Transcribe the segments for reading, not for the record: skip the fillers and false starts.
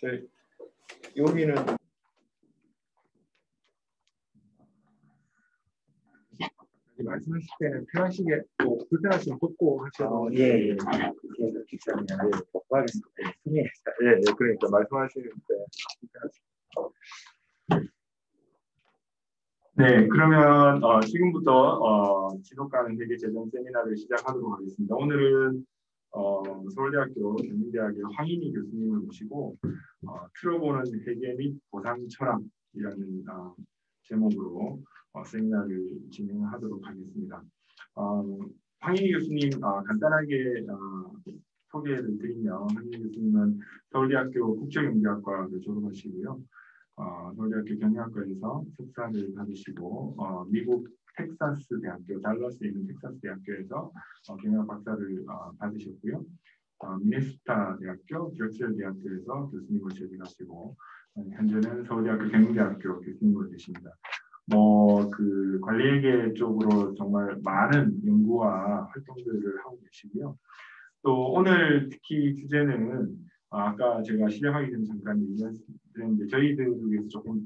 저희 여기는 말씀하실 때는 편하시게 또 불편하시면 꽂고 하셔도 예. 그렇기 때문에 못 하겠습니다. 예, 그러니까 말씀하시는데 네, 그러면 지금부터 지속가능 회계 재정 세미나를 시작하도록 하겠습니다. 오늘은 서울대학교 경민대학의 황인희 교수님을 모시고 틀어보는 회계 및 보상 철학이라는 제목으로 세미나를 진행하도록 하겠습니다. 황인희 교수님 간단하게 소개를 드리면 황인희 교수님은 서울대학교 국제경제학과를 졸업하시고요. 서울대학교 경영학과에서 석사를 받으시고 미국 텍사스 대학교 달러스에 있는 텍사스 대학교에서 경영학 박사를 받으셨고요. 미네소타 대학교 드렉셀 대학교에서 교수님을 재직하시고 현재는 서울대학교 경영대학교 교수님으로 계십니다. 그 관리회계 쪽으로 정말 많은 연구와 활동들을 하고 계시고요. 또 오늘 특히 주제는 아까 제가 시작하기 전에 잠깐 얘기했는데 저희들 위해서 조금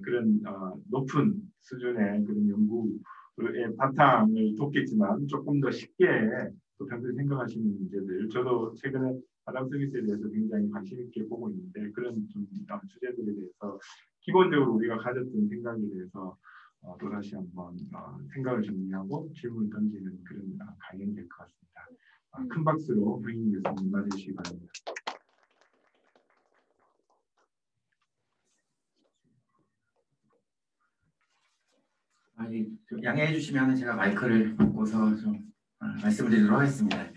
그런 높은 수준의 그런 연구의 바탕을 뒀겠지만 조금 더 쉽게 또 평소에 생각하시는 문제들 저도 최근에 아담 서비스에 대해서 굉장히 관심 있게 보고 있는데 그런 좀 주제들에 대해서 기본적으로 우리가 가졌던 생각에 대해서 또다시 한번 생각을 정리하고 질문을 던지는 그런 강연이 될 것 같습니다. 큰 박수로 황인희 교수님 맞으시기 바랍니다. 양해해 주시면 제가 마이크를 보고서 좀 말씀을 드리도록 하겠습니다.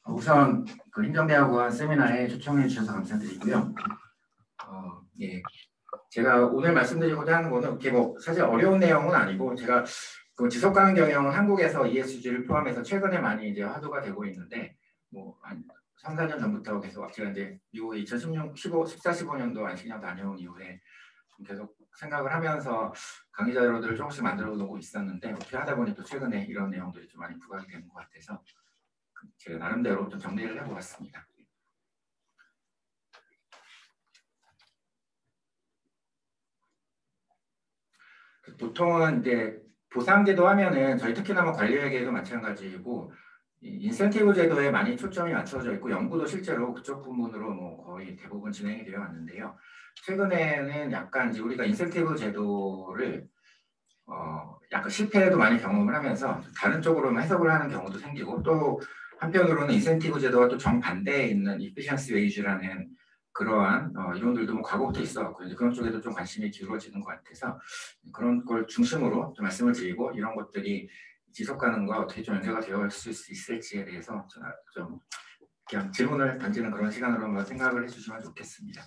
우선 그 행정대학원 세미나에 초청해 주셔서 감사드리고요. 예, 제가 오늘 말씀드리고자 하는 거는 이렇게 사실 어려운 내용은 아니고 제가 그 지속가능 경영은 한국에서 ESG를 포함해서 최근에 많이 이제 화두가 되고 있는데 한 3, 4년 전부터 계속 제가 이제 미국에 14, 15년도 안식년 다녀온 이후에 계속 생각을 하면서 강의 자료들을 조금씩 만들어 놓고 있었는데 어떻게 하다 보니 또 최근에 이런 내용들이 좀 많이 부각이 되는 것 같아서 제가 나름대로 좀 정리를 해보았습니다. 보통은 이제 보상제도 하면은 저희 특히나 관리회계도 마찬가지이고 인센티브 제도에 많이 초점이 맞춰져 있고 연구도 실제로 그쪽 부분으로 거의 대부분 진행이 되어 왔는데요. 최근에는 약간 이제 우리가 인센티브 제도를 약간 실패도 많이 경험을 하면서 다른 쪽으로만 해석을 하는 경우도 생기고 또 한편으로는 인센티브 제도와 또 정반대에 있는 이피션시 웨이지라는 그러한 이론들도 과거부터 있어왔고 이제 그런 쪽에도 좀 관심이 기울어지는 것 같아서 그런 걸 중심으로 좀 말씀을 드리고 이런 것들이 지속가능과 어떻게 좀 연계가 되어 있을 수 있을지에 대해서 좀 그냥 질문을 던지는 그런 시간으로 한번 생각을 해주시면 좋겠습니다.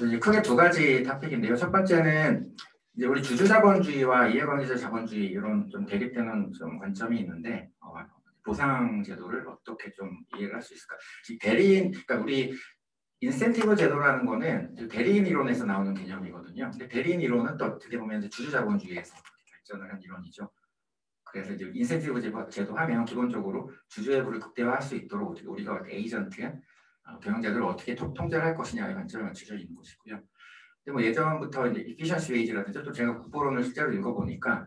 이제 크게 두 가지 토픽인데요. 첫 번째는 이제 우리 주주자본주의와 이해관계자 자본주의 이런 좀 대립되는 좀 관점이 있는데 보상 제도를 어떻게 좀 이해를 할 수 있을까? 그러니까 우리 인센티브 제도라는 거는 대리인 이론에서 나오는 개념이거든요. 근데 대리인 이론은 또 어떻게 보면 이제 주주자본주의에서 발전을 한 이론이죠. 그래서 이제 인센티브 제도 하면 기본적으로 주주의 부를 극대화할 수 있도록 우리가 에이전트, 경영자들을 어떻게 통제를 할 것이냐의 관점을 맞춰져 있는 것이고요. 근데 예전부터 이제 이피션시 웨이지라든지 또 제가 국보론을 실제로 읽어보니까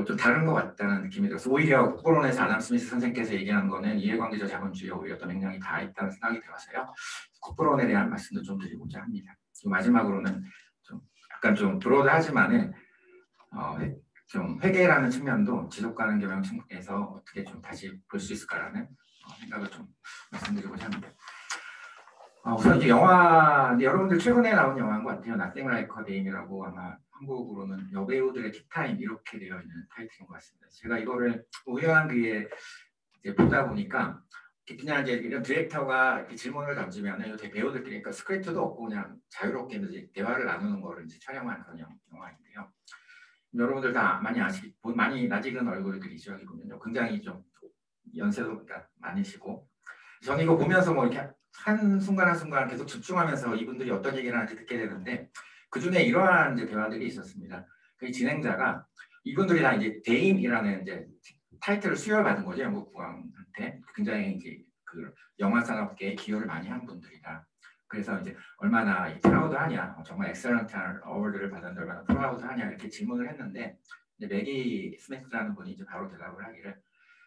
좀 다른 것 같다는 느낌이 들어서 오히려 국보론에서 아담 스미스 선생께서 얘기하는 거는 이해관계자 자본주의에 오히려 더 맥락이 다 있다는 생각이 들어서요. 국보론에 대한 말씀도 좀 드리고자 합니다. 마지막으로는 좀 약간 좀 브로드하지만은 좀 회계라는 측면도 지속가능 경영 측면에서 어떻게 좀 다시 볼 수 있을까라는 생각을 좀 말씀드리고자 합니다. 우선 이제 영화 여러분들 최근에 나온 영화인 것 같아요. Nothing Like a Dame이라고 아마 한국어로는 여배우들의 티타임 이렇게 되어 있는 타이틀인 것 같습니다. 제가 이거를 우연한 기회에 이제 보다 보니까 그냥 이제 이런 디렉터가 이렇게 질문을 던지면은 배우들끼리 그러니까 스크립트도 없고 그냥 자유롭게 이제 대화를 나누는 거를 이제 촬영한 그런 영화인데요. 여러분들 다 많이 많이 낯익은 얼굴들이죠. 여기 보면요. 굉장히 좀 연세도 많으시고 저는 이거 보면서 이렇게 한 순간 한 순간 계속 집중하면서 이분들이 어떤 얘기를 하는지 듣게 되는데 그 중에 이러한 이제 대화들이 있었습니다. 그 진행자가 이분들이 다 이제 대인이라는 이제 타이틀을 수여받은 거죠. 영국 국왕한테 굉장히 이제 그 영화 산업계에 기여를 많이 한 분들이다. 그래서 이제 얼마나 프라우드하냐, 정말 엑셀런트한 어워드를 받았는데 얼마나 프라우드하냐 이렇게 질문을 했는데 이제 매기 스미스라는 분이 이제 바로 대답을 하기를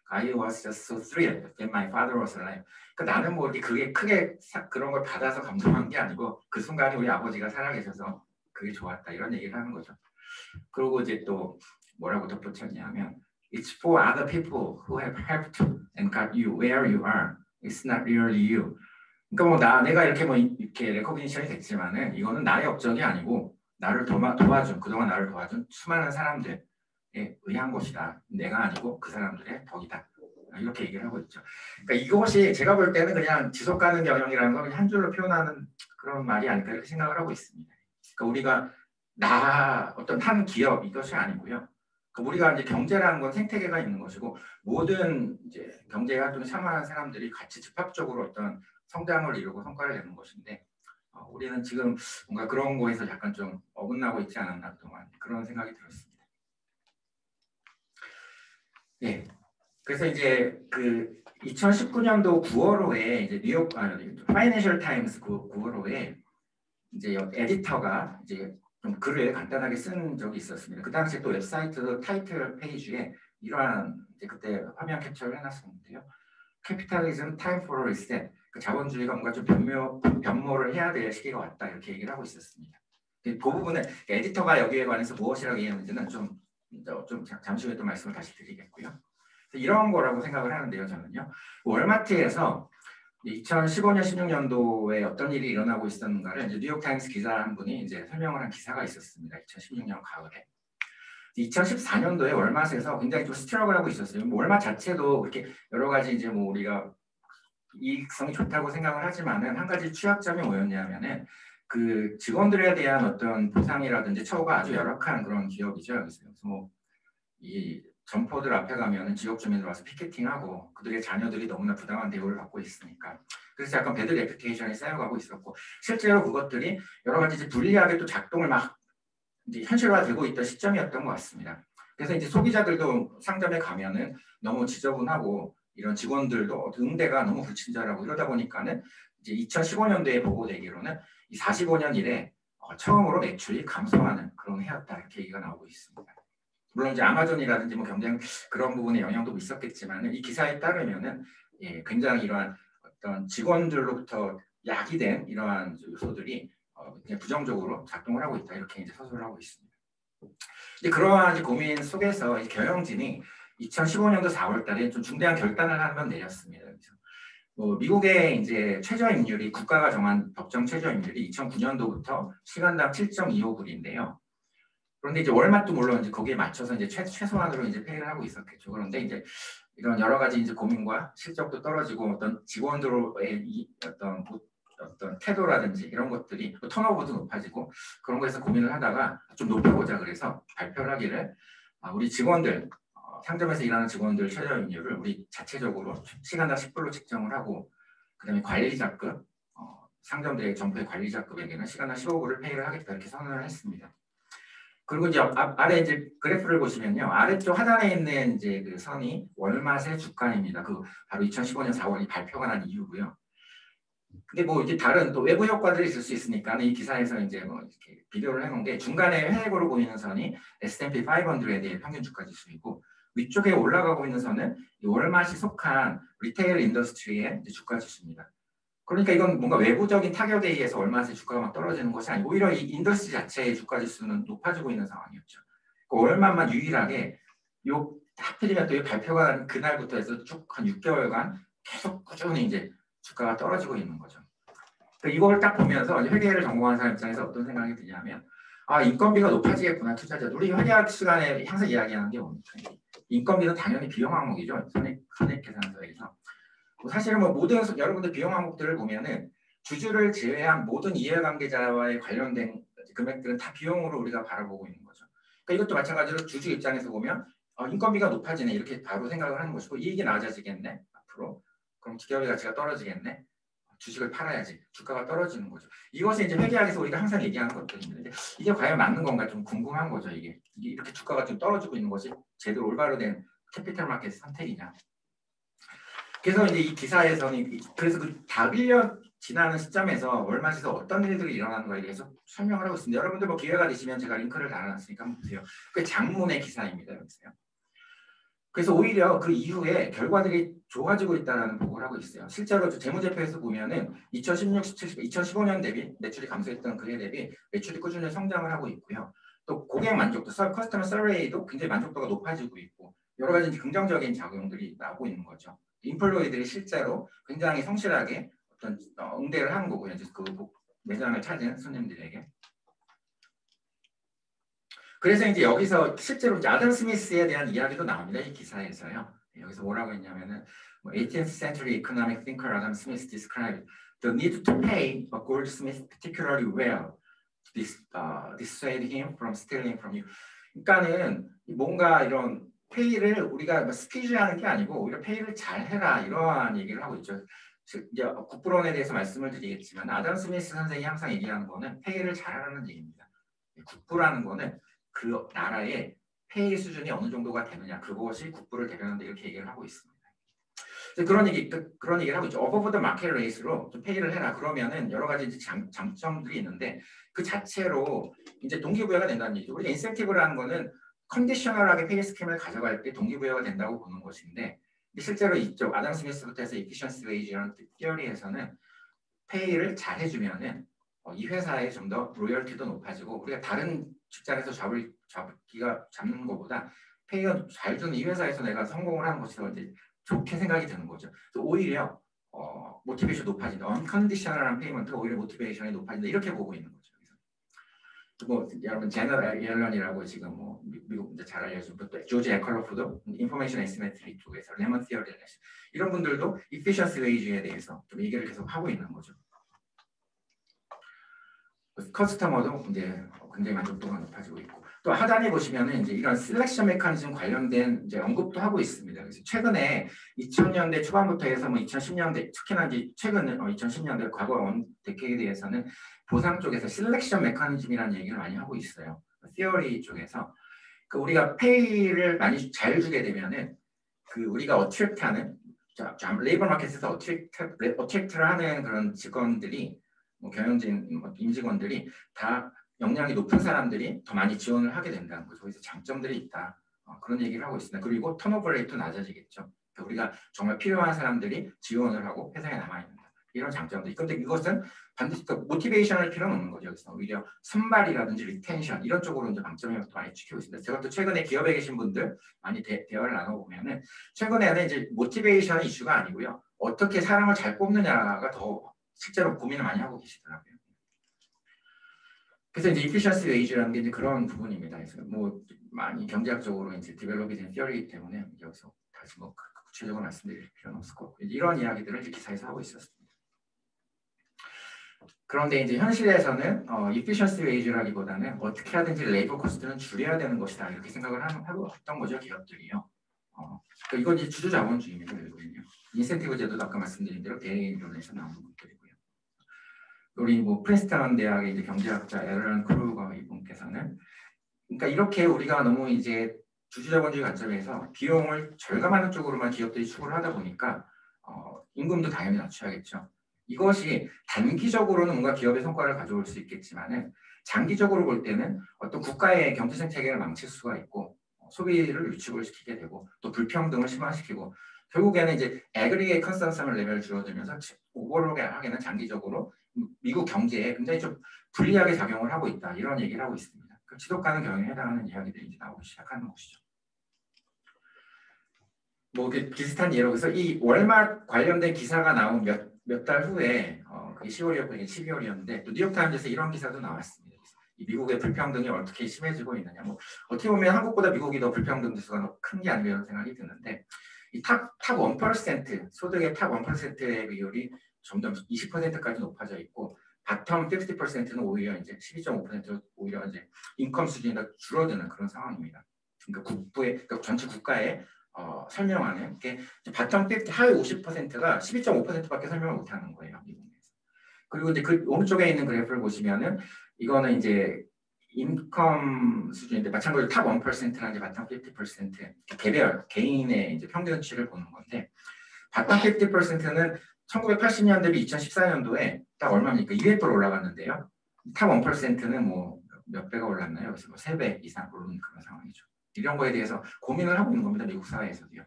I was just so thrilled that my father was alive. 그러니까 나는 뭐 이렇게 그게 크게 그런 걸 받아서 감동한 게 아니고 그 순간에 우리 아버지가 살아계셔서 그게 좋았다 이런 얘기를 하는 거죠. 그리고 이제 또 뭐라고 덧붙였냐면 It's for other people who have helped and got you where you are. It's not really you. 그러니까 뭐 내가 이렇게 뭐 이렇게 레코그니션이 됐지만은 이거는 나의 업적이 아니고 나를 도와준 그동안 나를 도와준 수많은 사람들에 의한 것이다. 내가 아니고 그 사람들의 덕이다. 이렇게 얘기를 하고 있죠. 그러니까 이것이 제가 볼 때는 그냥 지속 가능 경영이라는 걸 한 줄로 표현하는 그런 말이 아닐까 이렇게 생각을 하고 있습니다. 그러니까 우리가 어떤 한 기업 이것이 아니고요. 우리가 이제 경제라는 건 생태계가 있는 것이고 모든 이제 경제 활동에 참여하는 사람들이 같이 집합적으로 어떤 성장을 이루고 성과를 내는 것인데 우리는 지금 뭔가 그런 거에서 약간 좀 어긋나고 있지 않았나 그동안 그런 생각이 들었습니다. 예. 그래서 이제 그 2019년도 9월호에 이제 뉴욕 파이낸셜 타임스 9월호에 이제 에디터가 이제 좀 글을 간단하게 쓴 적이 있었습니다. 그 당시에 또 웹사이트 타이틀 페이지에 이러한 이제 그때 화면 캡처를 해놨었는데요. Capitalism time for a reset. 그 자본주의가 뭔가 좀 변모를 해야 될 시기가 왔다 이렇게 얘기를 하고 있었습니다. 그 부분은 에디터가 여기에 관해서 무엇이라고 얘기했는지는 좀 잠시 후에 또 말씀을 다시 드리겠고요. 이런 거라고 생각을 하는데요, 저는요. 월마트에서 2015년, 16년도에 어떤 일이 일어나고 있었는가를 이제 뉴욕타임스 기자 한 분이 이제 설명을 한 기사가 있었습니다. 2016년 가을에. 2014년도에 월마트에서 굉장히 좀 스트럭을 하고 있었어요. 월마트 자체도 그렇게 여러 가지 이제 뭐 우리가 이익성이 좋다고 생각을 하지만은 한 가지 취약점이 뭐였냐면은 그 직원들에 대한 어떤 보상이라든지 처우가 아주 열악한 그런 기업이죠. 그래서 뭐 이 점포들 앞에 가면은 지역 주민들 와서 피켓팅하고 그들의 자녀들이 너무나 부당한 대우를 받고 있으니까 그래서 약간 배드 레퓨테이션이 쌓여가고 있었고 실제로 그것들이 여러 가지 이제 불리하게 또 작동을 막 이제 현실화되고 있던 시점이었던 것 같습니다. 그래서 이제 소비자들도 상점에 가면은 너무 지저분하고 이런 직원들도 응대가 너무 불친절하고 이러다 보니까는 이제 2015년도에 보고되기로는 이 45년 이래 처음으로 매출이 감소하는 그런 해였다 이렇게 얘기가 나오고 있습니다. 물론 이제 아마존이라든지 뭐 경쟁 그런 부분에 영향도 있었겠지만 이 기사에 따르면은 굉장히 이러한 어떤 직원들로부터 야기된 이러한 요소들이 부정적으로 작동을 하고 있다 이렇게 이제 서술을 하고 있습니다. 이제 그러한 고민 속에서 경영진이 2015년도 4월달에 좀 중대한 결단을 한번 내렸습니다. 그래서 뭐 미국의 이제 최저임률이 국가가 정한 법정 최저임률이 2009년도부터 시간당 7.25불인데요. 그런데 이제 월마트도 물론 이제 거기에 맞춰서 이제 최소한으로 이제 페이를 하고 있었겠죠. 그런데 이제 이런 여러 가지 이제 고민과 실적도 떨어지고 어떤 직원들의 어떤 태도라든지 이런 것들이 또 턴오버도 높아지고 그런 거에서 고민을 하다가 좀 높여보자 그래서 발표를 하기를 우리 직원들 상점에서 일하는 직원들 최저임률을 우리 자체적으로 시간당 10불로 책정을 하고 그다음에 관리자급 상점들의 점포의 관리자급에게는 시간당 15불을 페이를 하겠다 이렇게 선언을 했습니다. 그리고 이제 아래 이제 그래프를 보시면요. 아래쪽 하단에 있는 이제 그 선이 월마트의 주가입니다. 그 바로 2015년 4월이 발표가 난 이유고요. 근데 뭐 이제 다른 또 외부 효과들이 있을 수 있으니까 이 기사에서 이제 뭐 이렇게 비교를 해놓은 게 중간에 회색으로 보이는 선이 S&P 500의 평균 주가 지수이고 위쪽에 올라가고 있는 선은 월마트이 속한 리테일 인더스트리의 주가 지수입니다. 그러니까 이건 뭔가 외부적인 타격에 의해서 월마트의 주가가 막 떨어지는 것이 아니고 오히려 이 인더스트리 자체의 주가 지수는 높아지고 있는 상황이었죠. 월마트만 유일하게 하필이면 또 발표가 난 그날부터 해서 쭉 한 6개월간 계속 꾸준히 이제 주가가 떨어지고 있는 거죠. 그러니까 이걸 딱 보면서 회계를 전공하는 사람 입장에서 어떤 생각이 드냐면 인건비가 높아지겠구나 투자자. 우리 회계학 시간에 항상 이야기하는 게 뭡니까? 인건비는 당연히 비용 항목이죠. 선액 계산서에서. 사실은 뭐 모든 여러분들 비용 항목들을 보면은 주주를 제외한 모든 이해관계자와의 관련된 금액들은 다 비용으로 우리가 바라보고 있는 거죠. 그러니까 이것도 마찬가지로 주주 입장에서 보면 인건비가 높아지네 이렇게 바로 생각을 하는 것이고 이익이 낮아지겠네 앞으로 그럼 기업의 가치가 떨어지겠네 주식을 팔아야지 주가가 떨어지는 거죠. 이것이 이제 회계학에서 우리가 항상 얘기하는 것들인데 이게 과연 맞는 건가 좀 궁금한 거죠. 이게 이렇게 주가가 좀 떨어지고 있는 것이 제대로 올바로 된 캐피탈 마켓 선택이냐. 그래서 이제 이 기사에서는 그래서 그 답 1년 지나는 시점에서 월마트에서 어떤 일들이 일어나는가에 대해서 설명을 하고 있습니다. 여러분들 뭐 기회가 되시면 제가 링크를 달아놨으니까 한번 보세요. 그 장문의 기사입니다. 여기서요. 그래서 오히려 그 이후에 결과들이 좋아지고 있다는 보고를 하고 있어요. 실제로 재무제표에서 보면은 2015년 대비 매출이 감소했던 그해 대비 매출이 꾸준히 성장을 하고 있고요. 또 고객 만족도, 커스터머 서베이도 굉장히 만족도가 높아지고 있고 여러 가지 긍정적인 작용들이 나오고 있는 거죠. 인플로이들이 실제로 굉장히 성실하게 어떤 응대를 하는 거고요. 이제 그 매장을 찾은 손님들에게. 그래서 이제 여기서 실제로 이제 아담 스미스에 대한 이야기도 나옵니다. 이 기사에서요. 여기서 뭐라고 했냐면은 18th century economic thinker Adam Smith described the need to pay a goldsmith particularly well to dissuade him from stealing from you. 그러니까는 뭔가 이런 페이를 우리가 스퀴즈하는 게 아니고 오히려 페이를 잘 해라 이러한 얘기를 하고 있죠. 이제 국부론에 대해서 말씀을 드리겠지만 아담 스미스 선생이 항상 얘기하는 거는 페이를 잘하라는 얘기입니다. 국부라는 거는 그 나라의 페이 수준이 어느 정도가 되느냐 그것이 국부를 대변한다 이렇게 얘기를 하고 있습니다. 그런 얘기를 하고 있죠. above the market rate로 좀 페이를 해라 그러면은 여러 가지 이제 장점들이 있는데 그 자체로 이제 동기부여가 된다는 얘기죠. 우리가 인센티브라는 거는 컨디셔널하게 페이 스캠을 가져갈 때 동기부여가 된다고 보는 것인데 실제로 이쪽 아담 스미스부터 해서 efficiency wage 이런 티어리에서는 페이를 잘 해주면은 이 회사에 좀 더 로열티도 높아지고 우리가 다른 직장에서 잡는 것보다 페이가 잘 주는 이 회사에서 내가 성공을 하는 것이 더 이제 좋게 생각이 드는 거죠. 오히려 모티베이션 높아진다. 언컨디셔널한 페이먼트가 오히려 모티베이션이 높아진다. 이렇게 보고 있는 거죠. 그래서 뭐 여러분 제너럴 옐런이라고 지금 뭐 미국 이제 잘 알려진 또 조지 에컬로프도 인포메이션 에스티메트리 쪽에서 레먼 티어리를 이런 분들도 이피션시 웨이지에 대해서 좀 얘기를 계속 하고 있는 거죠. 커스터머도 이제 굉장히 만족도가 높아지고 있고 또 하단에 보시면은 이제 이런 셀렉션 메커니즘 관련된 이제 언급도 하고 있습니다. 그래서 최근에 2000년대 초반부터 해서 뭐 2010년대 특히나 이제 최근 2010년대 과거 데케이드에 대해서는 보상 쪽에서 셀렉션 메커니즘이라는 얘기를 많이 하고 있어요. 티어리 쪽에서 그 우리가 페이를 많이 잘 주게 되면은 그 우리가 어트랙트하는 레이버 마켓에서 어트랙트를 하는 그런 직원들이 뭐 경영진, 임직원들이 다 역량이 높은 사람들이 더 많이 지원을 하게 된다는 거죠. 그래서 장점들이 있다. 그런 얘기를 하고 있습니다. 그리고 턴오버 레이트도 낮아지겠죠. 그러니까 우리가 정말 필요한 사람들이 지원을 하고 회사에 남아있는다. 이런 장점들이. 그런데 이것은 반드시 모티베이션을 필요는 없는 거죠. 그래서 오히려 선발이라든지 리텐션 이런 쪽으로 이제 방점을 많이 지키고 있습니다. 제가 또 최근에 기업에 계신 분들 많이 대화를 나눠보면은 최근에는 이제 모티베이션 이슈가 아니고요. 어떻게 사람을 잘 뽑느냐가 더 실제로 고민을 많이 하고 계시더라고요. 그래서 이제 efficiency wage라는 게 이제 그런 부분입니다. 그래서 뭐 많이 경제학적으로 이제 디벨롭이 된 티어리이기 때문에 여기서 다시 뭐 구체적으로 말씀드릴 필요는 없을 것 같고 이런 이야기들을 이제 기사에서 하고 있었습니다. 그런데 이제 현실에서는 efficiency wage라기보다는 어떻게 하든지 레이버 코스트는 줄여야 되는 것이다 이렇게 생각을 하고 했던 거죠 기업들이요. 그러니까 이건 이제 주주자본주의입니다. 결국은요. 인센티브 제도도 아까 말씀드린 대로 대리론에서 나오는 것들이고요. 우리 뭐 프린스턴 대학의 이제 경제학자 앨런 크루거 이분께서는 그러니까 이렇게 우리가 너무 이제 주주자본주의 관점에서 비용을 절감하는 쪽으로만 기업들이 추구를 하다 보니까 임금도 당연히 낮춰야겠죠. 이것이 단기적으로는 뭔가 기업의 성과를 가져올 수 있겠지만은 장기적으로 볼 때는 어떤 국가의 경제적 체계를 망칠 수가 있고 소비를 위축을 시키게 되고 또 불평등을 심화시키고 결국에는 이제 애그리게이트 컨센서스 레벨을 줄어들면서 오버롤하게는 장기적으로 미국 경제에 굉장히 좀 불리하게 작용을 하고 있다 이런 얘기를 하고 있습니다. 그 지속가능 경영에 해당하는 이야기들이 이제 나오기 시작하는 것이죠. 뭐 비슷한 예로 그래서 이 월마트 관련된 기사가 나온 몇 달 후에 그게 10월이었고 12월이었는데 또 뉴욕타임즈에서 이런 기사도 나왔습니다. 이 미국의 불평등이 어떻게 심해지고 있느냐. 뭐 어떻게 보면 한국보다 미국이 더 불평등 지수가 더 큰 게 아닌가 이런 생각이 드는데 이 탑 1% 소득의 탑 1%의 비율이 점점 20%까지 높아져 있고 바텀 50%는 오히려 이제 12.5% 오히려 이제 인컴 수준이 더 줄어드는 그런 상황입니다. 그러니까 전체 국가의 설명하는 게 바텀 50, 하위 50%가 12.5%밖에 설명을 못하는 거예요. 미국에서. 그리고 이제 그 오른쪽에 있는 그래프를 보시면은 이거는 이제 인컴 수준인데 마찬가지로 탑 1%랑 이제 바텀 50% 개별 개인의 이제 평균치를 보는 건데 바텀 50%는 1980년 대비 2014년도에 딱 얼마입니까? 200% 올라갔는데요. 탑 1%는 뭐 몇 배가 올랐나요? 그래서 뭐 3배 이상 오른 그런 상황이죠. 이런 거에 대해서 고민을 하고 있는 겁니다. 미국 사회에서도요.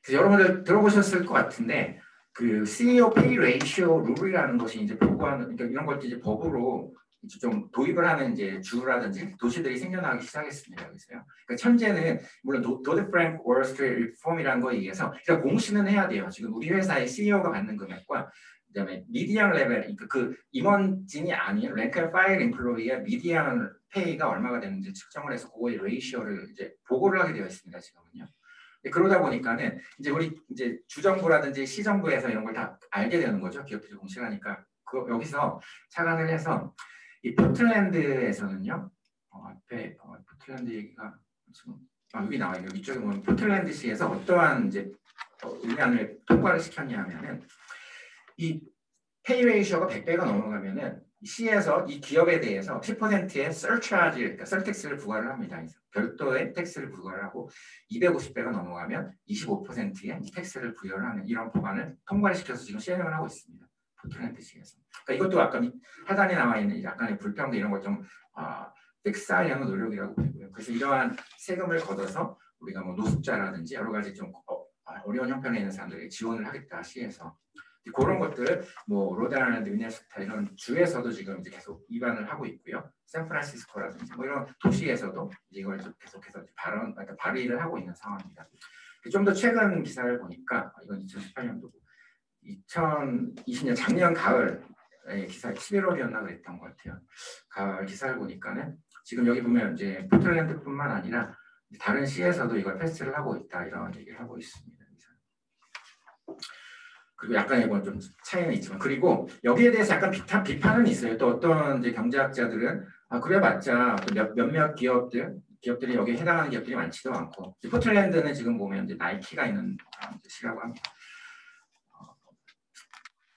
그래서 여러분들 들어보셨을 것 같은데 그 CEO Pay Ratio 룰이라는 것이 이제 보고하는 그러니까 이런 걸 이제 법으로 이제 좀 도입을 하는 이제 주라든지 도시들이 생겨나기 시작했습니다. 그래서요. 그러니까 현재는 물론 도드-프랭크 월스트리트 리폼이라는 거에 의해서 일단 공시는 해야 돼요. 지금 우리 회사의 CEO가 받는 금액과 그다음에 미디안 레벨, 그러니까 그 임원진이 아닌 랭크 앤 파일 임플로이의 미디안 페이가 얼마가 되는지 측정을 해서 그거의 레이시오를 이제 보고를 하게 되어 있습니다. 지금은요. 그러다 보니까는 이제 우리 이제 주정부라든지 시정부에서 이런 걸 다 알게 되는 거죠. 기업들이 공시하니까 여기서 착안을 해서 이 포틀랜드에서는요. 앞에 포틀랜드 얘기가 지금 여기 나와 있는 위쪽에 보면 포틀랜드시에서 어떠한 이제 의안을 통과를 시켰냐면은 이 페이 레이셔가 100배가 넘어가면은 시에서 이 기업에 대해서 10%의 surcharge, 그러니까 썰택스를 부과를 합니다. 별도의 텍스를 부과를 하고 250배가 넘어가면 25%의 텍스를 부여를 하는 이런 법안을 통과를 시켜서 지금 시행을 하고 있습니다. 포틀랜드 시에서. 그러니까 이것도 아까 하단에 나와 있는 약간의 불평등 이런 걸 좀 픽스하려는 노력이라고 보고요. 그래서 이러한 세금을 걷어서 우리가 뭐 노숙자라든지 여러 가지 좀 어려운 형편에 있는 사람들에게 지원을 하겠다 시에서. 그런 것들을 뭐 로드아일랜드, 미네소타 이런 주에서도 지금 이제 계속 위반을 하고 있고요. 샌프란시스코라든지 뭐 이런 도시에서도 이걸 계속해서 발의를 하고 있는 상황입니다. 좀 더 최근 기사를 보니까 이건 2018년도고 2020년 작년 가을 기사 11월이었나 그랬던 것 같아요. 가을 기사를 보니까는 지금 여기 보면 이제 포틀랜드뿐만 아니라 다른 시에서도 이걸 패스를 하고 있다 이런 얘기를 하고 있습니다. 그리고 약간 이건 좀 차이는 있지만 그리고 여기에 대해서 약간 비판은 있어요. 또 어떤 이제 경제학자들은 그래봤자 몇몇 기업들이 여기에 해당하는 기업들이 많지도 않고 포틀랜드는 지금 보면 이제 나이키가 있는 시라고 합니다.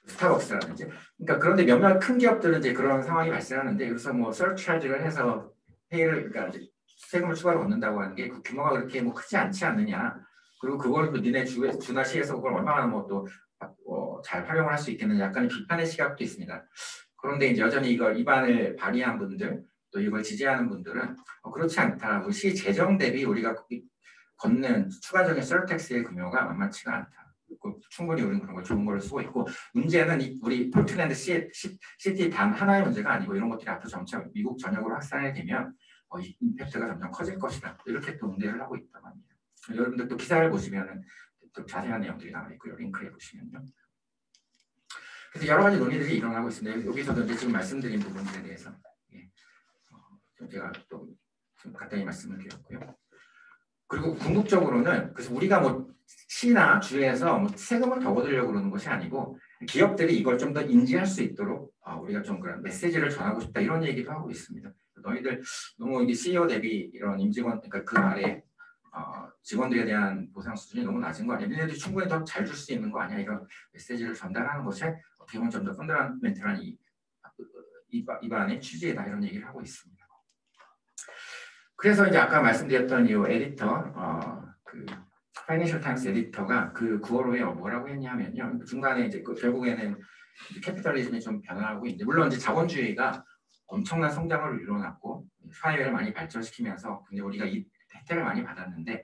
스타벅스라든지. 그러니까 그런데 몇몇 큰 기업들은 이제 그런 상황이 발생하는데 여기서 뭐 서치차지를 해서 그러니까 이제 세금을 추가로 얻는다고 하는 게 그 규모가 그렇게 뭐 크지 않지 않느냐. 그리고 그걸 또 니네 주나 시에서 그걸 얼마나 뭐 또 잘 활용을 할 수 있겠느냐 약간의 비판의 시각도 있습니다. 그런데 이제 여전히 이걸 입안을 발의한 분들 또 이걸 지지하는 분들은 그렇지 않다. 우리 시 재정 대비 우리가 걷는 추가적인 서텍스의 규모가 만만치가 않다. 충분히 우리는 그런 걸 좋은 걸 쓰고 있고 문제는 우리 포틀랜드 시티 단 하나의 문제가 아니고 이런 것들이 앞으로 점차 미국 전역으로 확산이 되면 이 임팩트가 점점 커질 것이다. 이렇게 또 응대를 하고 있다고 합니다. 여러분들 또 기사를 보시면은 또 자세한 내용들이 나와 있고요. 링크에 보시면요. 그래서 여러 가지 논의들이 일어나고 있습니다. 여기서도 이제 지금 말씀드린 부분들에 대해서 제가 또 좀 간단히 말씀을 드렸고요. 그리고 궁극적으로는 그래서 우리가 뭐 시나 주에서 뭐 세금을 더 얻으려고 그러는 것이 아니고 기업들이 이걸 좀 더 인지할 수 있도록 우리가 좀 그런 메시지를 전하고 싶다 이런 얘기도 하고 있습니다. 너희들 너무 이게 CEO 대비 이런 임직원 그러니까 그 아래 직원들에 대한 보상 수준이 너무 낮은 거 아니야? 얘네들이 충분히 더 잘 줄 수 있는 거 아니야? 이런 메시지를 전달하는 것이 어떻게 보면 좀 더 펀더멘털한 이반의 취지이다 이런 얘기를 하고 있습니다. 그래서 이제 아까 말씀드렸던 이 에디터, 그 파이낸셜 타임스 에디터가 그 9월 후에 뭐라고 했냐면요. 중간에 이제 결국에는 캐피탈리즘이 좀 변화하고 있는데 물론 이제 자본주의가 엄청난 성장을 이뤄놨고 사회를 많이 발전시키면서 근데 우리가 이 혜택을 많이 받았는데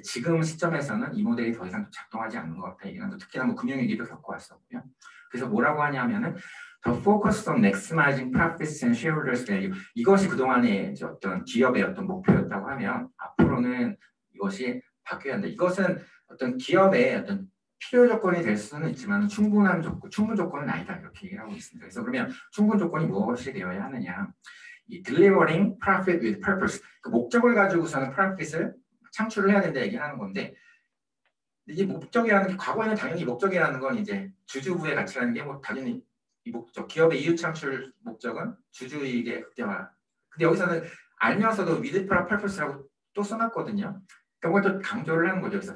지금 시점에서는 이 모델이 더 이상 작동하지 않는 것 같다. 이런 특히나 뭐 금융위기도 겪어왔었고요. 그래서 뭐라고 하냐면은 The focus on maximizing profits and shareholders value 이것이 그동안의 어떤 기업의 어떤 목표였다고 하면 앞으로는 이것이 바뀌어야 한다. 이것은 어떤 기업의 어떤 필요 조건이 될 수는 있지만 충분 조건은 아니다. 이렇게 얘기를 하고 있습니다. 그래서 그러면 충분 조건이 무엇이 되어야 하느냐? 이 delivering profit with purpose 그 목적을 가지고서는 profit을 창출을 해야 된다 얘기하는 건데 이 목적이라는 게 과거에는 당연히 목적이라는 건 이제 주주부의 가치라는 게 뭐 당연히 이 목적 기업의 이윤 창출 목적은 주주이익의 극대화. 근데 여기서는 알면서도 with purpose라고 또 써놨거든요. 그걸 또 강조를 하는 거죠. 그래서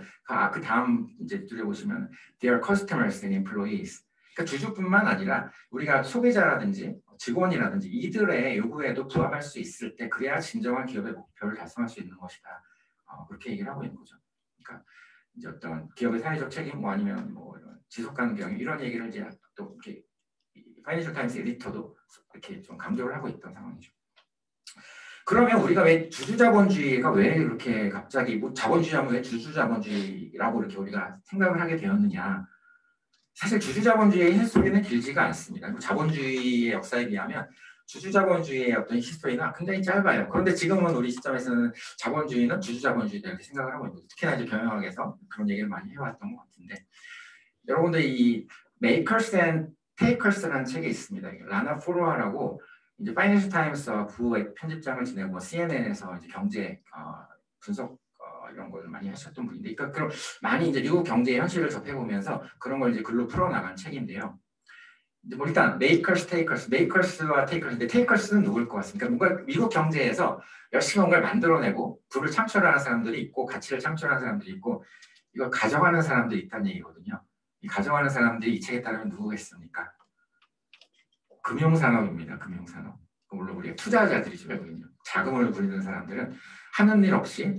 그 다음 이제 줄에 보시면 their customers and employees. 그러니까 주주뿐만 아니라 우리가 소비자라든지 직원이라든지 이들의 요구에도 부합할 수 있을 때 그래야 진정한 기업의 목표를 달성할 수 있는 것이다. 그렇게 얘기를 하고 있는 거죠. 그러니까 이제 어떤 기업의 사회적 책임 뭐 아니면 뭐 지속 가능 경영 이런 얘기를 이제 또 이렇게 파이낸셜 타임스 에디터도 이렇게 좀 강조를 하고 있던 상황이죠. 그러면 우리가 왜 주주자본주의가 왜 이렇게 갑자기 뭐 자본주의하면 왜 주주자본주의라고 이렇게 우리가 생각을 하게 되었느냐? 사실 주주자본주의의 히스토리는 길지가 않습니다. 자본주의의 역사에 비하면 주주자본주의의 어떤 히스토리가 굉장히 짧아요. 그런데 지금은 우리 시점에서는 자본주의는 주주자본주의다 이렇게 생각을 하고 있는 거죠. 특히나 이제 경영학에서 그런 얘기를 많이 해왔던 것 같은데 여러분들 이 Makers and Takers라는 책이 있습니다. 라나 포로아라고 이제 파이낸셜 타임스와 부의 편집장을 지내고 CNN에서 이제 경제 분석 이런 걸 많이 하셨던 분인데, 그러니까 그런 많이 이제 미국 경제의 현실을 접해보면서 그런 걸 이제 글로 풀어나간 책인데요. 이제 뭐 일단 Makers, Takers, Makers와 Takers인데 Takers는 누구일 것 같습니까? 뭔가 미국 경제에서 열심히 뭔가를 만들어내고 부를 창출하는 사람들이 있고 가치를 창출하는 사람들이 있고 이걸 가져가는 사람들이 있다는 얘기거든요. 이 가져가는 사람들이 이 책에 따르면 누구겠습니까? 금융산업입니다. 금융산업. 물론 우리가 투자자들이죠. 외국인요. 자금을 부리는 사람들은 하는 일 없이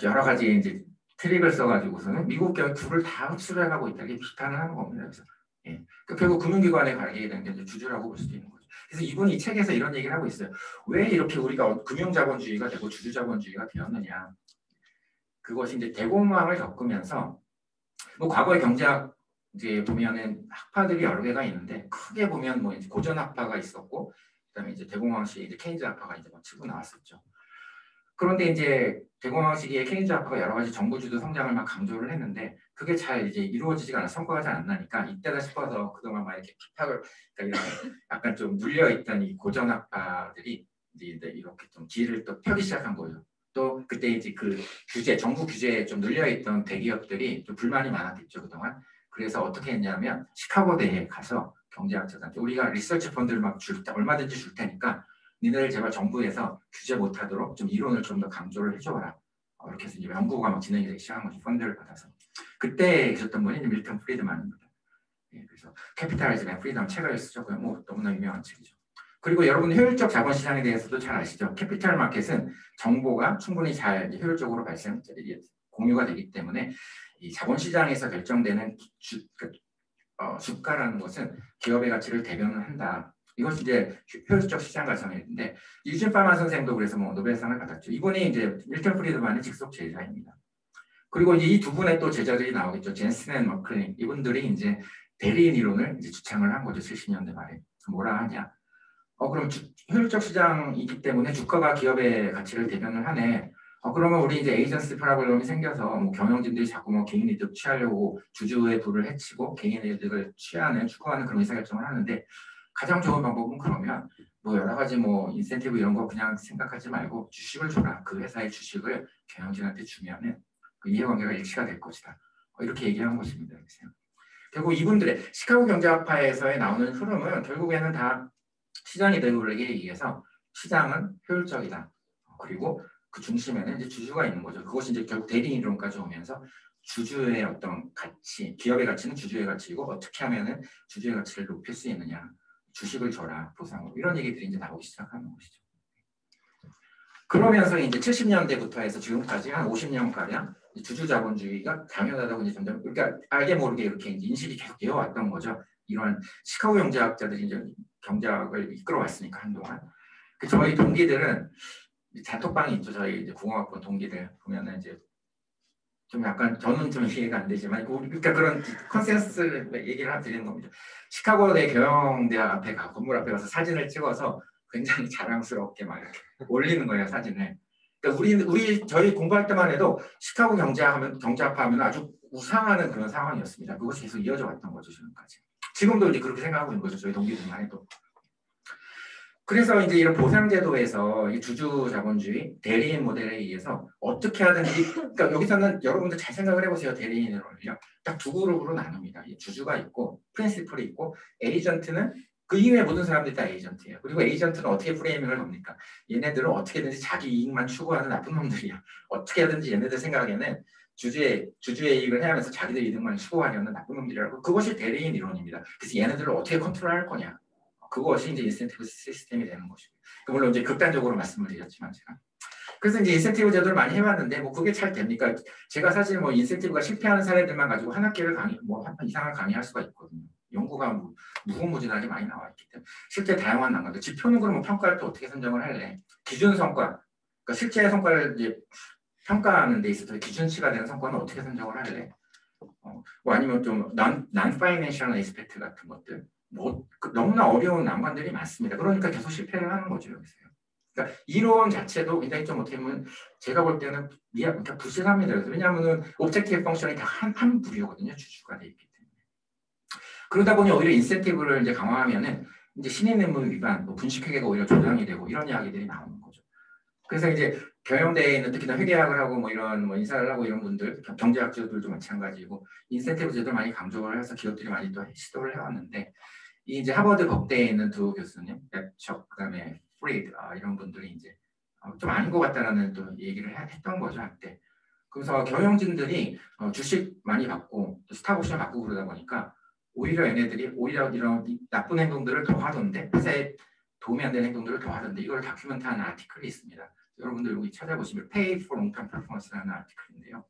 여러 가지 이제 트릭을 써가지고서는 미국 경영 부를 다 흡수해가고 있다. 이렇게 비판을 하는 겁니다. 그래서 그러니까 결국 금융기관에 가게 되는 게 이제 주주라고 볼 수도 있는 거죠. 그래서 이분이 이 책에서 이런 얘기를 하고 있어요. 왜 이렇게 우리가 금융자본주의가 되고 주주자본주의가 되었느냐. 그것이 이제 대공황을 겪으면서 뭐 과거의 경제학 이제 보면은 학파들이 여러 개가 있는데 크게 보면 뭐 이제 고전 학파가 있었고 그다음에 이제 대공황 시기에 이제 케인즈 학파가 이제 막 치고 나왔었죠. 그런데 이제 대공황 시기에 케인즈 학파가 여러 가지 정부주도 성장을 막 강조를 했는데 그게 잘 이제 이루어지지가 않아 성과가 잘 안 나니까 이때다 싶어서 그동안 막 이렇게 피탁을 그러니까 이런 약간 좀 눌려 있던 이 고전 학파들이 이제 이렇게 좀 길을 또 펴기 시작한 거죠. 또 그때 이제 그 규제 정부 규제에 좀 눌려 있던 대기업들이 좀 불만이 많았겠죠 그동안. 그래서 어떻게 했냐면 시카고대에 가서 경제학자들한테 우리가 리서치 펀드를 막 줄 때 얼마든지 줄 테니까 니네들 제발 정부에서 규제 못하도록 좀 이론을 좀 더 강조를 해줘라. 이렇게 해서 이제 연구가 막 진행이 되기 시작한 거죠. 펀드를 받아서. 그때 계셨던 분이 밀턴 프리드만입니다. 그래서 캐피탈리즘 앤 프리덤 책을 쓰셨고요. 뭐 너무나 유명한 책이죠. 그리고 여러분 효율적 자본시장에 대해서도 잘 아시죠? 캐피탈 마켓은 정보가 충분히 잘 효율적으로 공유가 되기 때문에 이 자본시장에서 결정되는 주가라는 것은 기업의 가치를 대변을 한다. 이것이 이제 효율적 시장 가설인데 유진 파만 선생도 그래서 뭐 노벨상을 받았죠. 이분이 이제 밀턴 프리드만의 직속 제자입니다. 그리고 이 두 분의 또 제자들이 나오겠죠. 젠슨 앤 머클린 이분들이 이제 대리인 이론을 이제 주창을 한 거죠. 70년대 말에 뭐라 하냐? 그럼 효율적 시장이기 때문에 주가가 기업의 가치를 대변을 하네. 그러면 우리 이제 에이전시 프로블럼이 생겨서 뭐 경영진들이 자꾸 뭐 개인 이득 취하려고 주주의 부를 해치고 개인 이득을 추구하는 그런 의사결정을 하는데 가장 좋은 방법은 그러면 뭐 여러 가지 뭐 인센티브 이런 거 그냥 생각하지 말고 주식을 줘라. 그 회사의 주식을 경영진한테 주면은 그 이해관계가 일치가 될 것이다. 이렇게 얘기한 것입니다. 그래서 결국 이분들의 시카고 경제학파에서의 나오는 흐름은 결국에는 다 시장의 대우력에 의해서 시장은 효율적이다. 그리고 그 중심에는 이제 주주가 있는 거죠. 그것이 이제 결국 대리인 이론까지 오면서 주주의 어떤 가치, 기업의 가치는 주주의 가치이고 어떻게 하면은 주주의 가치를 높일 수 있느냐, 주식을 줘라 보상으로 이런 얘기들이 이제 나오기 시작하는 것이죠. 그러면서 이제 70년대부터 해서 지금까지 한 50년 가량 주주자본주의가 당연하다고 이제 점점 그러니까 알게 모르게 이렇게 이제 인식이 계속 되어 왔던 거죠. 이런 시카고 경제학자들이 이제 경제학을 이끌어왔으니까 한동안. 저희 동기들은 단톡방이 있죠. 저희 이제 공학번 동기들 보면은 이제 좀 약간 저는 좀 이해가 안 되지만 그러니까 그런 컨센서스를 얘기를 드리는 겁니다. 시카고대 경영대학 앞에 건물 앞에 가서 사진을 찍어서 굉장히 자랑스럽게 막 이렇게 올리는 거예요 사진을. 그러니까 저희 공부할 때만 해도 시카고 경제학파 하면 아주 우상하는 그런 상황이었습니다. 그것이 계속 이어져 왔던 거죠 지금까지. 지금도 이제 그렇게 생각하고 있는 거죠 저희 동기들만 해도. 그래서 이제 이런 보상제도에서 이 주주자본주의 대리인 모델에 의해서 어떻게 하든지 그러니까 여기서는 여러분들 잘 생각을 해보세요. 대리인으로는요. 딱 두 그룹으로 나눕니다. 주주가 있고 프린시플이 있고 에이전트는 그 이외의 모든 사람들이 다 에이전트예요. 그리고 에이전트는 어떻게 프레이밍을 합니까? 얘네들은 어떻게든지 자기 이익만 추구하는 나쁜 놈들이야. 어떻게 하든지 얘네들 생각에는 주주의 이익을 해야하면서 자기들 이득만 추구하려는 나쁜 놈들이라고 그것이 대리인 이론입니다. 그래서 얘네들을 어떻게 컨트롤할 거냐. 그것이 이제 인센티브 시스템이 되는 것이고 물론 이제 극단적으로 말씀을 드렸지만 제가 그래서 이제 인센티브 제도를 많이 해봤는데 뭐 그게 잘 됩니까? 제가 사실 뭐 인센티브가 실패하는 사례들만 가지고 한 학기를 강의 한 이상을 강의할 수가 있거든요. 연구가 무궁무진하게 많이 나와 있기 때문에 실제 다양한 난관들 지표는 그러면 평가를 또 어떻게 선정을 할래? 기준 성과, 그러니까 실제 성과를 이제 평가하는 데 있어서 기준치가 되는 성과는 어떻게 선정을 할래? 뭐 아니면 좀 non-financial aspect 같은 것들 뭐 너무나 어려운 난관들이 많습니다. 그러니까 계속 실패를 하는 거죠 여기서요. 그러니까 이론 자체도 굉장히 좀 어떻게 보면 제가 볼 때는 그러니까 부실합니다. 왜냐하면 옵젝티브 펑션이 다 한 부류거든요. 주주가 돼 있기 때문에. 그러다 보니 오히려 인센티브를 이제 강화하면은 이제 신인 의무 위반, 뭐 분식회계가 오히려 조장이 되고 이런 이야기들이 나오는 거죠. 그래서 이제 경영대에 있는 특히나 회계학을 하고 뭐 이런 뭐 인사를 하고 이런 분들, 경제학자들도 마찬가지고 인센티브 제도를 많이 강조를 해서 기업들이 많이 또 시도를 해왔는데 이 이제 하버드 법대에 있는 두 교수님, 랩척 그다음에 프리드 이런 분들이 이제 좀 아닌 것 같다라는 또 얘기를 했던 거죠 한때. 그래서 경영진들이 주식 많이 받고 스탁옵션 받고 그러다 보니까 오히려 얘네들이 오히려 이런 나쁜 행동들을 더 하던데 회사에 도움이 안 되는 행동들을 더 하던데 이걸 다큐멘트하는 아티클이 있습니다. 여러분들 여기 찾아보시면 Pay for Long-Term Performance라는 아티클인데요.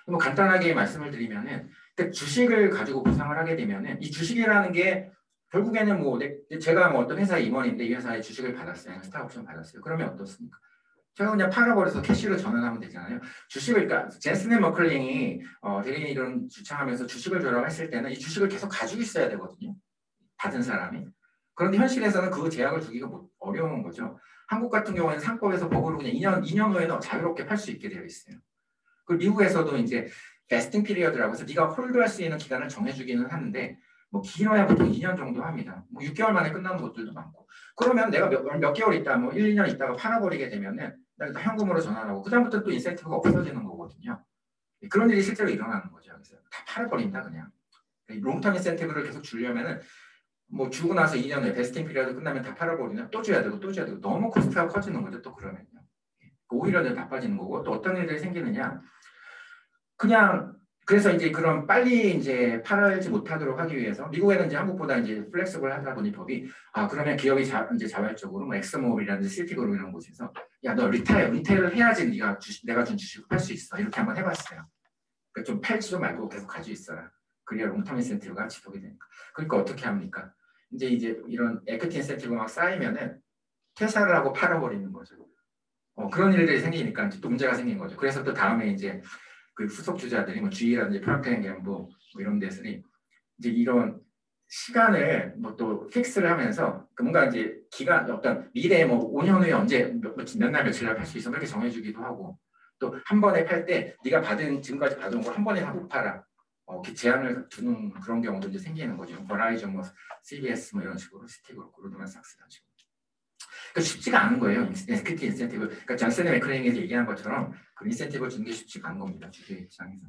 뭐 간단하게 말씀을 드리면은 주식을 가지고 보상을 하게 되면은 이 주식이라는 게 결국에는 뭐 제가 뭐 어떤 회사의 임원인데 이 회사에 주식을 받았어요. 스탁옵션 받았어요. 그러면 어떻습니까? 제가 그냥 팔아버려서 캐시로 전환하면 되잖아요. 주식을, 그러니까 젠슨 머클링이 대리인 이론 주창하면서 주식을 줘라고 했을 때는 이 주식을 계속 가지고 있어야 되거든요. 받은 사람이. 그런데 현실에서는 그 제약을 두기가 어려운 거죠. 한국 같은 경우에는 상법에서 법으로 그냥 2년 후에는 자유롭게 팔 수 있게 되어 있어요. 그리고 미국에서도 이제 베스팅 피리어드라고 해서 네가 홀드할 수 있는 기간을 정해주기는 하는데 뭐 길어야 보통 2년 정도 합니다. 뭐 6개월 만에 끝나는 것들도 많고. 그러면 내가 몇 개월 있다, 뭐 1, 2년 있다가 팔아버리게 되면은 내가 현금으로 전환하고 그다음부터 또 인센티브가 없어지는 거거든요. 그런 일이 실제로 일어나는 거죠. 그래서 다 팔아버린다 그냥. 롱텀 인센티브를 계속 주려면은 뭐 주고 나서 2년 후에 베스팅 피리어드 끝나면 다 팔아버리면 또 줘야 되고 또 줘야 되고 너무 코스트가 커지는 거죠. 또 그러면요. 오히려 더 나빠지는 거고 또 어떤 일들이 생기느냐. 그냥 그래서 이제 그런 빨리 이제 팔지 못하도록 하기 위해서 미국에는 이제 한국보다 이제 플렉스블 하다 보니 법이 그러면 기업이 이제 자발적으로 뭐 엑스모빌이라든지 시티그룹 이런 곳에서 야 너 리테일을 해야지 네가 내가 준 주식을 팔 수 있어 이렇게 한번 해봤어요. 그러니까 좀 팔지도 말고 계속 가지고 있어라. 그래야 롱텀 인센티브가 지속이 되니까. 그러니까 어떻게 합니까? 이제 이런 에퀴티 인센티브 막 쌓이면은 퇴사를 하고 팔아버리는 거죠. 그런 일들이 생기니까 또 문제가 생긴 거죠. 그래서 또 다음에 이제 그 후속 주자들이 뭐 GE라든지 프랑클린 갬블 뭐 이런 데서는 이제 이런 시간을 뭐 또 픽스를 하면서 뭔가 이제 기간 어떤 미래에 뭐 5년 후에 언제 몇 날 며칠 날 팔 수 있어 이렇게 정해주기도 하고 또 한 번에 팔 때 네가 지금까지 받은 거 한 번에 못 팔아 이렇게 제한을 두는 그런 경우도 이제 생기는 거죠. 버라이즌 뭐 CBS 뭐 이런 식으로 시티그룹 골드만삭스 이런 식으로. 그러니까 쉽지가 않은 거예요. 에퀴티 인센티브. 그러니까 존슨 맥클링에서 얘기한 것처럼 그 인센티브를 주는 게 쉽지가 않은 겁니다. 주주의 입장에서.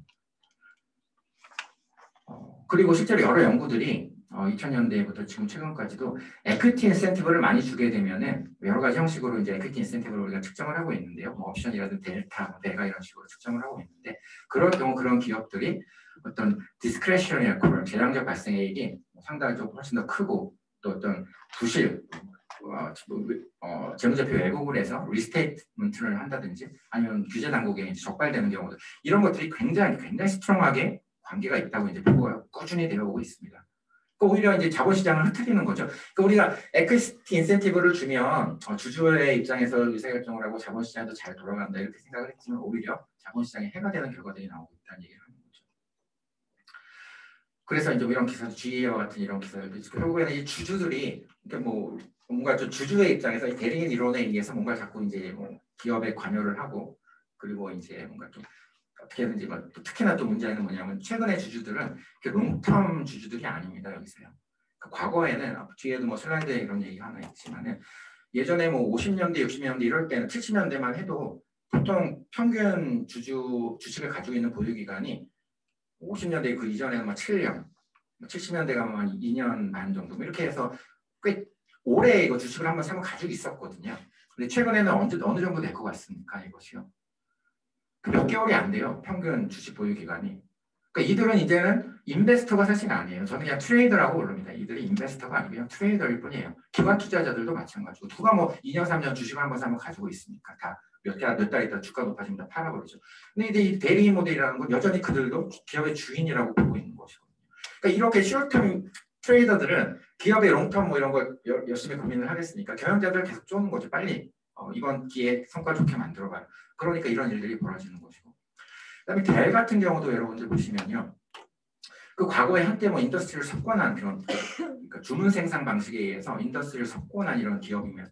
그리고 실제로 여러 연구들이 2000년대부터 지금 최근까지도 에퀴티 인센티브를 많이 주게 되면은 여러 가지 형식으로 이제 에퀴티 인센티브를 우리가 측정을 하고 있는데요. 뭐 옵션이라든지 델타, 베가 이런 식으로 측정을 하고 있는데 그럴 경우 그런 기업들이 어떤 디스크레셔너리 액티브, 재량적 발생액이 상당히 좀 훨씬 더 크고 또 어떤 부실 재무제표 왜곡을 해서 리스테이트먼트를 한다든지 아니면 규제 당국에 적발되는 경우도 이런 것들이 굉장히 스트롱하게 관계가 있다고 이제 보고가 꾸준히 되어오고 있습니다. 오히려 이제 자본시장을 흐트리는 거죠. 그러니까 우리가 에퀴티 인센티브를 주면 주주의 입장에서 의사결정을 하고 자본시장도 잘 돌아간다 이렇게 생각을 했지만 오히려 자본시장에 해가 되는 결과들이 나오고 있다는 얘기를 하는 거죠. 그래서 이제 이런 기사도 GE와 같은 이런 기사들도 있고 결국에는 이 주주들이 그러니까 뭐 뭔가 좀 주주의 입장에서 대리인 이론에 의해서 뭔가 자꾸 이제 뭐 기업에 관여를 하고 그리고 이제 뭔가 좀 어떻게든지 뭐 특히나 또 문제는 뭐냐면 최근의 주주들은 롱텀 주주들이 아닙니다 여기서요. 그러니까 과거에는 뒤에도 뭐 슬라이드에 이런 얘기 하나 있지만은 예전에 뭐 50년대, 60년대 이럴 때는 70년대만 해도 보통 평균 주식을 가지고 있는 보유 기간이 50년대 그 이전에는 막 7년, 70년대가 뭐 한 2년 반 정도 이렇게 해서 꽤 오래 이거 주식을 한번 사면 가지고 있었거든요. 근데 최근에는 어느 정도 될 것 같습니까 이것이요? 몇 개월이 안 돼요. 평균 주식 보유 기간이. 그러니까 이들은 이제는 인베스터가 사실 아니에요. 저는 그냥 트레이더라고 부릅니다. 이들이 인베스터가 아니고 그냥 트레이더일 뿐이에요. 기관 투자자들도 마찬가지고 누가 뭐 2년 3년 주식을 한번 사면 가지고 있으니까 다 몇 달 있다 주가 높아지면 다 팔아버리죠. 근데 이제 이 대리 모델이라는 건 여전히 그들도 기업의 주인이라고 보고 있는 것이거든요. 그러니까 이렇게 숏텀 트레이더들은 기업의 롱텀 뭐 이런 걸 열심히 고민을 하겠으니까 경영자들 계속 쪼는 거죠. 빨리 이번 기회에 성과 좋게 만들어봐요. 그러니까 이런 일들이 벌어지는 것이고. 그다음에 델 같은 경우도 여러분들 보시면요. 그 과거에 한때 뭐 인더스트리를 석권한 그런 그러니까 주문 생산 방식에 의해서 인더스트리를 석권한 이런 기업이면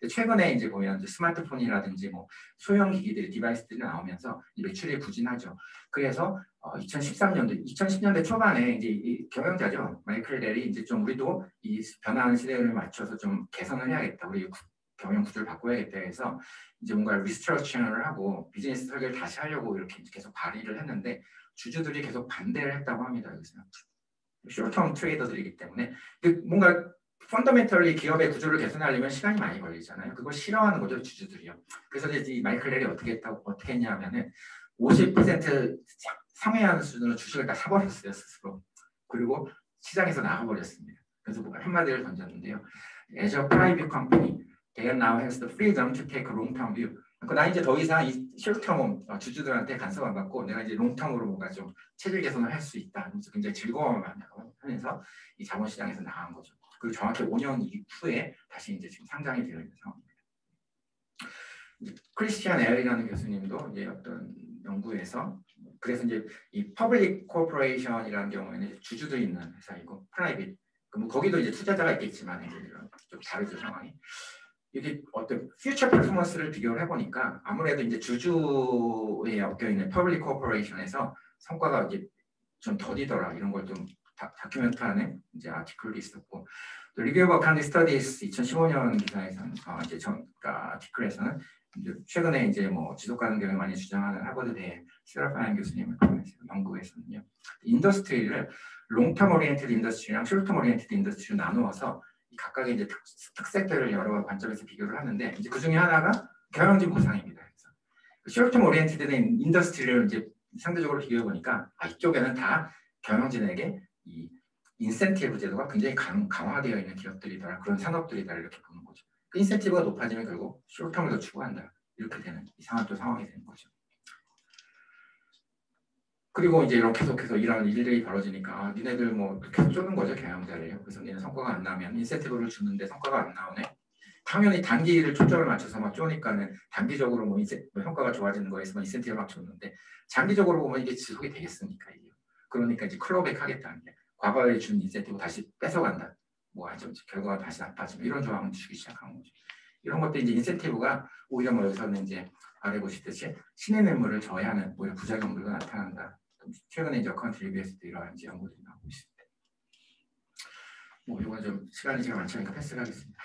최근에 이제 보면 이제 스마트폰이라든지 뭐 소형 기기들 디바이스들이 나오면서 매출이 부진하죠. 그래서 2013년도, 2010년대 초반에 이제 이 경영자죠 마이클 델이 이제 좀 우리도 이 변화하는 시대를 맞춰서 좀 개선을 해야겠다. 우리 경영 구조를 바꿔야겠다 해서 이제 뭔가 리스트러처를 하고 비즈니스 설계를 다시 하려고 이렇게 계속 발의를 했는데 주주들이 계속 반대를 했다고 합니다. 그래서 숏텀 트레이더들이기 때문에 뭔가 펀더멘털리 기업의 구조를 개선하려면 시간이 많이 걸리잖아요. 그걸 싫어하는 거죠 주주들이요. 그래서 이제 이 마이클 델이 어떻게 했냐면은 50% 상회하는 수준으로 주식을 다 사버렸어요 스스로. 그리고 시장에서 나가버렸습니다. 그래서 뭐 한마디를 던졌는데요. As a private company, they now has the freedom to take a long-term view. 그러니까 나 이제 더 이상 이 숏텀 주주들한테 간섭 안 받고 내가 이제 롱텀으로 뭔가 좀 체질 개선을 할 수 있다. 그래서 굉장히 즐거움을 하면서 이 자본시장에서 나간 거죠. 그리고 정확히 5년 이후에 다시 이제 지금 상장이 되어 있는 상황입니다. 크리스티안 엘이라는 교수님도 이제 어떤 연구에서 그래서 이제 이 퍼블릭 코퍼레이션이라는 경우에는 주주들이 있는 회사이고 프라이빗 뭐 거기도 이제 투자자가 있겠지만 이제 좀 다르죠 상황이. 이게 어떤 퓨처 퍼포먼스를 비교를 해보니까 아무래도 이제 주주에 엮여 있는 퍼블릭 코퍼레이션에서 성과가 이제 좀 더디더라 이런 걸 좀 다큐멘터리는 이제 아티클도 있었고 또 리뷰 오브 어카운팅 스터디스 2015년 기사에서는 이제 아티클에서는 이제 최근에 이제 뭐 지속 가능 경영을 많이 주장하는 하버드대 세라파인 교수님을 통해서 연구에서는요 인더스트리를 롱텀 오리엔티드 인더스트리랑 숏텀 오리엔티드 인더스트리로 나누어서 각각의 이제 특색들을 여러 관점에서 비교를 하는데 이제 그 중에 하나가 경영진 보상입니다. 그래서 숏텀 오리엔티드는 인더스트리를 이제 상대적으로 비교해 보니까 이쪽에는 다 경영진에게 이 인센티브 제도가 굉장히 강화되어 있는 기업들이다 그런 산업들이다 이렇게 보는 거죠. 그 인센티브가 높아지면 결국 숏텀을 더 추구한다 이렇게 되는 이상한 또 상황이 되는 거죠. 그리고 이제 이렇게 계속해서 이런 일들이 벌어지니까 니네들 뭐 계속 쪼는 거죠 경영자를요. 그래서 니네 성과가 안 나면 인센티브를 주는데 성과가 안 나오네. 당연히 단기를 초점을 맞춰서 막 쪼니까는 단기적으로 뭐 이제 성과가 좋아지는 거에서 인센티브를 막 줬는데 장기적으로 보면 이게 지속이 되겠습니까? 이게. 그러니까 이제 클로백 하겠다는 게 과거에 준 인센티브 다시 뺏어간다. 뭐 아주 결과가 다시 나빠지면 이런 조항을 주기 시작한 거죠. 이런 것도 이제 인센티브가 오히려 뭐 여기서는 이제 아래 보시듯이 신의 뇌물을 저해하는 오히려 부작용들도 나타난다. 최근에 이제 어카운트 리뷰에서도 이러한 이제 연구들이 나오고 있습니다. 뭐 이건 좀 시간이 제가 많지 않으니까 패스를 하겠습니다.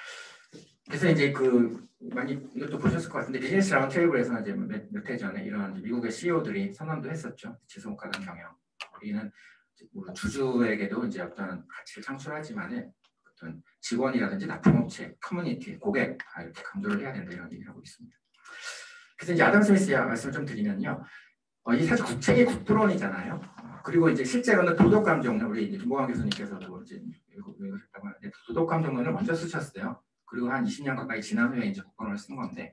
그래서 이제 그 많이 이것도 보셨을 것 같은데 비즈니스 라운드 테이블에서 이제 몇 해 전에 이런 미국의 CEO들이 선언도 했었죠. 지속 가능 경영. 우리는 주주에게도 이제 어떤 가치를 창출하지만은 어떤 직원이라든지 납품업체, 커뮤니티, 고객 다 이렇게 강조를 해야 된다 이런 얘기를 하고 있습니다. 그래서 이제 아담 스미스 말씀을 좀 드리면요. 이 사실 국책이 국부론이잖아요. 그리고 이제 실제로는 도덕감정론 우리 이제 김보환 교수님께서도 이제 읽으셨다고 하는데 도덕감정론을 먼저 쓰셨어요. 그리고 한 20년 가까이 지난 후에 이제 국부론을 쓴 건데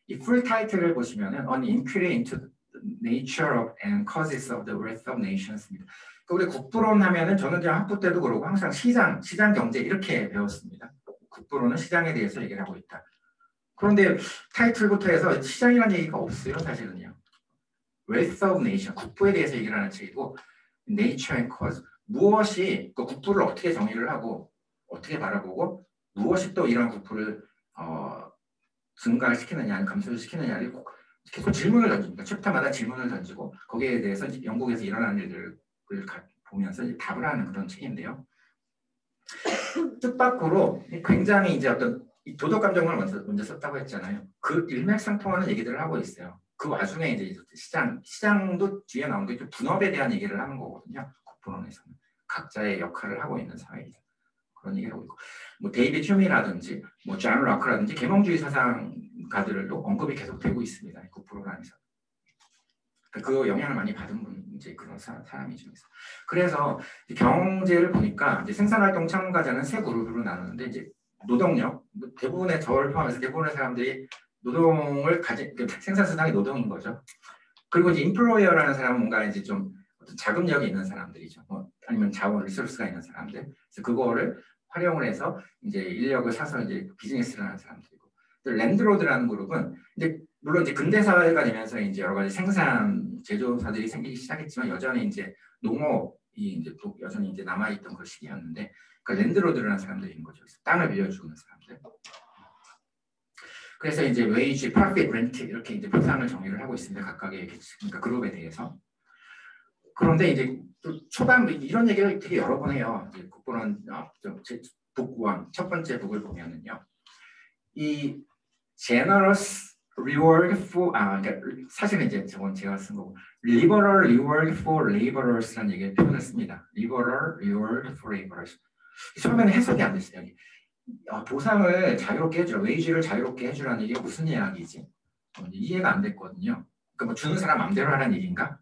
이 풀 타이틀을 보시면은 An Inquiry into the Nature of and Causes of the Wealth of Nations입니다. 우리 국부론 하면은 저는 그냥 학부 때도 그러고 항상 시장 경제 이렇게 배웠습니다. 국부론은 시장에 대해서 얘기를 하고 있다. 그런데 타이틀부터 해서 시장이라는 얘기가 없어요, 사실은요. Wealth of Nation, 국부에 대해서 얘기를 하는 책이고 Nature and Cause, 무엇이 그 국부를 어떻게 정의를 하고 어떻게 바라보고 무엇이 또 이런 국부를 증가시키느냐 아니면 감소시키느냐를 계속 질문을 던집니다. 챕터마다 질문을 던지고 거기에 대해서 영국에서 일어나는 일들을 보면서 답을 하는 그런 책인데요. 뜻밖으로 굉장히 이제 어떤 도덕감정을 먼저 썼다고 했잖아요. 그 일맥상통하는 얘기들을 하고 있어요. 그 와중에 이제 시장도 뒤에 나온 게 분업에 대한 얘기를 하는 거거든요. 국부론에서는 각자의 역할을 하고 있는 사회이다. 그런 얘기를 하고 있고, 뭐 데이비드 휴미라든지, 뭐 존 락크라든지 계몽주의 사상가들도 언급이 계속 되고 있습니다. 국부론 안에서. 그 영향을 많이 받은 분 이제 그런 사람이죠. 그래서 경제를 보니까 이제 생산활동 참가자는 세 그룹으로 나누는데 이제 노동력 대부분의 저를 포함해서 대부분의 사람들이 노동을 가진 생산 수당이 노동인 거죠. 그리고 이제 인플로이어라는 사람은 뭔가 이제 좀 어떤 자금력이 있는 사람들이죠. 아니면 자원 리소스가 있는 사람들. 그래서 그거를 활용을 해서 이제 인력을 사서 이제 비즈니스를 하는 사람들이고. 또 랜드로드라는 그룹은 이제 물론 이제 근대 사회가 되면서 이제 여러 가지 생산 제조사들이 생기기 시작했지만 여전히 이제 농업이 이제 또 여전히 이제 남아있던 그 시기였는데 그 랜드로드라는 사람들인 거죠. 그래서 땅을 빌려주는 사람들. 그래서 이제 웨이지, 프로핏, 렌트 이렇게 이제 보상을 정의를 하고 있습니다. 각각의 그러니까 그룹에 대해서. 그런데 이제 또 초반 이런 얘기를 되게 여러 번 해요. 이제 국보는 북 1, 첫 번째 북을 보면은요. 이 generous reward for 그러니까 사실은 이제 저건 제가 쓴 거고 liberal reward for laborers라는 얘기를 표현을 씁니다. liberal reward for laborers. 처음에는 해석이 안 됐어요. 여기. 보상을 자유롭게 해주라, 웨이지를 자유롭게 해주라는 얘기가 무슨 이야기지? 이해가 안 됐거든요. 그러니까 뭐 주는 사람 마음대로 하라는 얘기인가?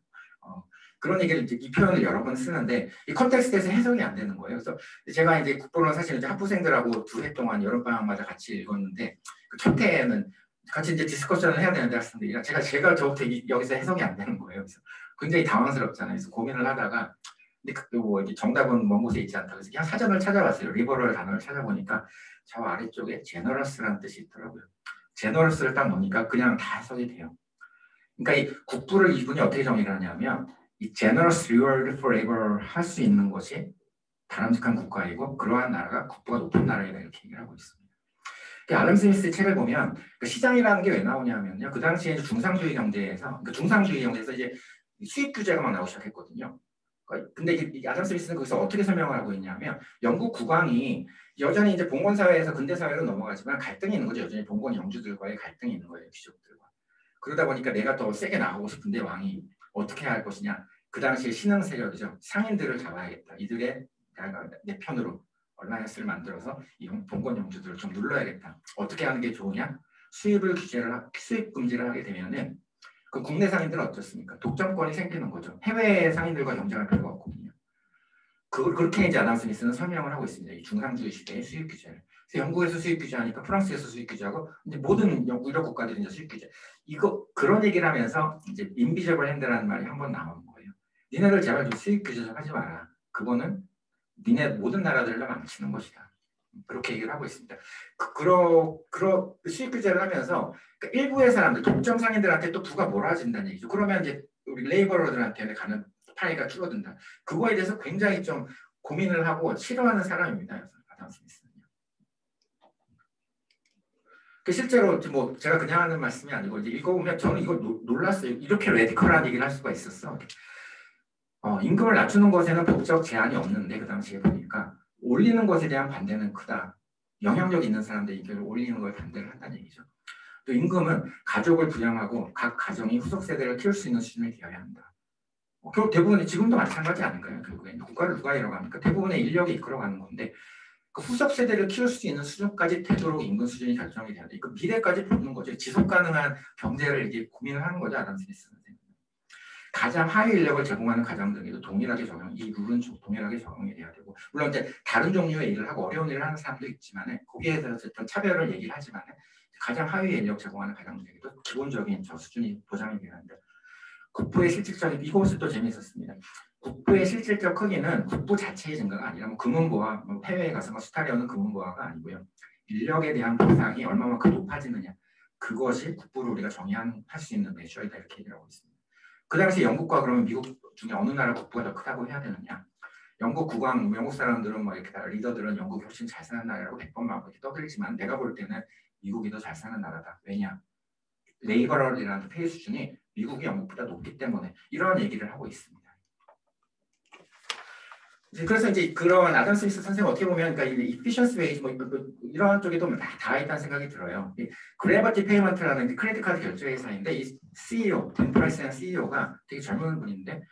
그런 얘기를 이제 이 표현을 여러 번 쓰는데 이 컨텍스트에서 해석이 안 되는 거예요. 그래서 제가 이제 국보는 사실 이제 학부생들하고 2해 동안 여름방학마다 같이 읽었는데 그 첫 해에는 같이 이제 디스커션을 해야 되는데 학생들이랑 제가 저부터 여기서 해석이 안 되는 거예요. 그래서 굉장히 당황스럽잖아요. 그래서 고민을 하다가 근데 뭐 정답은 먼 곳에 있지 않다. 그래서 그냥 사전을 찾아봤어요. 리버럴 단어를 찾아보니까 저 아래쪽에 제너러스라는 뜻이 있더라고요. 제너러스를 딱 보니까 그냥 다 해석이 돼요. 그러니까 이 국부를 이분이 어떻게 정의를 하냐면 이 generous reward for labor 할 수 있는 것이 바람직한 국가이고 그러한 나라가 국부가 높은 나라이다 이렇게 얘기를 하고 있습니다. 아담 스미스 책을 보면 그 시장이라는 게 왜 나오냐면요. 그 당시에 중상주의 경제에서 이제 수입 규제가 막 나오기 시작했거든요. 근데 이 아담 스미스는 거기서 어떻게 설명을 하고 있냐면 영국 국왕이 여전히 이제 봉건 사회에서 근대 사회로 넘어가지만 갈등이 있는 거죠. 여전히 봉건 영주들과의 갈등이 있는 거예요. 귀족들과. 그러다 보니까 내가 더 세게 나가고 싶은데 왕이 어떻게 할 것이냐. 그 당시에 신흥 세력이죠. 상인들을 잡아야겠다. 이들의 내 편으로 얼라이언스를 만들어서 이 봉건 영주들을 좀 눌러야겠다. 어떻게 하는 게 좋으냐? 수입 금지를 하게 되면은 그 국내 상인들은 어떻습니까? 독점권이 생기는 거죠. 해외 상인들과 경쟁할 필요가 없거든요. 그렇게 이제 아담 스미스는 설명을 하고 있습니다. 이 중상주의 시대의 수입 규제를. 그래서 영국에서 수입 규제하니까 프랑스에서 수입 규제하고 이제 모든 유럽 국가들이 이제 수입 규제. 그런 얘기를 하면서 이제 인비저블 핸드라는 말이 한번 나오는 거예요. 니네들 제발 좀 수입 규제 좀 하지 마라. 그거는 니네 모든 나라들을 망치는 것이다. 그렇게 얘기를 하고 있습니다. 수입 규제를 하면서 그러니까 일부의 사람들, 독점 상인들한테 또 부가 몰아진다는 얘기죠. 그러면 이제 우리 레이버러들한테는 가는 파이가 줄어든다. 그거에 대해서 굉장히 좀 고민을 하고 싫어하는 사람입니다. 아담 스미스는요. 실제로 뭐 제가 그냥 하는 말씀이 아니고 이제 읽어보면 저는 이걸 놀랐어요. 이렇게 레디컬한 얘기를 할 수가 있었어. 임금을 낮추는 것에는 법적 제한이 없는데 그 당시에 보니까 올리는 것에 대한 반대는 크다. 영향력 있는 사람들이 이걸 올리는 걸 반대를 한다는 얘기죠. 또 임금은 가족을 부양하고 각 가정이 후속 세대를 키울 수 있는 수준이 되어야 한다. 결국 대부분이 지금도 마찬가지 아닌가요? 결국에 국가를 누가 이뤄갑니까? 대부분의 인력이 이끌어가는 건데 그 후속 세대를 키울 수 있는 수준까지 되도록 임금 수준이 결정이 돼야 돼. 그 미래까지 보는 거죠. 지속 가능한 경제를 이제 고민을 하는 거죠. 아담 스미스 선생님. 가장 하위 인력을 제공하는 가정들에도 동일하게 이 룰은 동일하게 적용이 돼야 되고 물론 이제 다른 종류의 일을 하고 어려운 일을 하는 사람도 있지만 거기에 대해서 어떤 차별을 얘기를 하지만 가장 하위 인력 제공하는 가정들에게도 기본적인 저 수준이 보장이 돼야 한다. 국부의 실질적인 이것이 또 재미있었습니다. 국부의 실질적 크기는 국부 자체의 증가가 아니라 뭐 금은보화, 뭐 해외에 가서 뭐 수탈해오는 금은보화가 아니고요. 인력에 대한 보상이 얼마만큼 높아지느냐 그것이 국부를 우리가 정의할 수 있는 메셔이다 이렇게 얘기를 하고 있습니다. 그 당시 영국과 그러면 미국 중에 어느 나라 국부가 더 크다고 해야 되느냐? 영국 국왕, 영국 사람들은 뭐 이렇게 리더들은 영국이 훨씬 잘 사는 나라라고 100번만 이렇게 떠들지만 내가 볼 때는 미국이 더 잘 사는 나라다. 왜냐? 레이버럴이라는 페이 수준이 미국이 영국보다 높기 때문에 이런 얘기를 하고 있습니다. 그래서 이제 그런 아담 스미스 선생님 어떻게 보면 그러니까 이 efficiency wage 뭐 이런 쪽에도 다 있다는 생각이 들어요. 그래버티 페이먼트라는 크레딧 카드 결제 회사인데 이 CEO, 댄 프라이스라는 CEO가 되게 젊은 분인데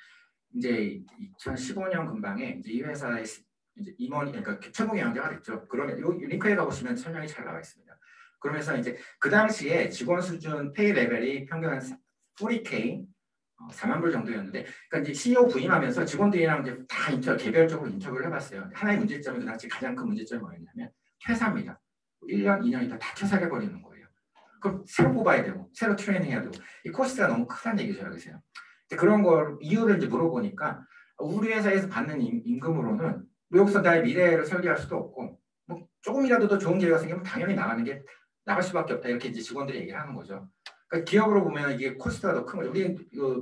이제 2015년 근방에 이제 이 회사의 이제 임원이 그러니까 최고 경영자가 됐죠. 그러면 이 링크에 가보시면 설명이 잘 나와 있습니다. 그러면서 이제 그 당시에 직원 수준 페이 레벨이 평균 한 40K 4만 불 정도였는데, 그러니까 이제 CEO 부임하면서 직원들이랑 이제 다 개별적으로 인터뷰를 해봤어요. 하나의 문제점이 그 당시 가장 큰 문제점이 뭐였냐면 퇴사입니다. 1년, 2년 있다 다 퇴사해버리는 거예요. 그럼 새로 뽑아야 되고, 새로 트레이닝해야 되고, 이 코스트가 너무 크다는 얘기죠, 여기서. 그런 걸 이유를 이제 물어보니까 우리 회사에서 받는 임금으로는 여기서 나의 미래를 설계할 수도 없고, 뭐 조금이라도 더 좋은 기회가 생기면 당연히 나갈 수밖에 없다, 이렇게 이제 직원들이 얘기를 하는 거죠. 그러니까 기업으로 보면 이게 코스트가 더 큰 거죠. 우리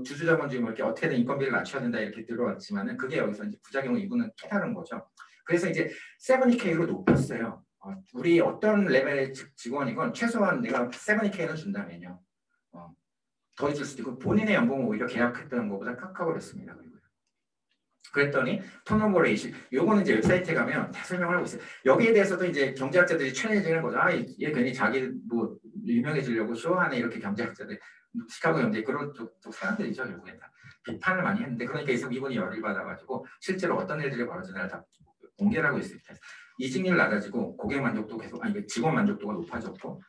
주주자본주의 뭐 이렇게 어떻게든 인건비를 낮춰야 된다 이렇게 들어왔지만은 그게 여기서 이제 부작용을 이부는 깨달은 거죠. 그래서 이제 70K로 높였어요. 우리 어떤 레벨의 직원이건 최소한 내가 70K는 준다면요. 더 해줄 수도 있고 본인의 연봉을 오히려 계약했던 것보다 깎아버렸습니다. 그랬더니 턴오버 레이시, 요거는 이제 웹사이트에 가면 다 설명을 하고 있어요. 여기에 대해서도 이제 경제학자들이 챌린지하는 거죠. 얘 괜히 자기 뭐 유명해지려고 쇼하네, 이렇게 경제학자들, 시카고 경제 그런 쪽 사람들이죠. 결국엔 다 비판을 많이 했는데, 그러니까 이분이 열을 받아가지고 실제로 어떤 일들이 벌어지나를 다 공개를 하고 있습니다. 이직률 낮아지고 고객 만족도 계속, 직원 만족도가 높아졌고,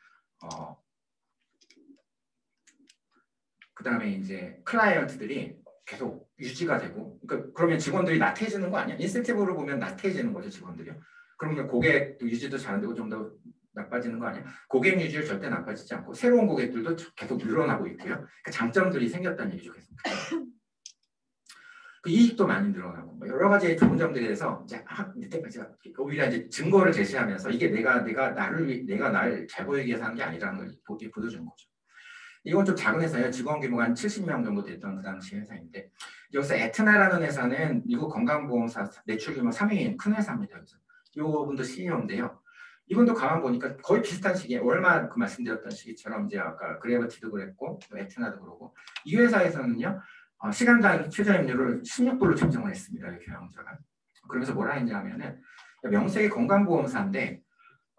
그 다음에 이제 클라이언트들이 계속 유지가 되고, 그러니까 그러면 직원들이 나태해지는 거 아니야? 인센티브로 보면 나태해지는 거죠, 직원들이요. 그러면 고객 유지도 잘 안 되고 좀 더 나빠지는 거 아니야? 고객 유지율 절대 나빠지지 않고 새로운 고객들도 계속 늘어나고 있고요. 그러니까 장점들이 생겼다는 얘기죠, 계속. 그 이익도 많이 늘어나고 뭐 여러 가지 좋은 점들에 대해서 이제 오히려 이제 증거를 제시하면서 이게 내가 날 잘 보이기 위해서 하는 게 아니라는 걸 보여주는 거죠. 이건 좀 작은 회사예요. 직원 규모가 한 70명 정도 됐던 그 당시 회사인데, 여기서 에트나라는 회사는 미국 건강보험사 매출 규모 3위인 큰 회사입니다. 그래서 이분도 CEO인데요. 이분도 가만 보니까 거의 비슷한 시기에 월마 그 말씀드렸던 시기처럼 이제 아까 그래버티도 그랬고 에트나도 그러고, 이 회사에서는요 시간당 최저임료를 16불로 책정을 했습니다. 이 경영자가. 그러면서 뭐라 했냐면은 명색이 건강보험사인데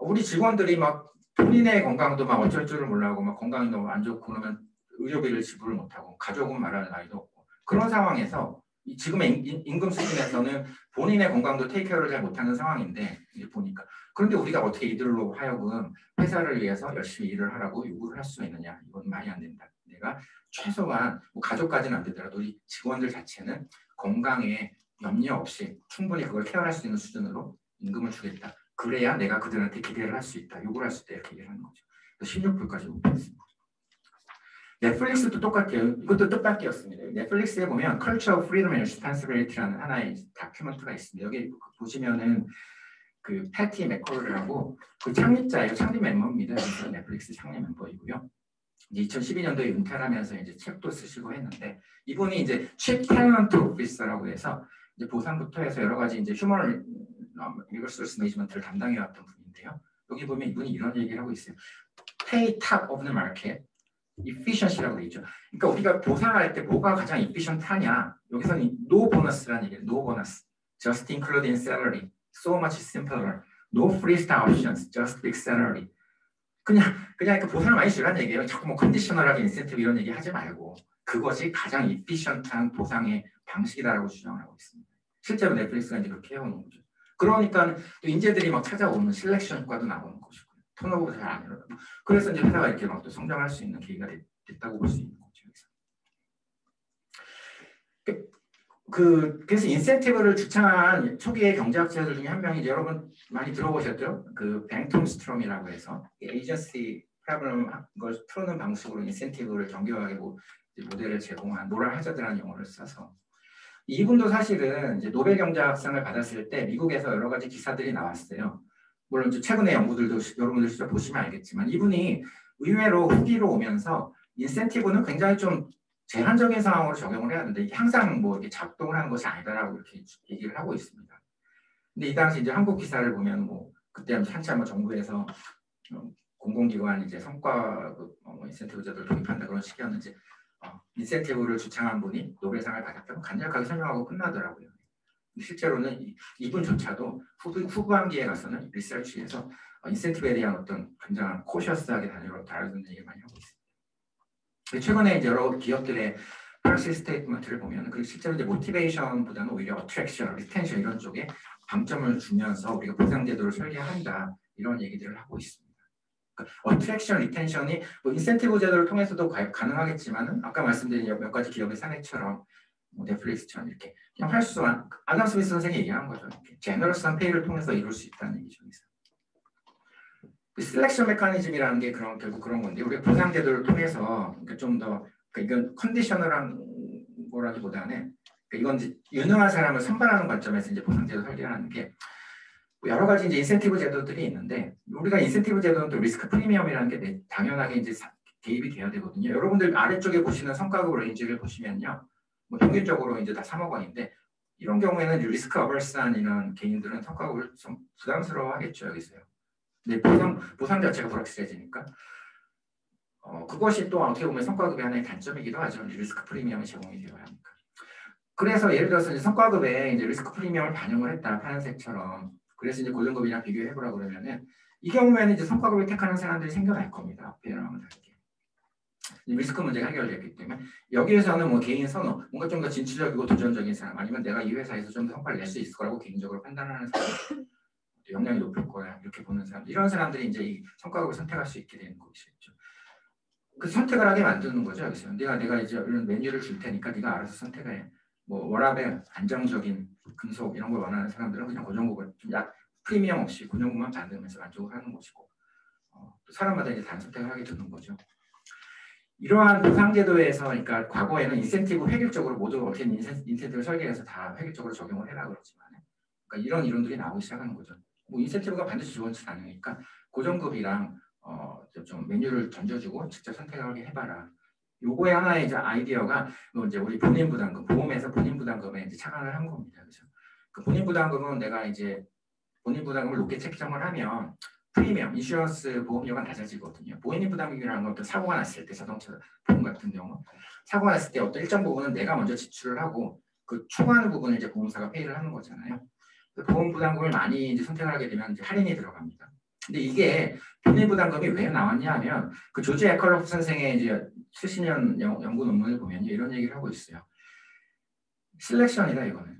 우리 직원들이 막 본인의 건강도 막 어쩔 줄을 몰라하고 막 건강이 너무 안 좋고 그러면 의료비를 지불을 못하고 가족은 말할 나위도 없고, 그런 상황에서 지금의 임금 수준에서는 본인의 건강도 테이크케어를 잘 못하는 상황인데 이제 보니까, 그런데 우리가 어떻게 이들로 하여금 회사를 위해서 열심히 일을 하라고 요구를 할 수 있느냐, 이건 말이 안 된다. 내가 최소한 뭐 가족까지는 안 되더라도 우리 직원들 자체는 건강에 염려 없이 충분히 그걸 케어할 수 있는 수준으로 임금을 주겠다. 그래야 내가 그들한테 기대를 할 수 있다. 요구를 할 수 있다. 이렇게 얘기를 하는 거죠. 16불까지 높였습니다. 넷플릭스도 똑같아요. 이것도 뜻밖이었습니다. 넷플릭스에 보면 Culture of Freedom and Responsibility라는 하나의 다큐멘터리가 있습니다. 여기 보시면은 그 패티 맥콜이라고 그 창립자예요. 창립 멤버입니다. 그래서 넷플릭스 창립 멤버이고요. 2012년도에 은퇴를 하면서 이제 책도 쓰시고 했는데, 이분이 이제 Chief Talent Officer라고 해서 이제 보상부터 해서 여러 가지 이제 휴먼 리소스 매니지먼트를 담당해왔던 분인데요. 여기 보면 이분이 이런 얘기를 하고 있어요. Pay top of the market, efficiency라고 돼 있죠. 그러니까 우리가 보상할 때 뭐가 가장 efficient하냐? 여기서는 no bonus라는 얘기예요. No bonus, just included in salary, so much simpler, no free star options, just big salary. 그냥 그 보상을 많이 주라는 얘기예요. 자꾸 뭐 컨디셔널하게 인센티브 이런 얘기 하지 말고 그것이 가장 efficient한 보상의 방식이다라고 주장을 하고 있습니다. 실제로 넷플릭스가 이제 그렇게 해오는 거죠. 그러니까 또 인재들이 막 찾아오는 셀렉션 효과도 나오는 것이고요. 턴오버도 잘 안 일어나고, 그래서 이제 회사가 이렇게 막 또 성장할 수 있는 계기가 됐다고 볼 수 있는 거죠. 그래서 인센티브를 주창한 초기의 경제학자들 중에 한 명이 여러분 많이 들어보셨죠? 그 뱅톰스트롬이라고 해서 에이전시 프로블럼 걸 풀는 방식으로 인센티브를 정교하게 모델을 제공한 노랄 하자드라는 용어를 써서, 이분도 사실은 이제 노벨 경제학상을 받았을 때 미국에서 여러 가지 기사들이 나왔어요. 물론 최근의 연구들도 여러분들 직접 보시면 알겠지만, 이분이 의외로 후기로 오면서 인센티브는 굉장히 좀 제한적인 상황으로 적용을 해야 하는데 이게 항상 뭐 이렇게 작동을 하는 것이 아니다라고 이렇게 얘기를 하고 있습니다. 근데 이 당시 이제 한국 기사를 보면 뭐 그때 한참 뭐 정부에서 공공기관 이제 성과 인센티브 제도를 도입한다 그런 식이었는지 인센티브를 주창한 분이 노벨상을 받았다고 간략하게 설명하고 끝나더라고요. 실제로는 이분조차도 후반기에 가서는 리서치에서 인센티브에 대한 어떤 굉장한 코셔스하게 다루는 얘기를 많이 하고 있습니다. 최근에 이제 여러 기업들의 policy 스테이트먼트를 보면 그 실제로 이제 모티베이션보다는 오히려 어트랙션, 리텐션 이런 쪽에 방점을 주면서 우리가 보상 제도를 설계한다 이런 얘기들을 하고 있습니다. 그러니까 어트랙션, 리텐션이 뭐 인센티브 제도를 통해서도 가능하겠지만은 아까 말씀드린 몇 가지 기업의 사례처럼 뭐 넷플릭스처럼 이렇게 그냥 활수한 아담 스미스 선생이 얘기한 거죠. 제너러스한 페이를 통해서 이룰 수 있다는 얘기죠. 그 셀렉션 메커니즘이라는 게 결국 그런 건데 우리가 보상 제도를 통해서 그러니까 좀 더 그러니까 이건 컨디셔널한 거라기보다는 그러니까 이건 이제 유능한 사람을 선발하는 관점에서 이제 보상 제도 설계하는 게 여러 가지 이제 인센티브 제도들이 있는데 우리가 인센티브 제도는 또 리스크 프리미엄이라는 게 당연하게 이제 개입이 돼야 되거든요. 여러분들 아래쪽에 보시는 성과급 레인지를 보시면요, 뭐 평균적으로 이제 다 3억 원인데 이런 경우에는 리스크 어버스한 이런 개인들은 성과급을 좀 부담스러워하겠죠 여기서요. 근데 보상 자체가 불확실해지니까 그것이 또 어떻게 보면 성과급의 하나의 단점이기도 하죠. 리스크 프리미엄이 제공이 되어야 하니까. 그래서 예를 들어서 이제 성과급에 이제 리스크 프리미엄을 반영을 했다 파란색처럼. 그래서 이제 고등급이랑 비교해보라 그러면은 이 경우에는 이제 성과급을 택하는 사람들이 생겨날 겁니다. 앞에랑 다르게. 리스크 문제가 해결됐기 때문에 여기에서는 뭐 개인 선호, 뭔가 좀 더 진취적이고 도전적인 사람 아니면 내가 이 회사에서 좀 더 성과를 낼 수 있을 거라고 개인적으로 판단하는 사람, 역량이 높을 거야 이렇게 보는 사람, 이런 사람들이 이제 이 성과급을 선택할 수 있게 되는 것이겠죠. 그 선택을 하게 만드는 거죠. 여기서 내가 이제 이런 메뉴를 줄 테니까 네가 알아서 선택해. 뭐 워라벨, 안정적인 금속 이런 걸 원하는 사람들은 그냥 고정급을 좀 프리미엄 없이 고정급만 받으면서 만족을 하는 것이고 또 사람마다 이제 다른 선택을 하게 되는 거죠. 이러한 보상제도에서 그러니까 과거에는 인센티브 획일적으로 모두 어떻게 인센티브를 설계해서 다 획일적으로 적용을 해라 그러지만 그러니까 이런 이론들이 나오기 시작하는 거죠. 뭐 인센티브가 반드시 좋은지 않으니까 고정급이랑 좀 메뉴를 던져주고 직접 선택하게 해봐라. 요거의 하나의 이제 아이디어가 이제 우리 본인 부담금, 보험에서 본인 부담금에 이제 착안을 한 겁니다. 그래서 그 본인 부담금은 내가 이제 본인 부담금을 높게 책정을 하면 프리미엄, 인슈런스 보험료가 낮아지거든요. 본인 부담금이라는 건 어떤 사고가 났을 때 자동차 보험 같은 경우 사고가 났을 때 어떤 일정 부분은 내가 먼저 지출을 하고 그 추가하는 부분을 이제 보험사가 페이를 하는 거잖아요. 보험 부담금을 많이 이제 선택을 하게 되면 이제 할인이 들어갑니다. 근데 이게 본인 부담금이 왜 나왔냐 하면 그 조지 에컬로프 선생의 이제 70년 연구 논문을 보면 이런 얘기를 하고 있어요. 실렉션이다 이거는.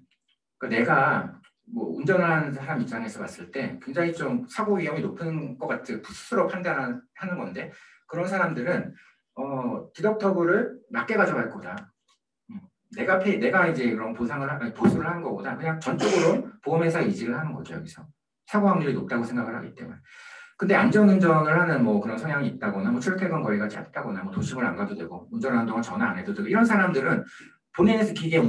그러니까 내가 뭐 운전을 하는 사람 입장에서 봤을 때 굉장히 좀 사고 위험이 높은 것 같은 스스로 판단하는 건데 그런 사람들은 디덕터블을 낮게 가져갈 거다. 내가 이제 그런 보수를 하는 것보다 그냥 전적으로 보험회사 이직을 하는 거죠 여기서 사고 확률이 높다고 생각을 하기 때문에. 근데 안전운전을 하는 뭐 그런 성향이 있다거나 뭐 출퇴근 거리가 짧다거나 뭐 도심을 안 가도 되고 운전하는 동안 전화 안 해도 되고 이런 사람들은 본인에서 기계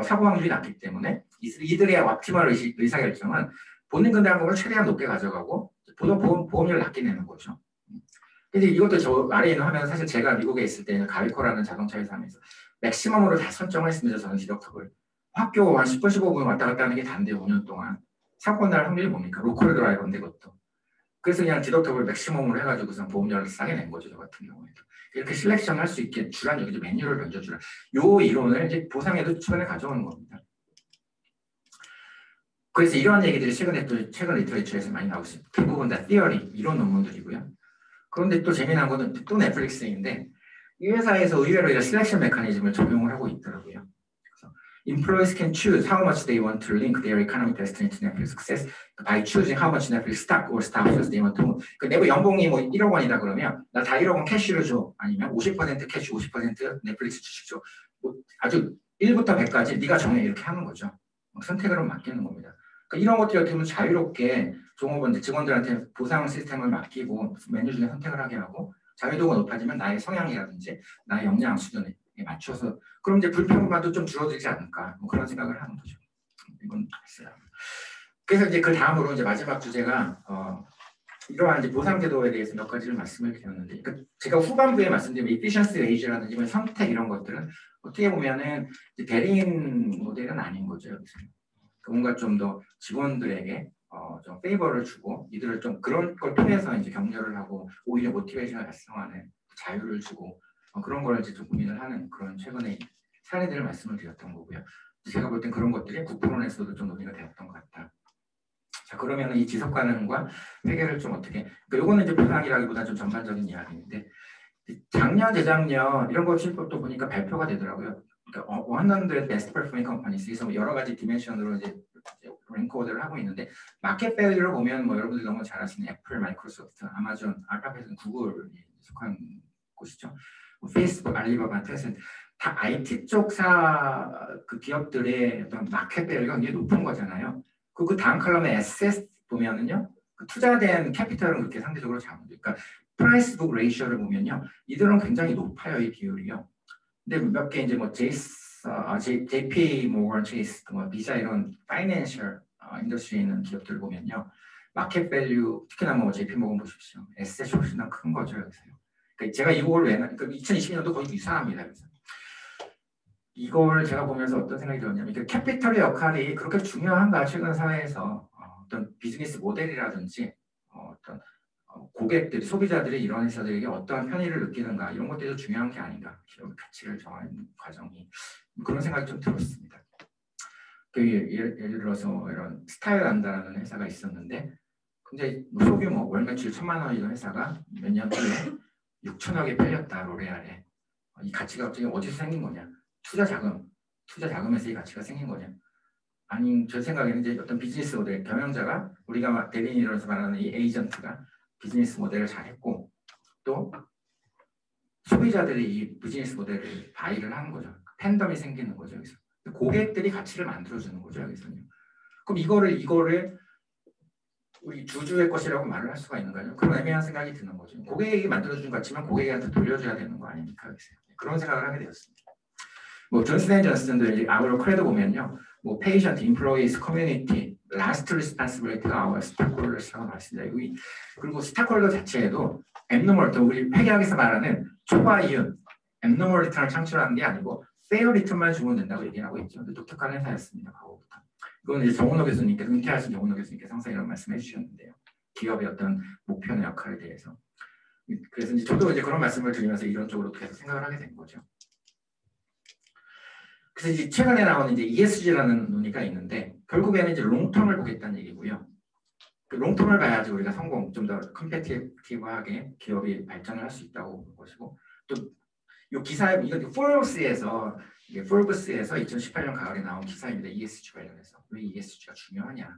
사고 확률이 낮기 때문에 이들의 옵티멀 의사결정은 본인 부담금을 최대한 높게 가져가고 보험료를 낮게 내는 거죠. 근데 이것도 저 아래에 있는 화면 사실 제가 미국에 있을 때는 가위코라는 자동차 회사에서 맥시멈으로 다 설정을 했습니다. 저는 디덕터블. 학교 한 10분 15분 왔다 갔다 하는 게 단데요. 5년 동안. 사고 날 확률이 뭡니까? 로컬 드라이버인데 그것도. 그래서 그냥 디덕터블 맥시멈으로 해가지고서 보험료를 싸게 낸 거죠. 저 같은 경우에도. 이렇게 실렉션 할 수 있게 주란 여기 메뉴를 던져주라. 요 이론을 이제 보상에도 최근에 가져오는 겁니다. 그래서 이러한 얘기들이 최근 리터레이처에서 많이 나오고 있습니다. 대부분 다 티어리, 이론 논문들이고요. 그런데 또 재미난 거는 또 넷플릭스인데 이 회사에서 의외로 이런 실렉션 메커니즘을 적용을 하고 있더라고요. 그래서 employees can choose how much they want to link their economic destiny to Netflix success by choosing how much Netflix stock or stock options they want to. 그 내부 연봉이 뭐 1억 원이다 그러면 나 다 1억 원 캐시로 줘. 아니면 50% 캐시, 50% 넷플릭스 주식 줘. 뭐 아주 1부터 100까지 네가 정해 이렇게 하는 거죠. 선택을 맡기는 겁니다. 그러니까 이런 것들이 어떻게 보면 자유롭게 종업원 직원들한테 보상 시스템을 맡기고 메뉴 중에 선택을 하게 하고 자유도가 높아지면 나의 성향이라든지 나의 역량 수준에 맞춰서 그럼 이제 불평등도 좀 줄어들지 않을까 뭐 그런 생각을 하는 거죠. 이건 있어요. 그래서 이제 그 다음으로 이제 마지막 주제가 이러한 이제 보상제도에 대해서 몇 가지를 말씀을 드렸는데, 그러니까 제가 후반부에 말씀드린 efficiency wage라든지 선택 이런 것들은 어떻게 보면은 대리인 모델은 아닌 거죠 여기서. 뭔가 좀 더 직원들에게 좀 페이버를 주고 이들을 좀 그런 걸 통해서 이제 격려를 하고 오히려 모티베이션을 달성하는 자유를 주고 그런 걸 이제 좀 고민을 하는 그런 최근의 사례들을 말씀을 드렸던 거고요. 제가 볼 땐 그런 것들이 국토론에서도 좀 논의가 되었던 것 같다. 자 그러면 이 지속 가능과 회계를 좀 어떻게 그러니까 이거는 이제 보상이라기보다 좀 전반적인 이야기인데 작년 재작년 이런 것을 또 보니까 발표가 되더라고요. 그러니까 100 best performing companies 그래서 여러 가지 디멘션으로 이제 랭크 오더를 하고 있는데 마켓 밸류를 보면 뭐 여러분들 너무 잘 아시는 애플, 마이크로소프트, 아마존, 알파벳은 구글이 속한 곳이죠. 뭐 페이스북, 알리바바, 테슬라 다 IT 쪽 그 기업들의 어떤 마켓 밸류가 굉장히 높은 거잖아요. 그 다음 컬럼에 에셋 보면은요, 그 투자된 캐피털은 그렇게 상대적으로 작은 거죠. 그러니까 프라이스 북 레이셔를 보면요, 이들은 굉장히 높아요, 이 비율이요. 근데 몇 개 이제 뭐 JP 모건 체이스, 뭐 비자 이런 파이낸셜 인더스트리에 있는 기업들 보면요, 마켓 밸류 특히나 뭐 JP 모건 보십시오. 에셋이 훨씬 더 큰 거죠, 여기서요. 그러니까 제가 이걸 왜, 그러니까 2022년도 거의 유사합니다. 그래서 이걸 제가 보면서 어떤 생각이 들었냐면, 캐피털의 역할이 그렇게 중요한가, 최근 사회에서 어떤 비즈니스 모델이라든지 어떤 고객들이, 소비자들이 이런 회사들에게 어떠한 편의를 느끼는가, 이런 것들도 중요한 게 아닌가, 기업의 가치를 정하는 과정이, 그런 생각이 좀 들었습니다. 예를 들어서 이런 스타일란다라는 회사가 있었는데, 근데 소규모 월 매출 1,000만 원이던 회사가 몇 년 후에 6천억에 팔렸다, 로레알에. 이 가치가 갑자기 어디서 생긴 거냐? 투자 자금에서 이 가치가 생긴 거냐? 아니, 제 생각에는 이제 어떤 비즈니스 모델, 경영자가, 우리가 대리인으로서 말하는 이 에이전트가 비즈니스 모델을 잘했고, 또 소비자들이 이 비즈니스 모델을 바이를 하는 거죠. 팬덤이 생기는 거죠, 여기서. 고객들이 가치를 만들어주는 거죠, 여기서는. 그럼 이거를 우리 주주의 것이라고 말을 할 수가 있는가요? 그런 애매한 생각이 드는 거죠. 고객이 만들어준 가치면 고객한테 돌려줘야 되는 거 아닙니까? 여기서. 그런 생각을 하게 되었습니다. 뭐 존슨앤존슨도 아울러 크레도 보면요, 뭐 patient, employees, community, last responsibility가 our stakeholders라고 나왔습니다. 그리고 스테이크홀더 자체에도 abnormality, 우리 회계학에서 말하는 초과 이윤, abnormality를 창출하는 게 아니고 fair return만 주면 된다고 얘기하고 있죠. 독특한 회사였습니다, 과거부터. 이건 이제 정은호 교수님께서, 은퇴하신 정은호 교수님께서 항상 이런 말씀해 주셨는데요. 기업의 어떤 목표나 역할에 대해서. 그래서 이제 저도 이제 그런 말씀을 드리면서 이런 쪽으로 계속 생각을 하게 된 거죠. 그래서 이제 최근에 나온 이제 ESG라는 논의가 있는데, 결국에는 이제 롱텀을 보겠다는 얘기고요. 그 롱텀을 봐야지 우리가 성공, 좀 더 컴페티티브하게 기업이 발전을 할 수 있다고 볼 것이고, 또 이 기사에, 이거 포브스에서 2018년 가을에 나온 기사입니다. ESG 관련해서. 왜 ESG가 중요하냐.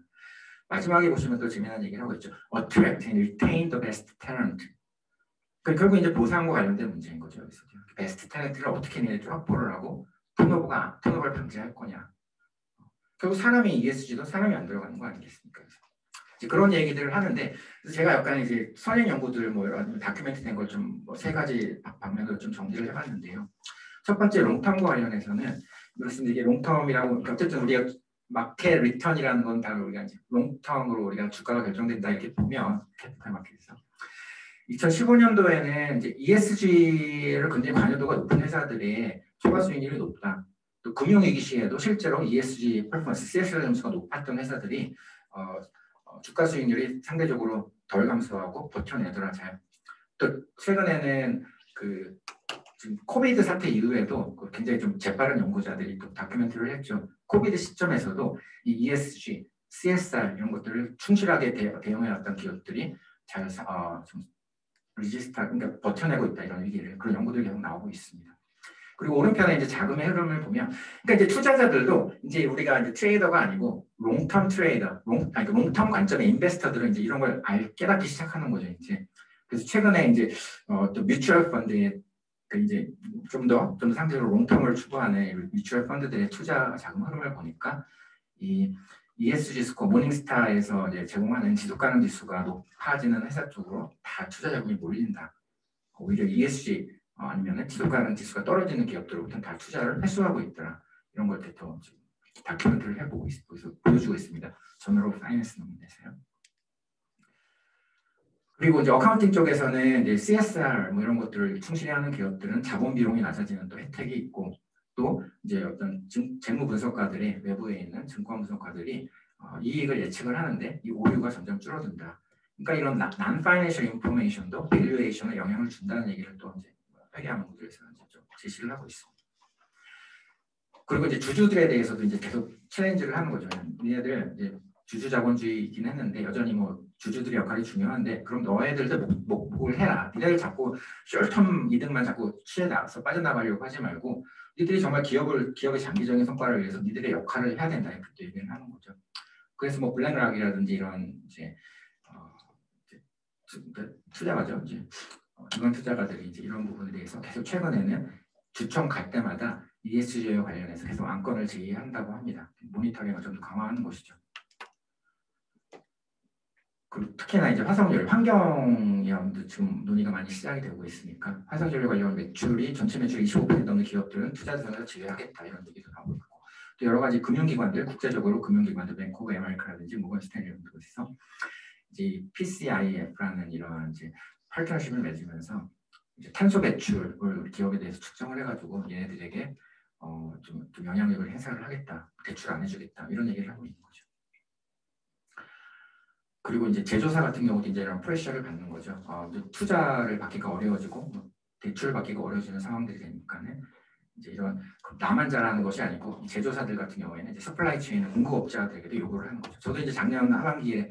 마지막에 보시면 또 재미난 얘기를 하고 있죠. Attract and retain the best talent. 결국 이제 보상과 관련된 문제인 거죠. 그래서 베스트 탤런트를 어떻게 얘네들 확보를 하고 턴오버를 방지할 거냐. 결국 사람이 ESG도 사람이 안 들어가는 거 아니겠습니까? 이제 그런 얘기들을 하는데, 그래서 제가 약간 이제 선행 연구들 뭐 이런 다큐멘트 된 걸 좀 뭐 3가지 방면으로 좀 정리를 해봤는데요. 첫 번째 롱텀과 관련해서는 그렇습니다. 이게 롱텀이라고, 어쨌든 우리가 마켓 리턴이라는 건 다 우리가 이제 롱텀으로 우리가 주가가 결정된다 이렇게 보면 캐피탈 마켓에서 2015년도에는 이제 ESG를 굉장히 관여도가 높은 회사들의 초과 수익률이 높다. 또 금융위기 시에도 실제로 ESG 퍼포먼스, CSR 점수가 높았던 회사들이 주가 수익률이 상대적으로 덜 감소하고 버텨내더라 잘. 또 최근에는 그 지금 코비드 사태 이후에도 굉장히 좀 재빠른 연구자들이 또 다큐멘터리를 했죠. 코비드 시점에서도 이 ESG, CSR 이런 것들을 충실하게 대응해왔던 기업들이 잘 좀 리지스타, 그러니까 버텨내고 있다, 이런 위기를. 그런 연구들이 계속 나오고 있습니다. 그리고 오른편에 이제 자금의 흐름을 보면, 그러니까 이제 투자자들도 이제 우리가 이제 트레이더가 아니고 롱텀 트레이더, 롱텀 관점의 인베스터들은 이제 이런 걸 깨닫기 시작하는 거죠, 이제. 그래서 최근에 이제 또 뮤추얼 펀드의 이제 좀 더 상대적으로 롱텀을 추구하는 뮤추얼 펀드들의 투자 자금 흐름을 보니까 이 ESG 스코어, 모닝스타에서 이제 제공하는 지속가능 지수가 높아지는 회사 쪽으로 다 투자 자금이 몰린다. 오히려 ESG 아니면 지속가능 지수가 떨어지는 기업들로부터는 다 투자를 회수하고 있더라. 이런 걸 또 다큐멘터리를 해보고 보여주고 있습니다. 저널 오브 파이낸스 논문에서요. 그리고 이제 어카운팅 쪽에서는 이제 CSR 뭐 이런 것들을 충실히 하는 기업들은 자본 비용이 낮아지는 또 혜택이 있고, 또 이제 어떤 재무 분석가들이, 외부에 있는 증권 분석가들이 이익을 예측을 하는데 이 오류가 점점 줄어든다. 그러니까 이런 non-financial information도 밸류에이션에 영향을 준다는 얘기를 또 이제 회계학문들에서는 좀 제시를 하고 있습니다. 그리고 이제 주주들에 대해서도 이제 계속 챌린지를 하는 거죠. 얘네들 이제 주주자본주의이긴 했는데 여전히 뭐 주주들의 역할이 중요한데 그럼 너희들도 목을 해라. 니네들 자꾸 숏텀 이득만 자꾸 취해 나가서 빠져나가려고 하지 말고 니들이 정말 기업의 장기적인 성과를 위해서 니들의 역할을 해야 된다. 이렇게 얘기를 하는 거죠. 그래서 뭐 블랙락이라든지 이런 이제 투자가죠. 이제 이런 투자가들이 이제 이런 부분에 대해서 계속 최근에는 주총 갈 때마다 ESG에 관련해서 계속 안건을 제기한다고 합니다. 모니터링을 좀 더 강화하는 것이죠. 그리고 특히나 이제 화석연료 환경이랑도 지금 논의가 많이 시작이 되고 있으니까 화석연료 관련 매출이 전체 매출 25% 넘는 기업들은 투자 대상에서 제외하겠다 이런 얘기도 나오고 있고 또 여러 가지 금융기관들 국제적으로 금융기관들 뱅크 오브 아메리카라든지 모건 스탠리 이런 곳에서 이제 PCIF라는 이런 이제 파트너십을 맺으면서 이제 탄소 배출을 기업에 대해서 측정을 해가지고 얘네들에게 좀 영향력을 행사를 하겠다, 대출 안 해주겠다 이런 얘기를 하고 있는 거죠. 그리고 이제 제조사 같은 경우도 이제 이런 프레셔를 받는 거죠. 투자를 받기가 어려워지고 대출을 받기가 어려워지는 상황들이 되니까는 이제 이런 나만 잘하는 것이 아니고 제조사들 같은 경우에는 이제 서플라이 체인 공급업자들에게도 요구를 하는 거죠. 저도 이제 작년 하반기에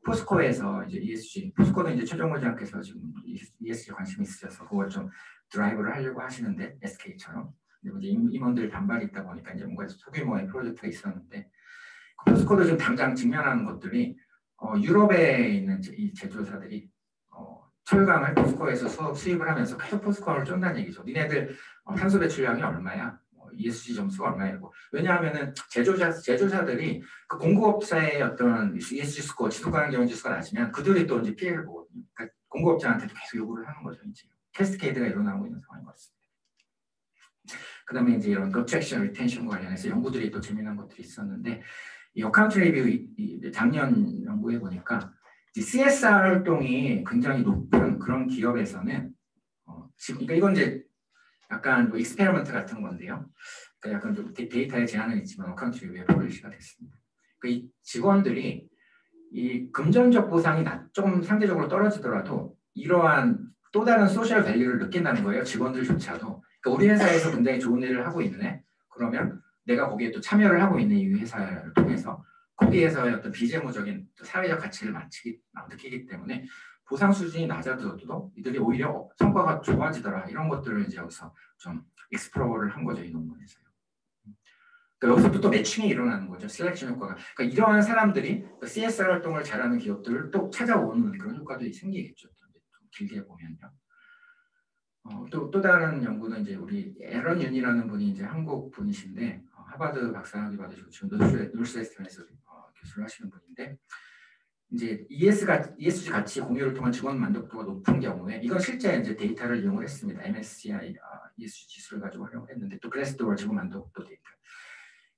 포스코에서 이제 ESG, 포스코는 이제 최종원장께서 지금 ESG 관심이 있으셔서 그걸 좀 드라이브를 하려고 하시는데 SK처럼 이제 임원들 반발이 있다 보니까 이제 뭔가 소규모의 프로젝트가 있었는데 포스코도 지금 당장 직면하는 것들이 유럽에 있는 이 제조사들이 철강을 포스코에서 수입을 하면서 계속 포스코를 쫀다는 얘기죠. 니네들 탄소 배출량이 얼마야? ESG 점수가 얼마이고 왜냐하면은 제조사들이 그 공급업자의 어떤 ESG 스코어, 지속가능 경영 지수가 낮으면 그들이 또 이제 피해를 보거든요. 그러니까 공급업자한테도 계속 요구를 하는 거죠. 이제 캐스케이드가 일어나고 있는 상황인 것 같습니다. 그다음에 이제 이런 objection retention 관련해서 연구들이 또 재미난 것들이 있었는데 이 어카운트 리뷰 작년 연구해 보니까 CSR 활동이 굉장히 높은 그런 기업에서는 그러니까 이건 이제 약간 뭐 익스페리먼트 같은 건데요. 그러니까 약간 좀 데이터에 제한은 있지만 어카운트 리뷰에 퍼블리시가 됐습니다. 그러니까 이 직원들이 이 금전적 보상이 좀 상대적으로 떨어지더라도 이러한 또 다른 소셜 밸류를 느낀다는 거예요. 직원들조차도. 그러니까 우리 회사에서 굉장히 좋은 일을 하고 있네. 그러면 내가 거기에 또 참여를 하고 있는 이 회사를 통해서 거기에서의 어떤 비재무적인 사회적 가치를 느끼기 때문에 보상 수준이 낮아져도 이들이 오히려 성과가 좋아지더라 이런 것들을 이제 여기서 좀 익스플로어를 한 거죠 이 논문에서요. 그러니까 여기서 또 매칭이 일어나는 거죠 셀렉션 효과가. 그러니까 이러한 사람들이 CSR 활동을 잘하는 기업들을 또 찾아오는 그런 효과도 생기겠죠. 좀 길게 보면요. 또 다른 연구는 이제 우리 에런 윤이라는 분이 이제 한국 분이신데 하버드 박사학위 받으시고 지금 노스웨스턴에서 교수를 하시는 분인데 이제 ESG 가치 공유를 통한 직원 만족도가 높은 경우에 이건 실제 이제 데이터를 이용을 했습니다. MSCI ESG 지수를 가지고 활용을 했는데 또 글래스도어 직원 만족도 데이터.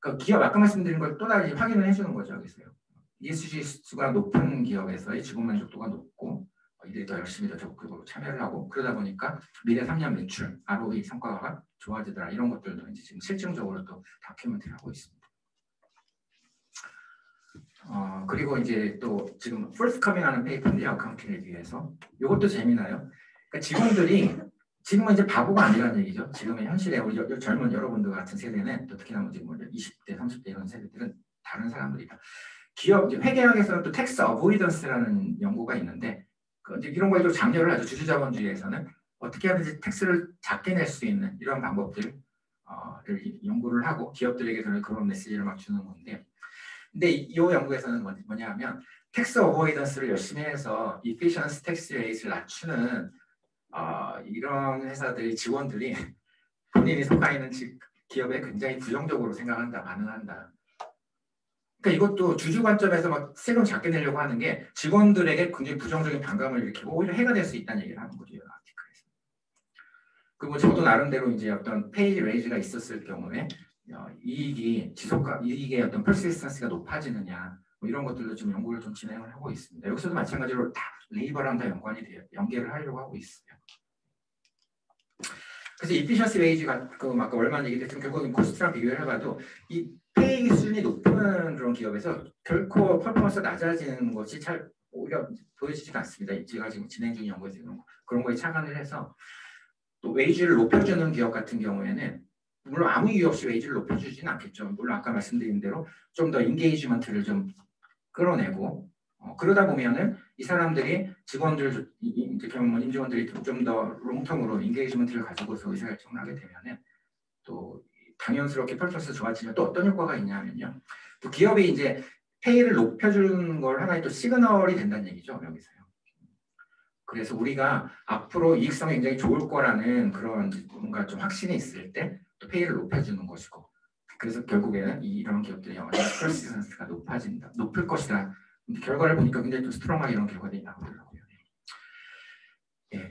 그러니까 기업 아까 말씀드린 걸 또 다시 확인을 해주는 거죠. 여기서요. ESG 지수가 높은 기업에서의 직원 만족도가 높고 이들이 더 열심히 더 적극적으로 참여를 하고 그러다 보니까 미래 3년 매출, ROE 성과가 좋아지더라 이런 것들도 이제 지금 실증적으로 또 다큐멘트를 하고 있습니다. 그리고 이제 또 지금 forthcoming하는 페이퍼인데 어카운팅에 비해서 이것도 재미나요. 그러니까 직원들이 지금은 이제 바보가 아니라는 얘기죠. 지금의 현실에 우리 젊은 여러분들 같은 세대는 또 특히나 지금 20대, 30대 이런 세대들은 다른 사람들이다. 기업 회계학에서는 또 텍스 어보이던스라는 연구가 있는데 이런 걸 좀 장려를 하죠. 주주자본주의에서는 어떻게 하든지 텍스를 작게 낼 수 있는 이런 방법들을 연구를 하고 기업들에게서는 그런 메시지를 막 주는 건데 근데 이 연구에서는 뭐냐 하면 텍스 어보이던스를 열심히 해서 efficiency tax rate를 낮추는 이런 회사들이 직원들이 본인이 속해 있는 기업에 굉장히 부정적으로 생각한다, 반응한다. 그러니까 이것도 주주 관점에서 막 세금 작게 내려고 하는 게 직원들에게 굉장히 부정적인 반감을 일으키고 오히려 해가 될 수 있다는 얘기를 하는 거죠. 이 아티클에서. 그리고 저도 나름대로 이제 어떤 페이 레이즈가 있었을 경우에 이익의 어떤 퍼시스턴스가 높아지느냐 뭐 이런 것들도 좀 연구를 좀 진행을 하고 있습니다. 여기서도 마찬가지로 다 레이버랑 다 연계를 하려고 하고 있어요. 그래서 이피션시 레이즈가 아까 얼마나 얘기했지만 결국은 코스트랑 비교를 해봐도 이 페이 수준이 높은 그런 기업에서 결코 퍼포먼스가 낮아지는 것이 잘 오히려 보여지지가 않습니다. 제가 지금 진행 중인 연구에서 그런 거에 착안을 해서 또 웨이지를 높여주는 기업 같은 경우에는 물론 아무 이유 없이 웨이지를 높여주지는 않겠죠. 물론 아까 말씀드린 대로 좀 더 인게이지먼트를 좀 끌어내고 그러다 보면은 이 사람들이 직원들 이제 경험 임직원들이 좀 더 롱텀으로 인게이지먼트를 가지고서 의사결정을 하게 되면은 또 당연스럽게 퍼포먼스 좋아지면 또 어떤 효과가 있냐면요. 또 기업이 이제 페이를 높여주는 걸 하나의 또 시그널이 된다는 얘기죠. 여기서요. 그래서 우리가 앞으로 이익성이 굉장히 좋을 거라는 그런 뭔가 좀 확신이 있을 때 또 페이를 높여주는 것이고 그래서 결국에는 이런 기업들이 퍼시스턴스가 높을 것이다. 결과를 보니까 굉장히 좀 스트롱하게 이런 결과들이 나오더라고요. 예.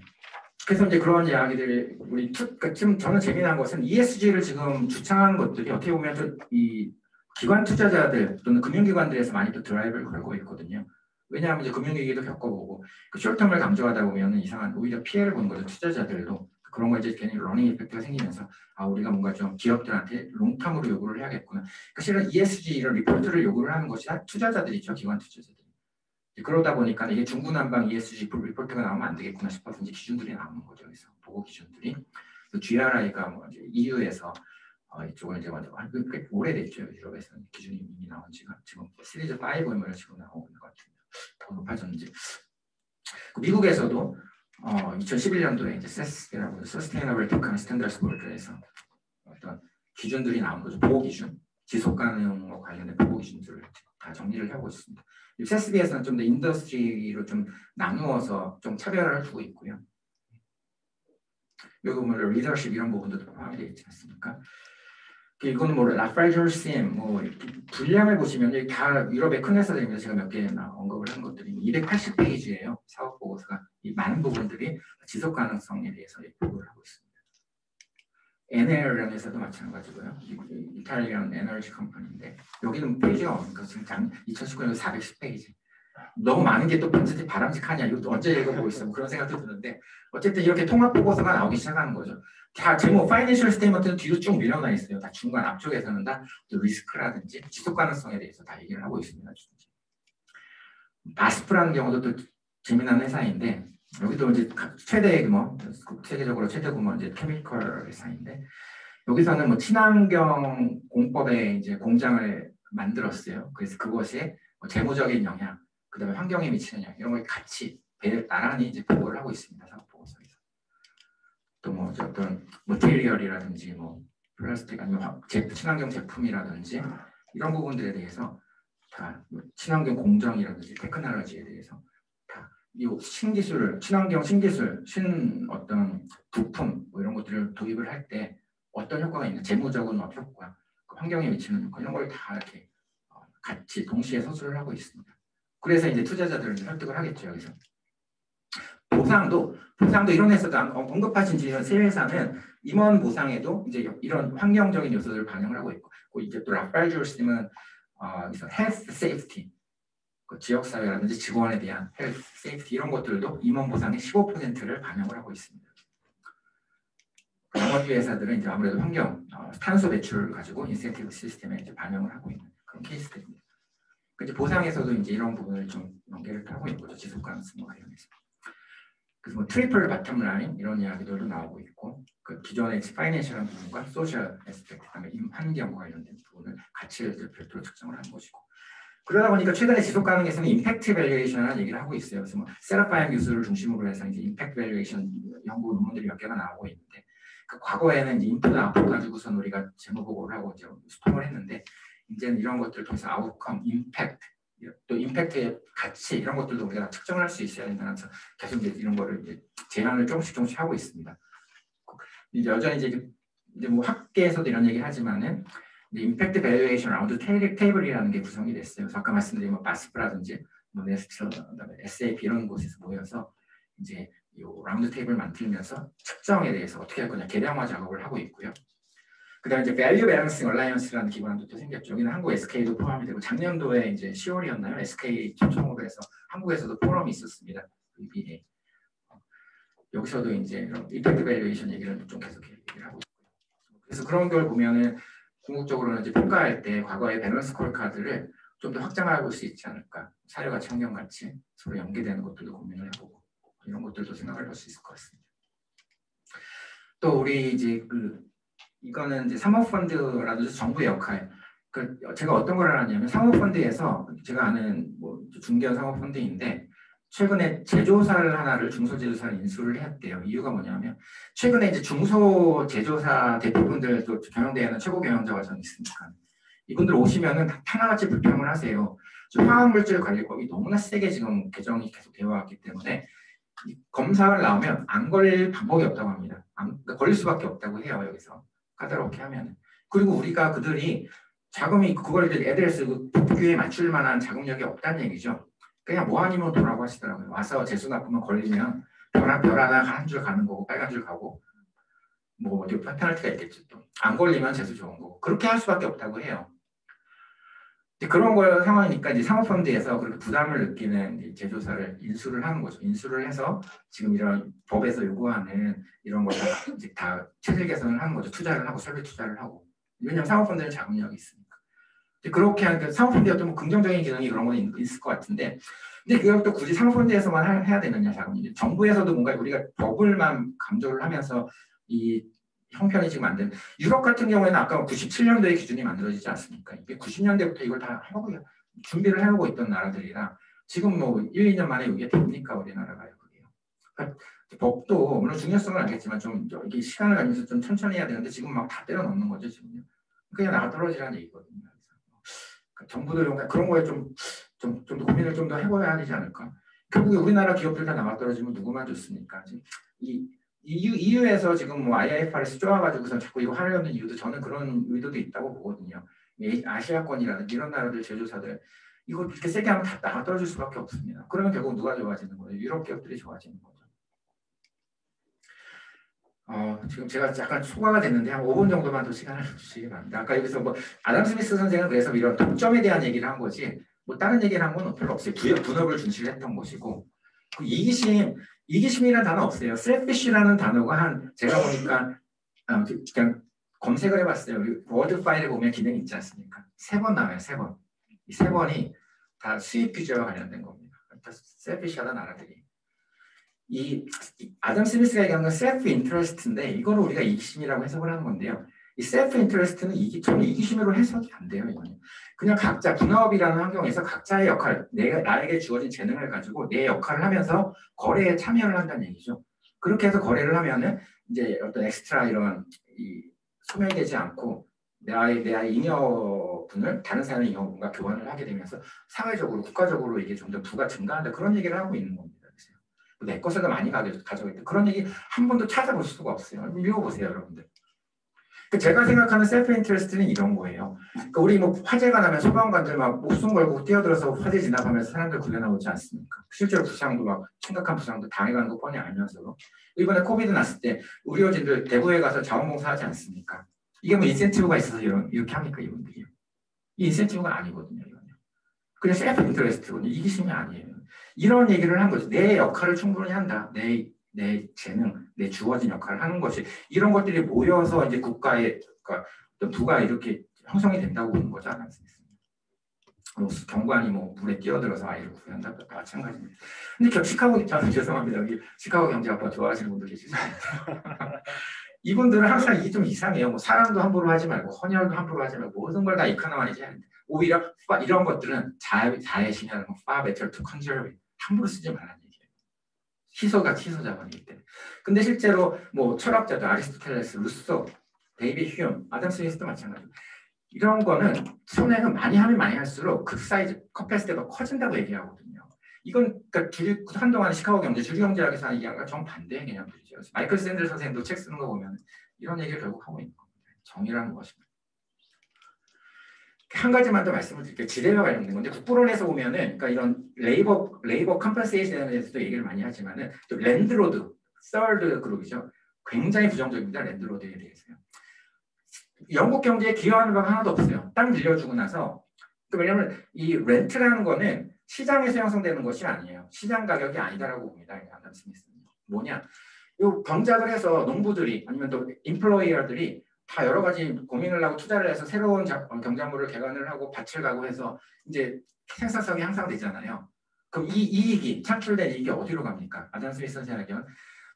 그래서 이제 그런 이야기들이 우리 그러니까 지금 저는 재미난 것은 ESG를 지금 주창하는 것들이 어떻게 보면 좀 이 기관 투자자들 또는 금융기관들에서 많이 또 드라이브를 걸고 있거든요. 왜냐하면 이제 금융위기도 겪어보고 그 숏텀을 강조하다 보면 이상한 오히려 피해를 보는 거죠. 투자자들도 그런 거 이제 괜히 러닝 이펙트가 생기면서 아 우리가 뭔가 좀 기업들한테 롱텀으로 요구를 해야겠구나. 그러니까 실은 ESG 이런 리포트를 요구를 하는 것이 다 투자자들이죠. 기관 투자자들. 그러다 보니까 이게 중구난방 ESG 리포트가 나오면 안 되겠구나 싶어서 이제 기준들이 나오는 거죠. 그래서 보고 기준들이. GRI가 뭐 이제 EU에서 이쪽은 이제 완전 꽤 오래됐죠. 유럽에서 기준이 이미 나온 지가 지금 시리즈 5을 지금 나오고 있는 것 같은데 더 높아졌는지. 미국에서도 2011년도에 이제 SESB라고 Sustainable Technology Standards Board에서 어떤 기준들이 나온 거죠. 보호 기준, 지속 가능과 관련된 보호 기준들을 다 정리를 하고 있습니다. SESB에서는 좀 더 인더스트리로 좀 나누어서 좀 차별화를 두고 있고요. 여기 보면 리더십 이런 부분도 포함이 되어 있지 않습니까? 이거는 뭐 라파이저스임 뭐 분량을 보시면 여기 다 유럽의 큰 회사들입니다. 제가 몇 개나 언급을 한 것들이 280페이지예요. 사업 보고서가 이 많은 부분들이 지속 가능성에 대해서 보고를 하고 있습니다. NL이라는 회사도 마찬가지고요. 이탈리안 에너지 컴퍼니인데 여기는 페이지가 없으니까 지금 2019년도 410페이지. 너무 많은 게 또 바람직하냐 이것도 언제 읽어보고 있어 그런 생각도 드는데 어쨌든 이렇게 통합 보고서가 나오기 시작하는 거죠. 다 제목 파이낸셜 스테이트먼트는 뒤로 쭉 밀려나 있어요. 다 중간 앞쪽에서는 다 리스크라든지 지속 가능성에 대해서 다 얘기를 하고 있습니다. 바스프라는 경우도 또 재미난 회사인데 여기도 이제 최대 규모 세계적으로 최대 규모 이제 케미컬 회사인데 여기서는 뭐 친환경 공법의 이제 공장을 만들었어요. 그래서 그것이 뭐 재무적인 영향 그다음에 환경에 미치는 영향 이런 걸 같이 나란히 이제 보고를 하고 있습니다. 사업 보고서에서. 또 뭐 어떤 머티리얼이라든지 뭐 플라스틱 아니면 친환경 제품이라든지 이런 부분들에 대해서 다 친환경 공정이라든지 테크놀로지에 대해서 다 이 신기술을 친환경 신기술 어떤 부품 뭐 이런 것들을 도입을 할 때 어떤 효과가 있나 재무적인 효과 환경에 미치는 효과 이런 걸 다 이렇게 같이 동시에 서술을 하고 있습니다. 그래서 이제 투자자들은 설득을 하겠죠. 여기서 보상도 이런 회사도 언급하신 이런 세 회사는 임원 보상에도 이제 이런 환경적인 요소들을 반영을 하고 있고 이제 또 라파이저스님은 헬스 세이프티 그 지역 사회라든지 직원에 대한 헬스 세이프티 이런 것들도 임원 보상의 15%를 반영을 하고 있습니다. 나머지 회사들은 이제 아무래도 환경 탄소 배출을 가지고 인센티브 시스템에 이제 반영을 하고 있는 그런 케이스들입니다. 이제 보상에서도 이제 이런 부분을 좀 연계를 하고 있는 거죠. 지속 가능성과 관련해서. 그래서 뭐 트리플 바텀 라인 이런 이야기들도 나오고 있고 그 기존의 파이낸셜한 부분과 소셜 에스펙트 그다음에 환경과 관련된 부분을 같이 별도로 측정을 하는 것이고 그러다 보니까 최근에 지속 가능에서는 임팩트 밸류에이션이라는 얘기를 하고 있어요. 그래서 뭐 세라파임 교수를 중심으로 해서 이제 임팩트 밸류에이션 연구 논문들이 몇 개가 나오고 있는데 그 과거에는 이제 인풋 아웃풋 가지고선 우리가 재무 보고를 하고 이제 수평을 했는데 이제는 이런 것들을 통해서 아웃컴, 임팩트 또 임팩트의 가치 이런 것들도 우리가 측정할 수 있어야 된다면서 계속 이제 이런 거를 이제 제안을 조금씩 하고 있습니다. 이제 여전히 이제 뭐 학계에서도 이런 얘기 하지만은 임팩트 밸류에이션 라운드 테이블이라는 게 구성이 됐어요. 그래서 아까 말씀드린 뭐 바스프라든지 뭐 네스트, 그다음에 SAP 이런 곳에서 모여서 이제 이 라운드 테이블 만들면서 측정에 대해서 어떻게 할 거냐 계량화 작업을 하고 있고요. 그다음에 이제 밸류 밸런싱 얼라이언스라는 기관도 또 생겼죠. 여기는 한국 SK도 포함이 되고 작년도에 이제 10월이었나요? SK 초청으로 해서 한국에서도 포럼이 있었습니다. VBA. 여기서도 이제 이런 임팩트 밸류에이션 얘기를 좀 계속 얘기를 하고 있고요. 그래서 그런 걸 보면은 궁극적으로는 이제 평가할 때 과거의 밸런스 스코어카드를 좀 더 확장해 볼 수 있지 않을까. 사료같이 환경같이 서로 연계되는 것들도 고민을 해보고 이런 것들도 생각을 할 수 있을 것 같습니다. 또 우리 이제 이거는 이제 사모펀드라든지 정부의 역할 제가 어떤 걸 알았냐면 사모펀드에서 제가 아는 뭐 중견 사모펀드인데 최근에 제조사를 하나를 중소제조사를 인수를 했대요. 이유가 뭐냐면 최근에 이제 중소제조사 대표분들 또 경영대회는 최고 경영자 과정이 있으니까 이분들 오시면은 하나같이 불평을 하세요. 화학물질 관리법이 너무나 세게 지금 개정이 계속 되어 왔기 때문에 검사를 나오면 안 걸릴 방법이 없다고 합니다. 그러니까 걸릴 수밖에 없다고 해요. 여기서 까다롭게 하면. 그리고 우리가 그들이 자금이 그걸 애들 쓰고 복귀에 맞출 만한 자금력이 없다는 얘기죠. 그냥 뭐 아니면 도라고 하시더라고요. 와서 재수 납부만 걸리면 별 하나 한 줄 가는 거고 빨간 줄 가고 뭐 어디 페널티가 있겠죠. 또 안 걸리면 재수 좋은 거고 그렇게 할 수밖에 없다고 해요. 그런 거 상황이니까 이제 사모펀드에서 그렇게 부담을 느끼는 이제 제조사를 인수를 하는 거죠. 인수를 해서 지금 이런 법에서 요구하는 이런 걸 이제 다 체질 개선을 하는 거죠. 투자를 하고 설비 투자를 하고. 왜냐하면 사모펀드는 자금력이 있으니까. 그렇게 하니까 사모펀드의 어떤 뭐 긍정적인 기능이 그런 건 있을 것 같은데, 근데 그걸 또 굳이 사모펀드에서만 해야 되느냐 자금이. 정부에서도 뭔가 우리가 법을만 강조를 하면서 이 형편이 지금 안 되는. 유럽 같은 경우에는 아까 97년도에 기준이 만들어지지 않습니까? 이게 90년대부터 이걸 다 하고 준비를 해오고 있던 나라들이라 지금 뭐 1, 2년 만에 이게 됩니까 우리나라가요? 그러니까 법도 물론 중요성은 알겠지만 좀 이게 시간을 가지면서 좀 천천히 해야 되는데 지금 막 다 때려 넣는 거죠 지금요. 그냥 나가 떨어지라는 얘기거든요. 그러니까 정부도 그런 거에 좀 더 고민을 좀 더 해봐야 되지 않을까? 결국에 우리나라 기업들 다 나가 떨어지면 누구만 좋습니까? 이 EU에서 지금 뭐 IIFRS 쪼아가지고서 자꾸 이거 하려는 이유도 저는 그런 의도도 있다고 보거든요. 아시아권이라든지 이런 나라들 제조사들 이거 이렇게 세게 하면 다 나가 떨어질 수밖에 없습니다. 그러면 결국 누가 좋아지는 거예요? 유럽 기업들이 좋아지는 거죠. 지금 제가 약간 초과가 됐는데 한 5분 정도만 더 시간을 주시기 바랍니다. 아까 여기서 뭐 아담 스미스 선생은 그래서 이런 독점에 대한 얘기를 한 거지 뭐 다른 얘기를 한 건 별로 없어요. 분업을 중시를 했던 것이고 그 이기심이라는 단어 없어요. 셀피쉬라는 단어가 제가 보니까 그냥 검색을 해봤어요. 우리 워드 파일에 보면 기능이 있지 않습니까? 3번 나와요. 3번. 이 3번이 다 수입 규제와 관련된 겁니다. 다 셀피쉬하다는 나라들이. 이 아담 스미스가 얘기하는 건 셀프 인터레스트인데 이거를 우리가 이기심이라고 해석을 하는 건데요. 이 셀프 인터레스트는 저는 이기심으로 해석이 안 돼요. 이거는. 그냥 각자 분업이라는 환경에서 각자의 역할, 나에게 주어진 재능을 가지고 내 역할을 하면서 거래에 참여를 한다는 얘기죠. 그렇게 해서 거래를 하면은 이제 어떤 엑스트라 이런 소멸되지 않고 내 잉여분을 다른 사람의 잉여분과 교환을 하게 되면서 사회적으로 국가적으로 이게 좀 더 부가 증가한다 그런 얘기를 하고 있는 겁니다. 내 것을 더 많이 가져가겠다. 그런 얘기 한 번도 찾아볼 수가 없어요. 읽어보세요, 여러분들. 제가 생각하는 셀프 인터레스트는 이런 거예요. 그러니까 우리 뭐 화재가 나면 소방관들 막 목숨 걸고 뛰어들어서 화재 진압하면서 사람들 구해나오지 않습니까? 실제로 부상도 막 심각한 부상도 당해가는 거 뻔히 알면서도 이번에 코비드 났을 때 의료진들 대구에 가서 자원봉사하지 않습니까? 이게 뭐 인센티브가 있어서 이렇게 합니까 이분들이요? 이 인센티브가 아니거든요. 이거는. 그냥 셀프 인터레스트거든요. 이기심이 아니에요. 이런 얘기를 한 거죠. 내 역할을 충분히 한다. 내 재능, 내 주어진 역할을 하는 것이 이런 것들이 모여서 이제 국가의 그러니까 부가 이렇게 형성이 된다고 보는 거죠. 경관이 뭐 물에 뛰어들어서 아이를 구한다 마찬가지입니다. 근데 저는 죄송합니다. 여기 시카고 경제학과 좋아하시는 분들 계시죠? 이분들은 항상 이게 좀 이상해요. 뭐 사랑도 함부로 하지 말고 헌혈도 함부로 하지 말고 모든 걸 다 이코노마이즈 하는데 오히려 이런 것들은 자의 신이라는 거 far better to conserve 함부로 쓰지 말라는 얘기예요. 희소가 희소 자본이기 때문에. 근데 실제로 뭐 철학자들 아리스토텔레스, 루소, 데이비드 휴엄, 아담 스미스도 마찬가지입니다. 이런 거는 손해는 많이 하면 많이 할수록 그 사이즈 커패시티가 커진다고 얘기하거든요. 이건 그러니까 한동안 시카고 경제 주류경제학에서 하는 얘기하고 정반대의 개념들이죠. 마이클 샌들 선생님도 책 쓰는 거 보면 이런 얘기를 결국 하고 있는 겁니다. 정의라는 것입니다. 한 가지만 더 말씀을 드릴게요. 지대와 관련된 건데 국부론에서 보면은 그러니까 이런 레이버 컴pen세이션에 대해서도 얘기를 많이 하지만은 또 랜드로드, 서드 그룹이죠. 굉장히 부정적입니다. 랜드로드에 대해서요. 영국 경제에 기여하는 바가 하나도 없어요. 땅 빌려주고 나서 왜냐하면 이 렌트라는 거는 시장에서 형성되는 것이 아니에요. 시장 가격이 아니다라고 봅니다. 아담 스미스는 뭐냐? 요 경작을 해서 농부들이 아니면 또 인플로이어들이 다 여러 가지 고민을 하고 투자를 해서 새로운 경작물을 개간을 하고 밭을 가고 해서 이제 생산성이 향상되잖아요. 그럼 이 이익이 창출된 이익이 어디로 갑니까? 아담 스미스 선생님은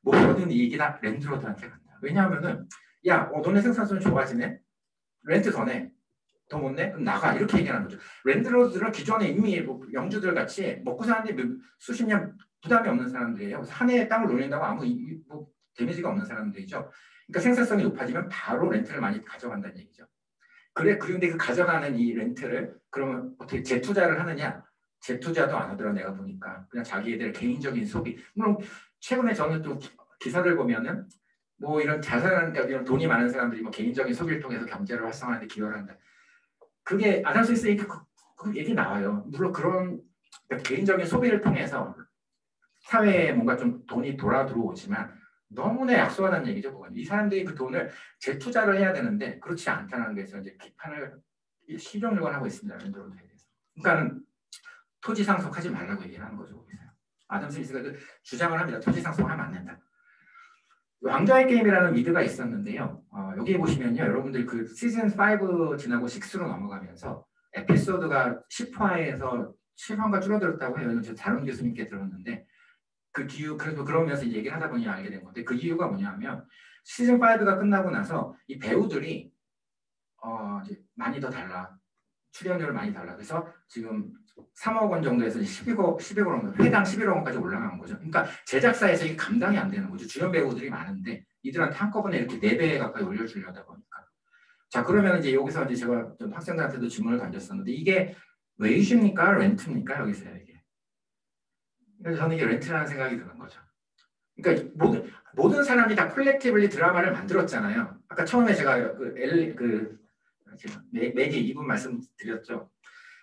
모든 이익이 다 랜드로드한테 간다. 왜냐하면은 야, 너네 생산성이 좋아지네? 렌트 더 내. 더 못 내? 그럼 나가. 이렇게 얘기하는 거죠. 랜드로드들은 기존에 이미 뭐 영주들 같이 먹고 사는데 수십 년 부담이 없는 사람들이에요. 그래서 한 해에 땅을 노린다고 아무 뭐 데미지가 없는 사람들이죠. 그러니까 생산성이 높아지면 바로 렌트를 많이 가져간다는 얘기죠. 그런데 그 가져가는 이 렌트를 그러면 어떻게 재투자를 하느냐? 재투자도 안 하더라 내가 보니까. 그냥 자기들 개인적인 소비. 물론 최근에 저는 또 기사를 보면은 뭐 이런 자산한 이런 돈이 많은 사람들이 뭐 개인적인 소비를 통해서 경제를 활성화하는 데 기여를 한다. 그게 아담 스미스 그 얘기 나와요. 물론 그런 그러니까 개인적인 소비를 통해서 사회에 뭔가 좀 돈이 돌아 들어오지만 너무나 약소하다는 얘기죠. 그건. 이 사람들이 그 돈을 재투자를 해야 되는데 그렇지 않다는 데서 이제 비판을 실용적으로 하고 있습니다. 랜드로드에 대해서. 그러니까 토지 상속하지 말라고 얘기를 하는 거죠. 거기서. 아담 스미스가 그 주장을 합니다. 토지 상속하면 안 된다. 왕좌의 게임이라는 미드가 있었는데요. 여기 보시면요. 여러분들 그 시즌 5 지나고 6로 넘어가면서 에피소드가 10화에서 7화가 줄어들었다고 해요. 저 다른 교수님께 들었는데 그 이유 그러면서 얘기를 하다 보니 알게 된 건데 그 이유가 뭐냐면 시즌 5가 끝나고 나서 이 배우들이 이제 많이 더 달라. 출연료를 많이 달라. 그래서 지금 3억 원 정도에서 11억 원, 회당 11억 원까지 올라간 거죠. 그러니까 제작사에서 이게 감당이 안 되는 거죠. 주연 배우들이 많은데 이들한테 한꺼번에 이렇게 4배 가까이 올려주려다 보니까. 자, 그러면 이제 여기서 이제 제가 좀 학생들한테도 질문을 던졌었는데 이게 웨이즈입니까? 렌트입니까? 여기서요, 이게. 그래서 저는 이게 렌트라는 생각이 드는 거죠. 그러니까 모든 사람이 다 콜렉티블리 드라마를 만들었잖아요. 아까 처음에 제가 맥이 이분 말씀드렸죠.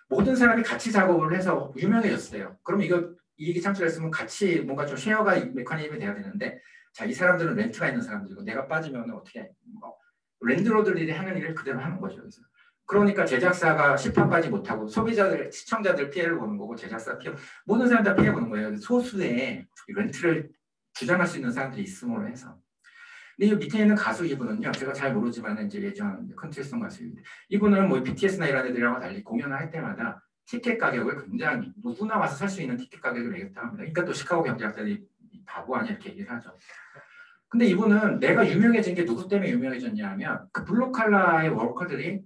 모든 사람이 같이 작업을 해서 유명해졌어요. 그럼 이익이 창출했으면 같이 뭔가 좀 쉐어가 메커니즘이 돼야 되는데 자, 이 사람들은 렌트가 있는 사람들이고 내가 빠지면 어떻게 랜드로드들이 하는 일을 그대로 하는 거죠. 그래서. 그러니까 제작사가 10화까지 못하고 소비자들, 시청자들 피해를 보는 거고 제작사 피해 모든 사람 다 피해 보는 거예요. 소수의 렌트를 주장할 수 있는 사람들이 있음으로 해서. 근데 이 밑에 있는 가수 이분은요, 제가 잘 모르지만 이제 예전 컨트리송 가수인데 이분은 뭐 BTS나 이런 애들이랑 달리 공연을 할 때마다 티켓 가격을 굉장히 누구나 와서 살 수 있는 티켓 가격을 매겼다 합니다. 그러니까 또 시카고 경제학자들이 바보 아니야 이렇게 얘기를 하죠. 근데 이분은 내가 유명해진 게 누구 때문에 유명해졌냐 하면 그 블루칼라의 워커들이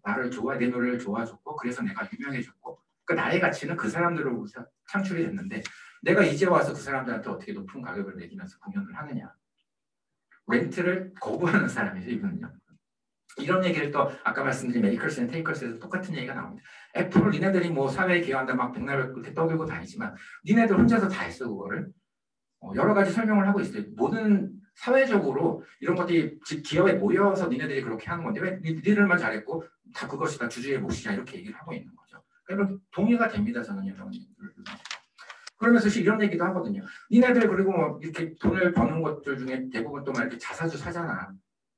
내 노래를 좋아줬고 그래서 내가 유명해졌고 그 나의 가치는 그 사람들로부터 창출이 됐는데 내가 이제 와서 그 사람들한테 어떻게 높은 가격을 매기면서 공연을 하느냐. 렌트를 거부하는 사람이죠, 이분은요. 이런 얘기를 또 아까 말씀드린 메이커스 앤 테이커스에서 똑같은 얘기가 나옵니다. 애플 니네들이 뭐 사회에 기여한다 막 백날 그렇게 떠들고 다니지만 니네들 혼자서 다 했어 그거를. 여러 가지 설명을 하고 있어요. 모든 사회적으로 이런 것들이 기업에 모여서 니네들이 그렇게 하는 건데 왜 니들만 잘했고 다 그것이 다 주주의 몫이냐 이렇게 얘기를 하고 있는 거죠. 그러니까 동의가 됩니다. 저는 이런 그러면서 이런 얘기도 하거든요. 니네들 그리고 뭐 이렇게 돈을 버는 것들 중에 대부분 또 막 이렇게 자사주 사잖아.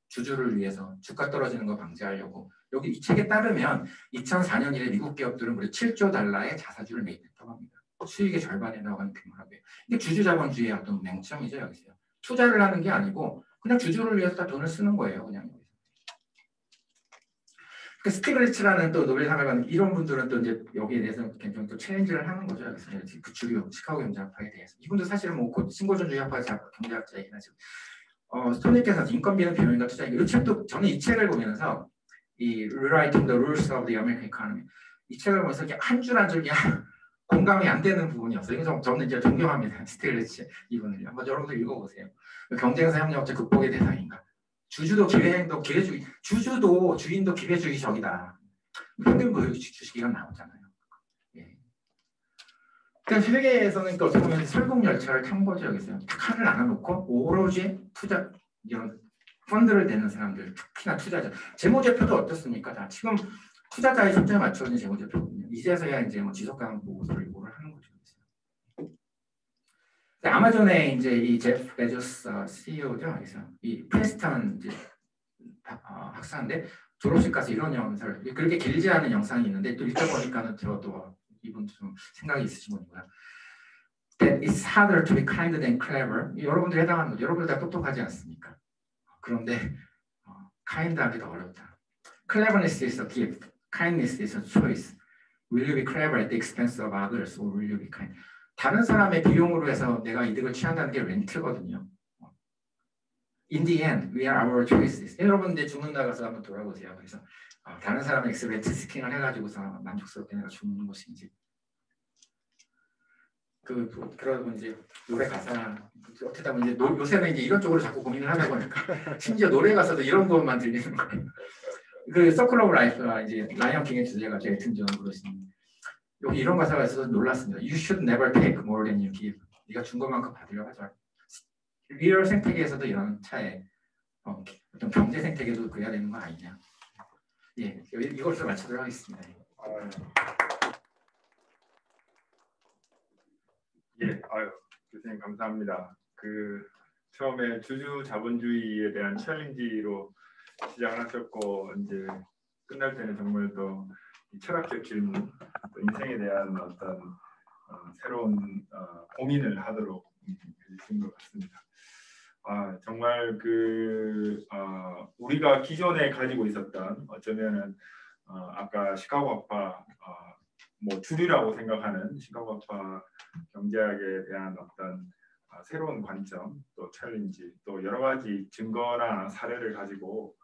주주를 위해서 주가 떨어지는 거 방지하려고. 여기 이 책에 따르면 2004년 이래 미국 기업들은 무려 7조 달러의 자사주를 매입했다고 합니다. 수익의 절반에 나가는 규모라고요. 이게 주주자본주의의 어떤 맹점이죠 여기서요. 투자를 하는 게 아니고 그냥 주주를 위해서 다 돈을 쓰는 거예요. 그냥. 그 스티글리츠라는 또 노벨상을 받는 이런 분들은 또 이제 여기에 대해서 굉장히 또 챌린지를 하는 거죠. 그래서 그 주류 시카고 경제학파에 대해서 이분도 사실은 뭐 곧 신고전주의학파 경제학자이긴 하죠. 스톤리께서 인건비는 비용인가 투자인가 이 책도 저는 이 책을 보면서 이 Rewriting the Rules of the American Economy 이 책을 보면서 한 줄 한 줄 그냥 공감이 안 되는 부분이었어요. 그래서 저는 이제 존경합니다. 스티글리츠 이분을 한번 여러분들 읽어보세요. 경쟁사 협력업체 극복의 대상인가. 주주도 기회행동 기회주의 주주도 주인도 기회주의적이다. 평균 주식이란 나오잖아요. 예. 그러니까 세계에서는 어떻게 보면 설국 열차를 탄 거죠. 여기서 칸을 나눠놓고 오로지 투자 이런 펀드를 내는 사람들 특히나 투자자 재무제표도 어떻습니까? 다 지금 투자자의 초점에 맞춰진 재무제표거든요. 이제서야 이제 뭐 지속가능 보고서를 요구를 하는 거죠. 아마존의 이제 이 제프 베조스 CEO죠. 그래서 이 프린스턴 이제 학사인데 졸업식 가서 이런 영상을 그렇게 길지 않은 영상이 있는데 또 읽다 보니까는 들어도 이분도 좀 생각이 있으신 분이고요. That it's harder to be kind than clever. 여러분들 해당하는 거죠. 여러분들 다 똑똑하지 않습니까? 그런데 kind하기가 어렵다. Cleverness is a gift. Kindness is a choice. Will you be clever at the expense of others, or will you be kind? 다른 사람의 비용으로 해서 내가 이득을 취한다는 게 렌트거든요. in the end, we are our choices. 여러분 이제 죽는 나가서 한번 돌아보세요. 그래서 다른 사람의 엑스를 스킹을 해가지고서 만족스럽게 내가 죽는 것인지. 그러고 이제 노래 가사나 어떻게 보면 이제 요새는 이제 이런 쪽으로 자꾸 고민을 하다 보니까 심지어 노래 가사도 이런 것만 들리는 거예요. 그 서클 오브 라이프가 이제 라이언 킹의 주제가 엘튼 존 부르신 여기 이런 가사가 있어서 놀랐습니다. You should never take more than you give. 네가 준 것만큼 받으려고 하지 말고. 리얼 생태계에서도 이런 차에 어떤 경제 생태계도 그래야 되는 거 아니냐. 예, 이것으로 마치도록 하겠습니다. 예, 교수님 감사합니다. 처음에 주주 자본주의에 대한 챌린지로 시작을 하셨고 이제 끝날 때는 정말 또 철학적 질문, 또 인생에 대한 어떤 새로운 고민을 하도록 해주신 것 같습니다. 정말 우리가 기존에 가지고 있었던 어쩌면은 아까 시카고학파 뭐 주류라고 생각하는 시카고학파 경제학에 대한 어떤 새로운 관점, 또 챌린지, 또 여러 가지 증거나 사례를 가지고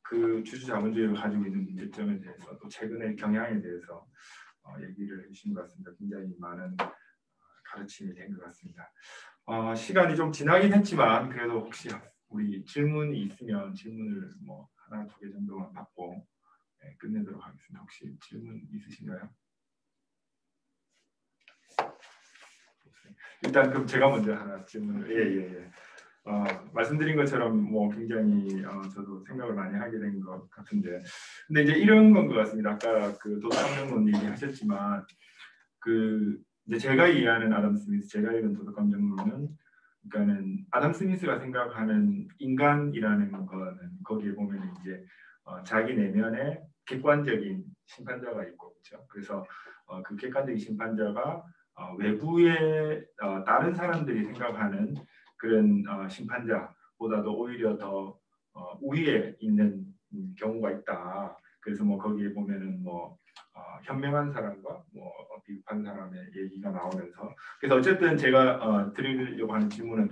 그 주주 자본주의를 가지고 있는 문제점에 대해서 또 최근의 경향에 대해서 얘기를 해주신 것 같습니다. 굉장히 많은 가르침이 된 것 같습니다. 시간이 좀 지나긴 했지만 그래도 혹시 우리 질문이 있으면 질문을 뭐 하나 두 개 정도만 받고 끝내도록 하겠습니다. 혹시 질문 있으신가요? 일단 그럼 제가 먼저 하나 질문을 말씀드린 것처럼 뭐 굉장히 저도 생각을 많이 하게 된 것 같은데 근데 이제 이런 건 것 같습니다. 아까 도덕감정론 얘기하셨지만 이제 제가 이해하는 아담 스미스, 제가 읽은 도덕감정론은 그러니까는 아담 스미스가 생각하는 인간이라는 거는 거기에 보면 이제 자기 내면에 객관적인 심판자가 있고 그렇죠. 그래서 그 객관적인 심판자가 외부의 다른 사람들이 생각하는 그런 심판자보다도 오히려 더 우위에 있는 경우가 있다. 그래서 뭐 거기에 보면은 뭐 현명한 사람과 뭐 비겁한 사람의 얘기가 나오면서 그래서 어쨌든 제가 드리려고 하는 질문은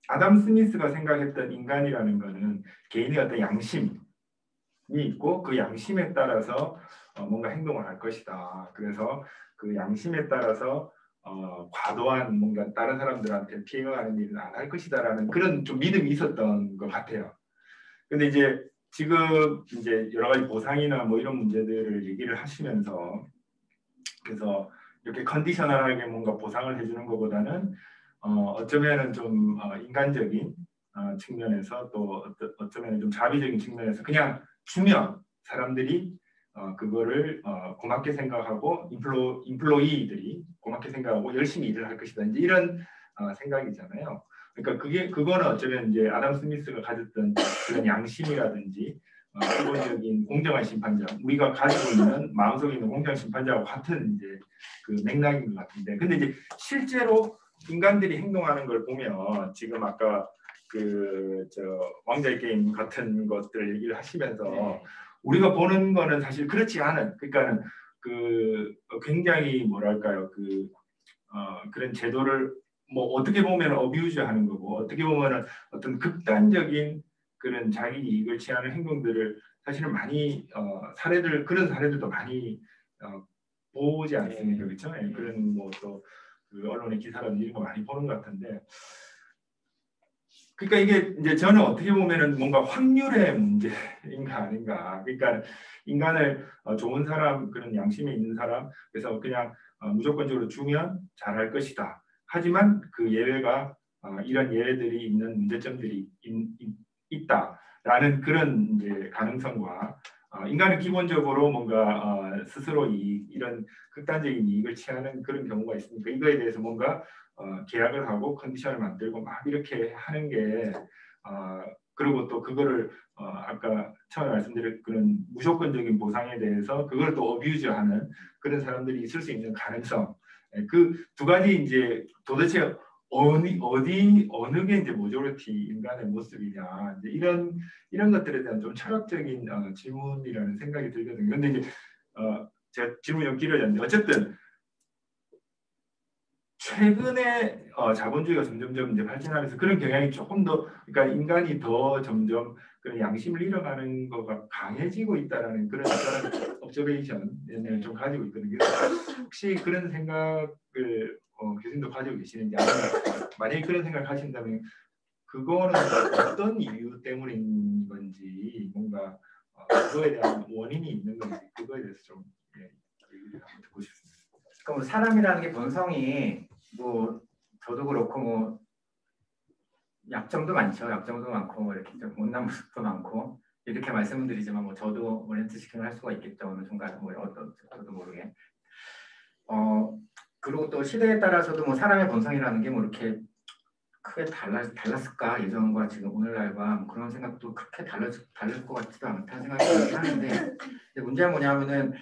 아담 스미스가 생각했던 인간이라는 거는 개인의 어떤 양심이 있고 그 양심에 따라서 뭔가 행동을 할 것이다. 그래서 그 양심에 따라서 과도한 뭔가 다른 사람들한테 피해가 가는 일은 안 할 것이다라는 그런 좀 믿음이 있었던 것 같아요. 근데 이제 지금 이제 여러 가지 보상이나 뭐 이런 문제들을 얘기를 하시면서 그래서 이렇게 컨디셔널하게 뭔가 보상을 해주는 것보다는 어쩌면은 좀 인간적인 측면에서 또 어쩌면 좀 자비적인 측면에서 그냥 주면 사람들이 그거를 고맙게 생각하고 인플로이들이 고맙게 생각하고 열심히 일을 할 것이다. 이제 이런 생각이잖아요. 그러니까 그거는 어쩌면 이제 아담 스미스가 가졌던 그런 양심이라든지 기본적인 공정한 심판자, 우리가 가지고 있는 마음속에 있는 공정한 심판자와 같은 이제 그 맥락인 것 같은데, 근데 이제 실제로 인간들이 행동하는 걸 보면 지금 아까 왕자의 게임 같은 것들 얘기를 하시면서 우리가 보는 거는 사실 그렇지 않은, 그러니까는 굉장히 뭐랄까요, 그런 제도를 뭐 어떻게 보면 어뷰즈하는 거고 어떻게 보면은 어떤 극단적인 그런 자기 이익을 취하는 행동들을 사실은 많이 그런 사례들도 많이 보지 않습니까, 그렇죠? 그런 뭐 또 언론의 기사라든지 이런 거 많이 보는 것 같은데, 그러니까 이게 이제 저는 어떻게 보면은 뭔가 확률의 문제인가 아닌가. 그러니까 인간을 좋은 사람, 그런 양심이 있는 사람, 그래서 그냥 무조건적으로 주면 잘할 것이다. 하지만 그 예외가 이런 예외들이 있는 문제점들이 있다라는 그런 이제 가능성과 인간은 기본적으로 뭔가 스스로 이런 극단적인 이익을 취하는 그런 경우가 있으니까 이거에 대해서 뭔가 계약을 하고 컨디션을 만들고 막 이렇게 하는 게 그리고 또 그거를 아까 처음에 말씀드린 그런 무조건적인 보상에 대해서 그걸 또 어뷰즈하는 그런 사람들이 있을 수 있는 가능성, 그 두 가지 이제 도대체 어느 게 이제 모조리티 인간의 모습이냐, 이제 이런 것들에 대한 좀 철학적인 질문이라는 생각이 들거든요. 근데 이제 제가 질문이 좀 길어졌는데 어쨌든 최근에 자본주의가 점점점 이제 발전하면서 그런 경향이 조금 더, 그러니까 인간이 더 점점 그런 양심을 잃어가는 거가 강해지고 있다라는 그런 observation을 좀 가지고 있거든요. 혹시 그런 생각을 교수님도 가지고 계시는지, 아니면 만약에 그런 생각을 하신다면 그거는 어떤 이유 때문인 건지, 뭔가 그거에 대한 원인이 있는 건지, 그거에 대해서 좀 얘기를 한번 듣고 싶습니다. 그럼 사람이라는 게 본성이 뭐 저도 그렇고 뭐 약점도 많죠. 약점도 많고 뭐 이렇게 좀 못난 모습도 많고 이렇게 말씀을 드리지만 뭐 저도 렌트 시킹을 할 수가 있겠죠. 어느 순간 뭐 어떤 저도 모르게. 그리고 또 시대에 따라서도 뭐 사람의 본성이라는 게 뭐 이렇게 크게 달랐을까 예전과 지금 오늘날과 뭐 그런 생각도 그렇게 다를 것 같지도 않다는 생각이 하는데 문제는 뭐냐면은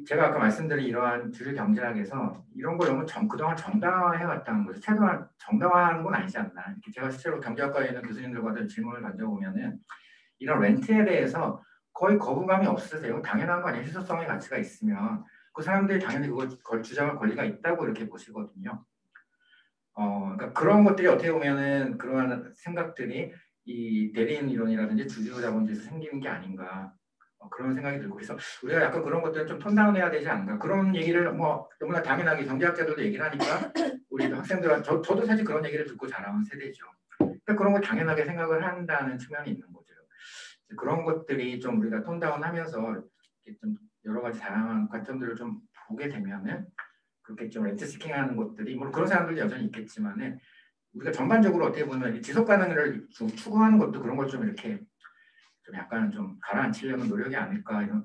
제가 아까 말씀드린 이러한 주류 경제학에서 이런 걸 너무 그동안 정당화해 왔다는 거죠. 최소한 정당화하는 건 아니지 않나. 이렇게 제가 실제로 경제학과에 있는 교수님들과도 질문을 던져보면은 이런 렌트에 대해서 거의 거부감이 없으세요. 당연한 거 아니에요. 희소성의 가치가 있으면 그 사람들이 당연히 그걸 주장할 권리가 있다고 이렇게 보시거든요. 그러니까 그런 것들이 어떻게 보면은 그러한 생각들이 이 대리인 이론이라든지 주주 자본주의에서 생기는 게 아닌가. 그런 생각이 들고 그래서 우리가 약간 그런 것들은 좀 톤다운해야 되지 않나 그런 얘기를 뭐 너무나 당연하게 경제학자들도 얘기를 하니까 우리 학생들은 저도 사실 그런 얘기를 듣고 자라온 세대죠. 그러니까 그런 걸 당연하게 생각을 한다는 측면이 있는 거죠. 그런 것들이 좀 우리가 톤다운하면서 이렇게 좀 여러 가지 다양한 관점들을 좀 보게 되면은 그렇게 좀 렌트시킹하는 것들이 물론 그런 사람들도 여전히 있겠지만은 우리가 전반적으로 어떻게 보면 지속 가능을 추구하는 것도 그런 걸 좀 이렇게 좀 약간 좀 가라앉히려는 노력이 아닐까 이런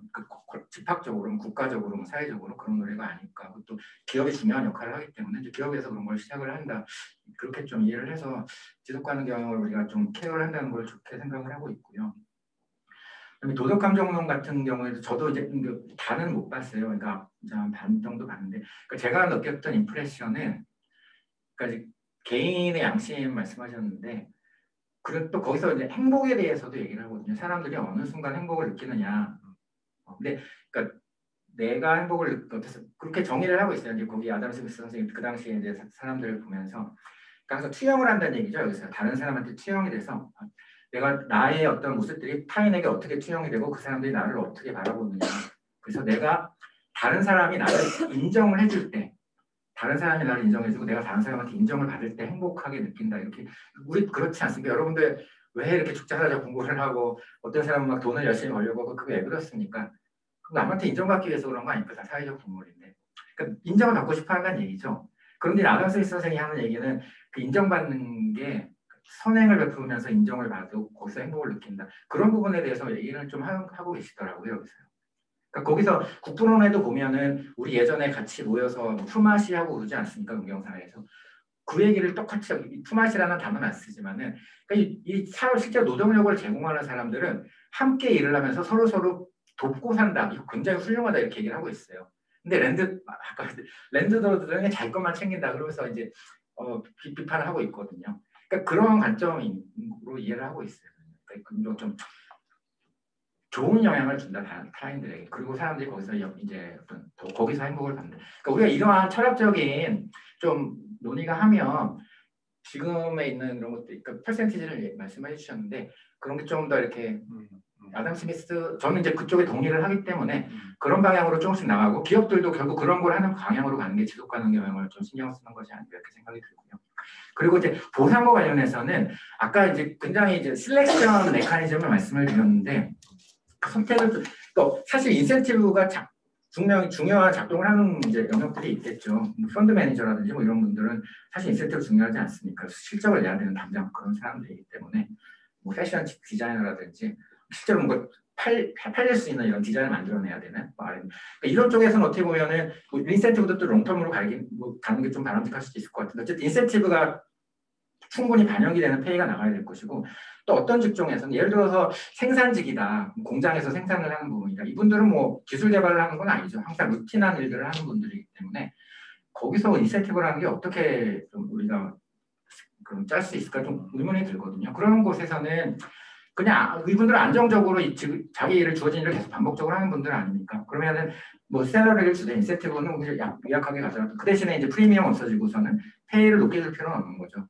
집합적으로 국가적으로 사회적으로 그런 노력이 아닐까 또 기업이 중요한 역할을 하기 때문에 이제 기업에서 그런 걸 시작을 한다 그렇게 좀 이해를 해서 지속가능 경영을 우리가 좀 케어를 한다는 걸 좋게 생각을 하고 있고요. 그다음에 도덕감정론 같은 경우에도 저도 이제 다는 못 봤어요. 그러니까 한 반 정도 봤는데 그러니까 제가 느꼈던 임프레션은 그러니까 개인의 양심 말씀하셨는데. 그리고 또 거기서 이제 행복에 대해서도 얘기를 하거든요. 사람들이 어느 순간 행복을 느끼느냐. 근데 그러니까 내가 행복을 느껴서 그렇게 정의를 하고 있어요. 이제 거기 아담 스미스 선생님 그 당시에 이제 사람들을 보면서 그러니까 투영을 한다는 얘기죠. 여기서 다른 사람한테 투영이 돼서 내가 나의 어떤 모습들이 타인에게 어떻게 투영이 되고 그 사람들이 나를 어떻게 바라보느냐. 그래서 내가 다른 사람이 나를 인정을 해줄 때 다른 사람이 나를 인정해주고 내가 다른 사람한테 인정을 받을 때 행복하게 느낀다. 이렇게 우리 그렇지 않습니까? 여러분들 왜 이렇게 죽자사자 공부를 하고 어떤 사람은 막 돈을 열심히 벌려고 하고 그게 왜 그렇습니까? 남한테 인정받기 위해서 그런 거 아닙니까? 다 사회적 동물인데. 그러니까 인정을 받고 싶어 한다는 얘기죠. 그런데 아담 스미스 선생이 하는 얘기는 그 인정받는 게 선행을 베푸면서 인정을 받고 거기서 행복을 느낀다. 그런 부분에 대해서 얘기를 좀 하고 계시더라고요. 여기서. 그러니까 거기서 국부론에도 보면은 우리 예전에 같이 모여서 품앗이하고 그러지 않습니까? 운경사회에서. 그 얘기를 똑같이 품앗이라는 단어는 안 쓰지만은 그러니까 실제로 노동력을 제공하는 사람들은 함께 일을 하면서 서로 돕고 산다. 이거 굉장히 훌륭하다 이렇게 얘기를 하고 있어요. 근데 랜드들은 자기 것만 챙긴다 그러면서 이제 비판을 하고 있거든요. 그러니까 그런 관점으로 이해를 하고 있어요. 그러니까 좀 좋은 영향을 준다 타인들에게. 그리고 사람들이 거기서 이제 거기서 행복을 받는다. 그러니까 우리가 이러한 철학적인 좀 논의가 하면 지금에 있는 그런 것들, 그러니까 퍼센티지를 말씀해 주셨는데 그런 게 좀 더 이렇게 아담 스미스 저는 이제 그쪽에 동의를 하기 때문에 그런 방향으로 조금씩 나가고 기업들도 결국 그런 걸 하는 방향으로 가는 게 지속 가능 경영을 좀 신경 쓰는 것이 아닌가 이렇게 생각이 들고요. 그리고 이제 보상과 관련해서는 아까 이제 굉장히 이제 실렉션 메커니즘을 말씀을 드렸는데 선택을 또 사실 인센티브가 중요한 작동을 하는 이제 영역들이 있겠죠. 펀드 매니저라든지 뭐 이런 분들은 사실 인센티브 중요하지 않습니까? 실적을 내야 되는 당장 그런 사람들이기 때문에 뭐 패션 디자이너라든지 실제로 뭔가 팔릴 수 있는 이런 디자인을 만들어내야 되는 그러니까 이런 쪽에서는 어떻게 보면은 뭐 인센티브도 또 롱텀으로 가는 게 좀 바람직할 수도 있을 것 같은데 어쨌든 인센티브가 충분히 반영이 되는 페이가 나가야 될 것이고 또 어떤 직종에서는 예를 들어서 생산직이다 공장에서 생산을 하는 부분이다 이분들은 뭐 기술 개발을 하는 건 아니죠 항상 루틴한 일들을 하는 분들이기 때문에 거기서 인센티브라는 게 어떻게 좀 우리가 그럼 짤 수 있을까 좀 의문이 들거든요. 그런 곳에서는 그냥 이분들은 안정적으로 자기 일을 주어진 일을 계속 반복적으로 하는 분들은 아닙니까? 그러면은 뭐 샐러리를 주든 인센티브는 약하게 가져가고 그 대신에 이제 프리미엄 없어지고서는 페이를 높게 줄 필요는 없는 거죠.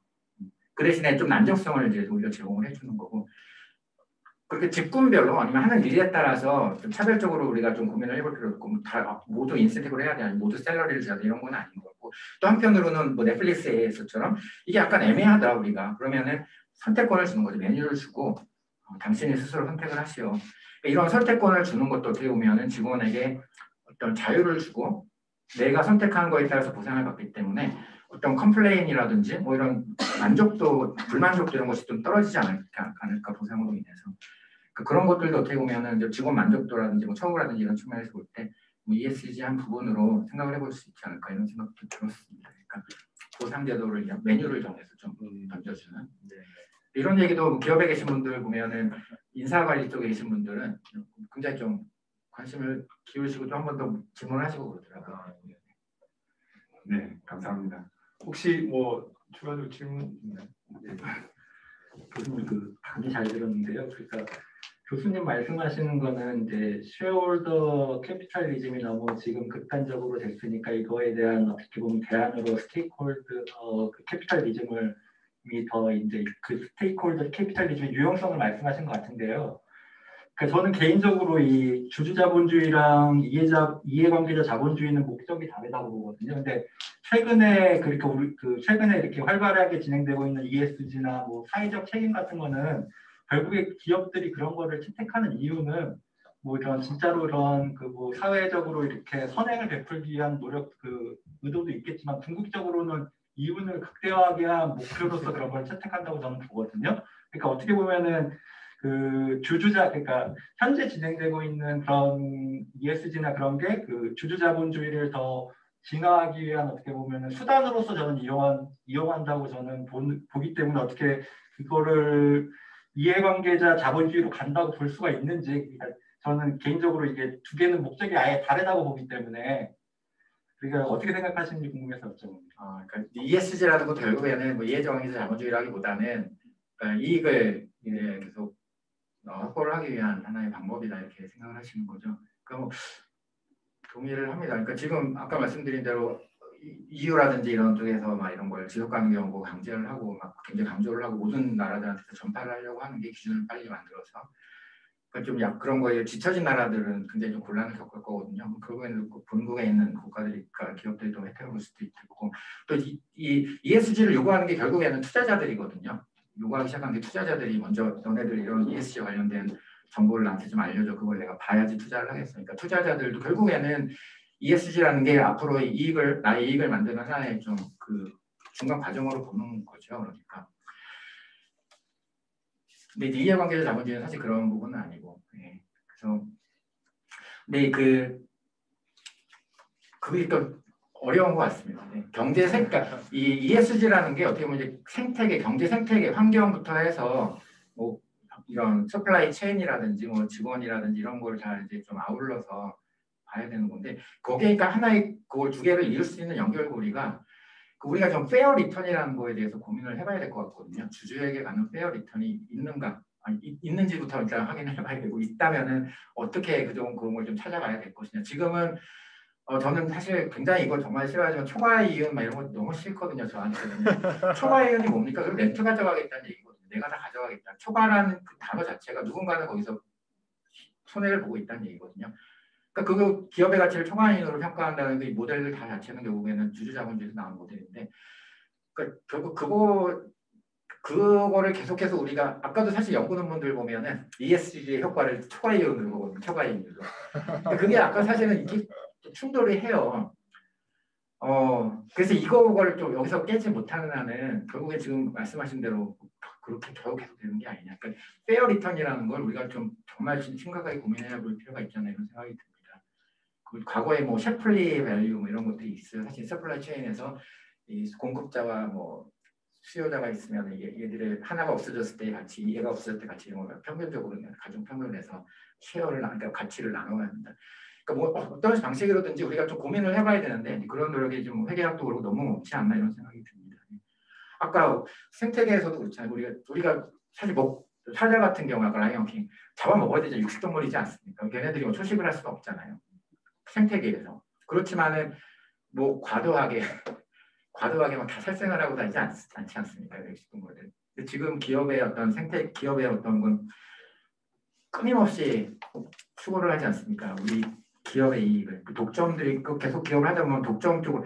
그 대신에 좀 안정성을 이제 오히려 제공을 해주는 거고 그렇게 직군별로 아니면 하는 일에 따라서 좀 차별적으로 우리가 좀 고민을 해볼 필요 없고 다 모두 인센티브를 해야 돼 아니면 모두 샐러리를 줘야 돼 이런 건 아닌 거고 또 한편으로는 뭐 넷플릭스에서처럼 이게 약간 애매하다 우리가 그러면은 선택권을 주는 거죠. 메뉴를 주고 당신이 스스로 선택을 하시오. 이런 선택권을 주는 것도 어떻게 보면은 직원에게 어떤 자유를 주고 내가 선택한 거에 따라서 보상을 받기 때문에 어떤 컴플레인이라든지 뭐 이런 만족도, 불만족도 이런 것이 좀 떨어지지 않을까 보상으로 인해서 그런 것들도 어떻게 보면은 직원 만족도라든지 뭐 처우라든지 이런 측면에서 볼 때 뭐 ESG 한 부분으로 생각을 해볼 수 있지 않을까 이런 생각도 들었습니다. 그러니까 보상 제도를 메뉴를 정해서 좀 던져주는 이런 얘기도 기업에 계신 분들 보면은 인사관리 쪽에 계신 분들은 굉장히 좀 관심을 기울이시고 또 한 번 더 질문하시고 그러더라고요. 네, 감사합니다. 혹시 뭐 추가적으로 질문 있나요? 네. 교수님 강의 잘 들었는데요. 그러니까 교수님 말씀하시는 거는 이제 쉐어홀더 캐피탈리즘이 너무 지금 극단적으로 됐으니까 이거에 대한 어떻게 보면 대안으로 스테이크홀더 그 캐피탈리즘을 더 이제 그 스테이크홀더 캐피탈리즘의 유용성을 말씀하신 것 같은데요. 그러니까 저는 개인적으로 이 주주자본주의랑 이해관계자 자본주의는 목적이 다르다고 보거든요. 근데 최근에 최근에 이렇게 활발하게 진행되고 있는 ESG나 뭐 사회적 책임 같은 거는 결국에 기업들이 그런 거를 채택하는 이유는 뭐 이런 진짜로 이런 뭐 사회적으로 이렇게 선행을 베풀기 위한 노력 의도도 있겠지만 궁극적으로는 이윤을 극대화하기 위한 목표로서 그런 걸 채택한다고 저는 보거든요. 그러니까 어떻게 보면은 그러니까 현재 진행되고 있는 그런 ESG나 그런 게 주주자본주의를 더 진화하기 위한 어떻게 보면은 수단으로서 저는 이용한다고 저는 보기 때문에 어떻게 그거를 이해관계자 자본주의로 간다고 볼 수가 있는지 그러니까 저는 개인적으로 이게 두 개는 목적이 아예 다르다고 보기 때문에 그러니까 어떻게 생각하시는지 궁금해서 여쭤봅니다. 그러니까 ESG라는 것도 결국에는 뭐 이해관계자 자본주의라기보다는 이익을 계속 확보를 하기 위한 하나의 방법이다 이렇게 생각을 하시는 거죠. 그럼 동의를 합니다. 그러니까 지금 아까 말씀드린 대로 EU라든지 이런 쪽에서 막 이런 걸 지속가능 경고 강제를 하고 막 굉장히 강조를 하고 모든 나라들한테 전파를 하려고 하는 게 기준을 빨리 만들어서 그러니까 좀 그런 거에 지쳐진 나라들은 굉장히 좀 곤란을 겪을 거거든요. 결국에는 본국에 있는 국가들이니까 기업들이 또 혜택을 볼 수도 있고 또 이 ESG를 요구하는 게 결국에는 투자자들이거든요. 요구하기 시작한 게 투자자들이 먼저 너네들 이런 ESG 관련된 정보를 나한테 좀 알려줘. 그걸 내가 봐야지 투자를 하겠어. 그러니까 투자자들도 결국에는 ESG라는 게 앞으로 나의 이익을 만드는 하나의 좀 중간 과정으로 보는 거죠. 그러니까. 근데 이해관계자 자본주의는 사실 그런 부분은 아니고. 네. 그래서 근데 그게 또 어려운 것 같습니다. 네. 그러니까 이 ESG라는 게 어떻게 보면 이제 생태계, 경제 생태계, 환경부터 해서 뭐 이런 서플라이 체인이라든지 뭐 직원이라든지 이런 걸 다 이제 좀 아울러서 봐야 되는 건데 거기에 그러니까 하나의 그걸 두 개를 이룰 수 있는 연결고리가 우리가 좀 페어 리턴이라는 거에 대해서 고민을 해봐야 될 것 같거든요. 주주에게 가는 페어 리턴이 있는가? 있는지부터 일단 확인을 해봐야 되고 있다면은 어떻게 그런 걸 좀 찾아가야 될 것이냐. 지금은 저는 사실 굉장히 이걸 정말 싫어하지만 초과 이윤 막 이런 거 너무 싫거든요. 저한테는. 초과 이윤이 뭡니까? 그럼 렌트 가져가겠다는 얘기거든요. 내가 다 가져가겠다. 초과라는 그 단어 자체가 누군가는 거기서 손해를 보고 있다는 얘기거든요. 그러니까 그 기업의 가치를 초과 이윤으로 평가한다는 그 모델들 다 자체는 결국에는 주주자본주의에서 나온 모델인데 그러니까 결국 그거를 계속해서 우리가 아까도 사실 연구 논문들 보면은 ESG의 효과를 초과 이윤으로 보거든요. 초과 이윤으로. 그러니까 그게 아까 사실은 이게 충돌이 해요. 그래서 이거를 좀 여기서 깨지 못하는 한은 결국에 지금 말씀하신 대로 그렇게 계속 되는 게 아니냐. 그러니까 페어 리턴이라는 걸 우리가 좀 정말 심각하게 고민해야 볼 필요가 있잖아요. 이런 생각이 듭니다. 과거에 뭐 셰플리 밸류 뭐 이런 것들이 있어요. 사실 서플라이 체인에서 이 공급자와 뭐 수요자가 있으면 얘들의 하나가 없어졌을 때 같이 얘가 없어졌을 때 같이 이런 걸 평균적으로 가중 평균해서 쉐어를 그러니까 가치를 나눠야 한다. 그러니까 뭐 어떤 방식으로든지 우리가 좀 고민을 해봐야 되는데 그런 노력이 좀 회계학도 그렇고 너무 없지 않나 이런 생각이 듭니다. 아까 생태계에서도 그렇잖아요. 우리가 사실 사자 같은 경우 아까 라이언킹 잡아먹어야 되죠. 육식동물이지 않습니까? 걔네들이 뭐 초식을 할 수가 없잖아요. 생태계에서. 그렇지만은 뭐 과도하게 막 다 살생을 하고 다니지 않지 않습니까? 육식동물들. 지금 기업의 어떤 기업의 어떤 건 끊임없이 추구를 하지 않습니까? 우리 기업의 이익을. 독점들이 계속 기업을 하다 보면 독점 쪽으로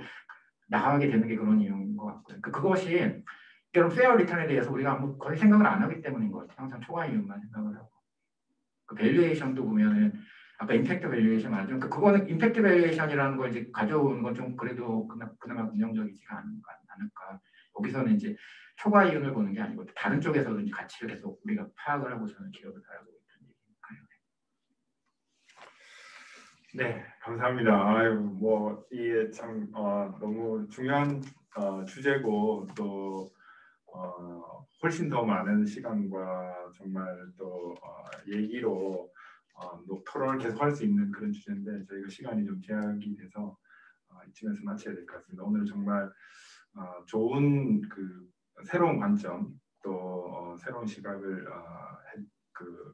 나가게 되는 게 그런 이유인 것 같고요. 그것이 이런 페어 리턴에 대해서 우리가 뭐 거의 생각을 안 하기 때문인 것 같아요. 항상 초과 이윤만 생각을 하고. 그 밸류에이션도 보면은 아까 임팩트 밸류에이션 말하자면 그거는 임팩트 밸류에이션이라는 걸 이제 가져오는 건 좀 그래도 그나마 긍정적이지가 않을까. 여기서는 이제 초과 이윤을 보는 게 아니고 다른 쪽에서도 이제 가치를 계속 우리가 파악을 하고 저는 기업을 바라보고 있다는 얘기니까요. 네, 감사합니다. 아유, 뭐 이게 참 너무 중요한 주제고 또 훨씬 더 많은 시간과 정말 또 얘기로 토론을 계속할 수 있는 그런 주제인데 저희가 시간이 좀 제약이 돼서 이쯤에서 마쳐야 될 것 같습니다. 오늘 정말 좋은 그 새로운 관점 또 새로운 시각을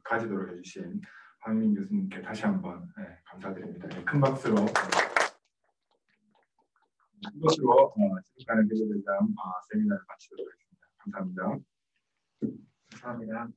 가지도록 해주신 황민 교수님께 다시 한번 감사드립니다. 큰 박수로 이것으로 지속가능 계좌대장 세미나를 마치도록 하겠습니다. 감사합니다. 감사합니다.